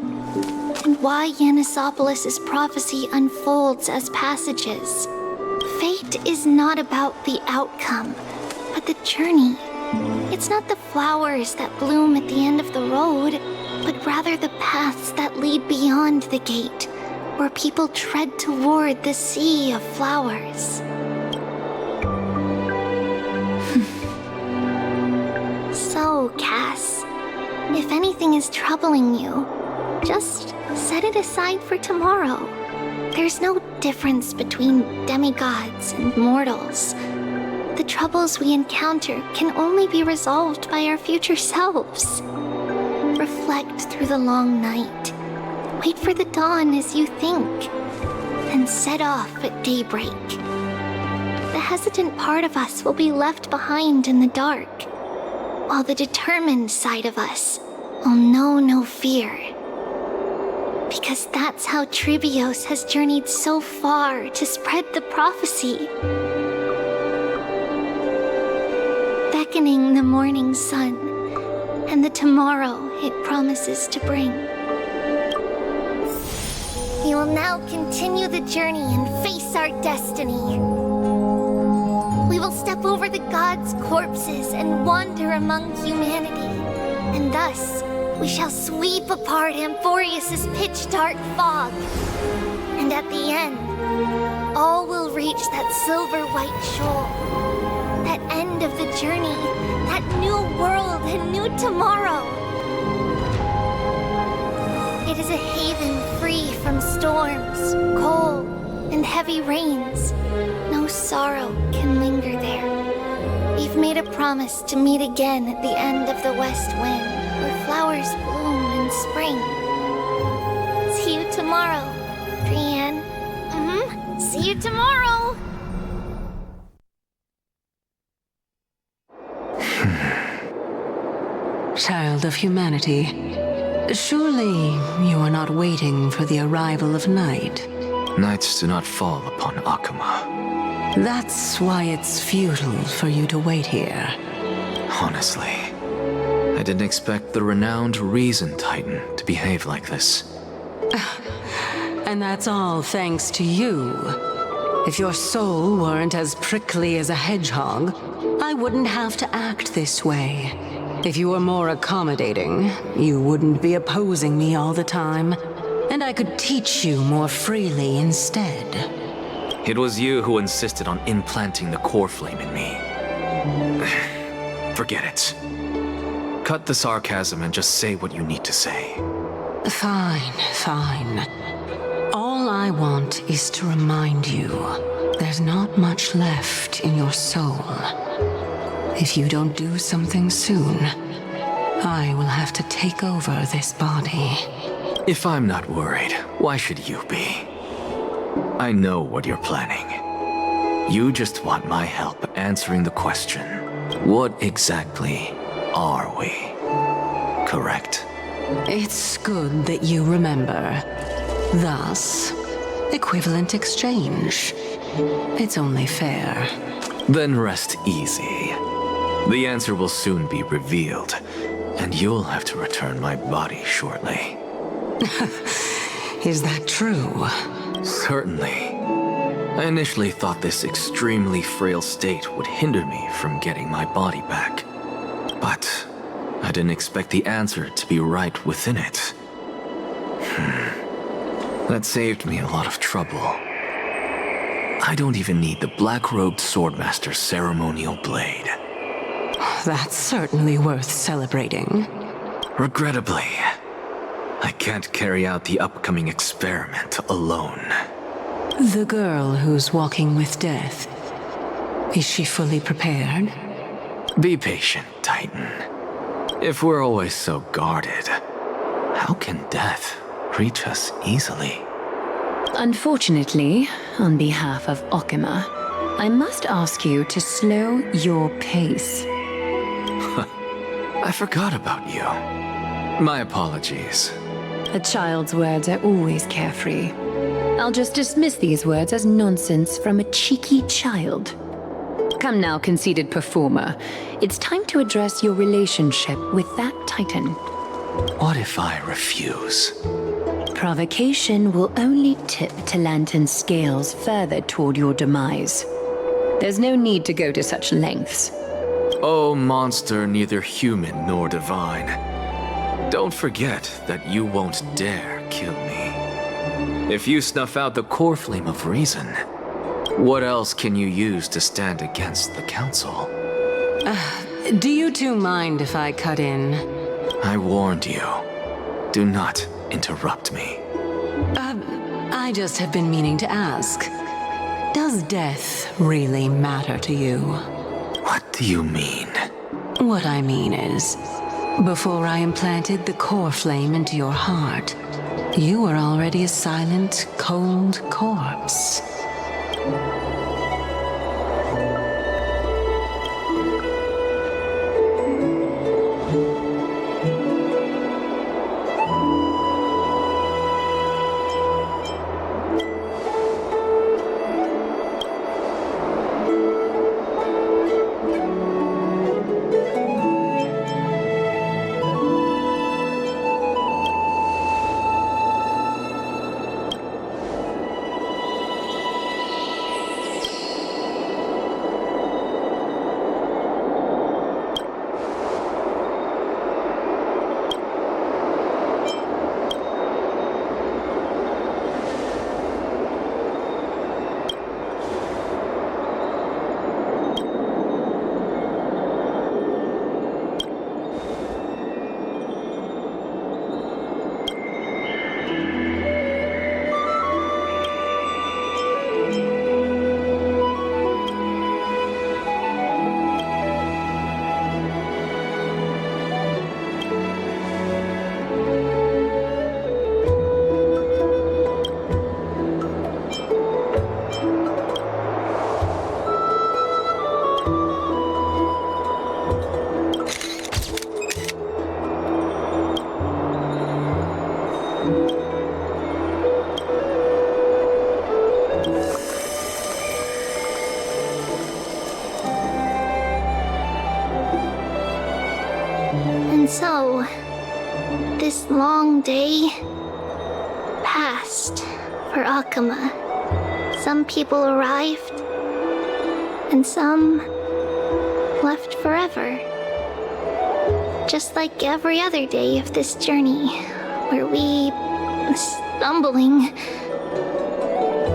And why Yanissopolis' prophecy unfolds as passages. Fate is not about the outcome, but the journey. It's not the flowers that bloom at the end of the road, but rather the paths that lead beyond the gate, where people tread toward the sea of flowers. So, Cass, if anything is troubling you, just set it aside for tomorrow. There's no difference between demigods and mortals. The troubles we encounter can only be resolved by our future selves. Reflect through the long night. Wait for the dawn as you think, and set off at daybreak. The hesitant part of us will be left behind in the dark, while the determined side of us will know no fear. Because that's how Tribios has journeyed so far to spread the prophecy. Beckoning the morning sun, and the tomorrow it promises to bring. We will now continue the journey and face our destiny. We will step over the gods' corpses and wander among humanity, and thus we shall sweep apart Amphorius' pitch-dark fog. And at the end, all will reach that silver-white shoal. That end of the journey, that new world and new tomorrow. It is a haven free from storms, cold, and heavy rains. No sorrow can linger there. We've made a promise to meet again at the end of the west wind, where flowers bloom in spring. See you tomorrow, Trianne. See you tomorrow! Child of humanity, surely you are not waiting for the arrival of night. Nights do not fall upon Akuma. That's why it's futile for you to wait here. Honestly, I didn't expect the renowned Reason Titan to behave like this. And that's all thanks to you. If your soul weren't as prickly as a hedgehog, I wouldn't have to act this way. If you were more accommodating, you wouldn't be opposing me all the time, and I could teach you more freely instead. It was you who insisted on implanting the core flame in me. Forget it. Cut the sarcasm and just say what you need to say. Fine, fine. All I want is to remind you, there's not much left in your soul. If you don't do something soon, I will have to take over this body. If I'm not worried, why should you be? I know what you're planning. You just want my help answering the question, what exactly are we? Correct? It's good that you remember. Thus, equivalent exchange. It's only fair. Then rest easy. The answer will soon be revealed, and you'll have to return my body shortly. Is that true? Certainly. I initially thought this extremely frail state would hinder me from getting my body back. But I didn't expect the answer to be right within it. That saved me a lot of trouble. I don't even need the black-robed swordmaster's ceremonial blade. That's certainly worth celebrating. Regrettably, I can't carry out the upcoming experiment alone. The girl who's walking with death, is she fully prepared? Be patient, Titan. If we're always so guarded, how can death reach us easily? Unfortunately, on behalf of Okima, I must ask you to slow your pace. I forgot about you. My apologies. A child's words are always carefree. I'll just dismiss these words as nonsense from a cheeky child. Come now, conceited performer. It's time to address your relationship with that Titan. What if I refuse? Provocation will only tip Talantan's scales further toward your demise. There's no need to go to such lengths. Oh, monster neither human nor divine. Don't forget that you won't dare kill me. If you snuff out the core flame of reason, what else can you use to stand against the Council? Do you two mind if I cut in? I warned you. Do not interrupt me. I just have been meaning to ask. Does death really matter to you? What do you mean? What I mean is, before I implanted the core flame into your heart, you were already a silent, cold corpse. And so, this long day passed for Okima. Some people arrived, and some left forever. Just like every other day of this journey, where we, stumbling,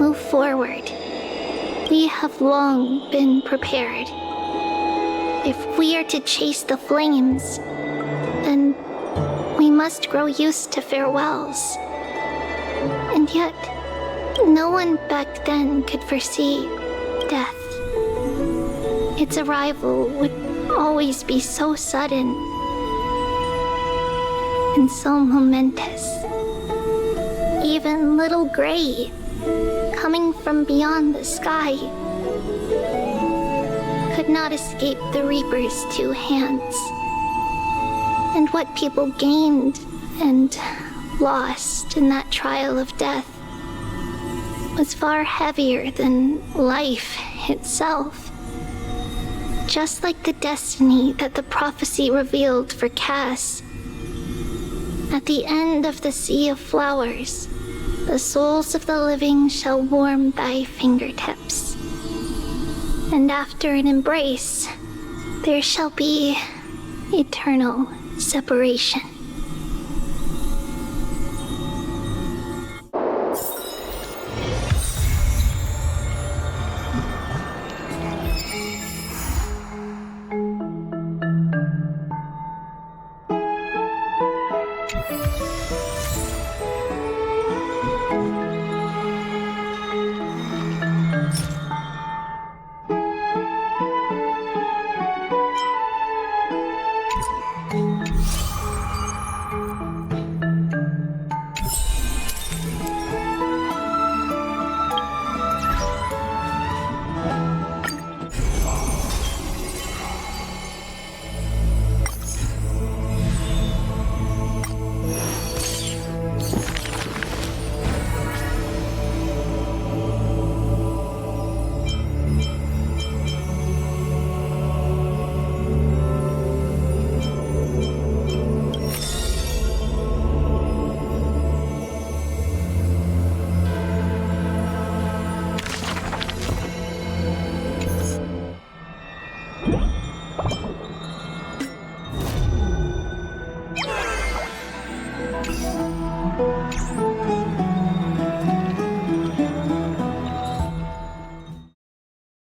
move forward. We have long been prepared. If we are to chase the flames, then we must grow used to farewells. And yet, no one back then could foresee death. Its arrival would always be so sudden and so momentous. Even little Gray, coming from beyond the sky, could not escape the Reaper's two hands. And what people gained and lost in that trial of death was far heavier than life itself. Just like the destiny that the prophecy revealed for Cass. At the end of the Sea of Flowers, the souls of the living shall warm thy fingertips. And after an embrace, there shall be eternal separation.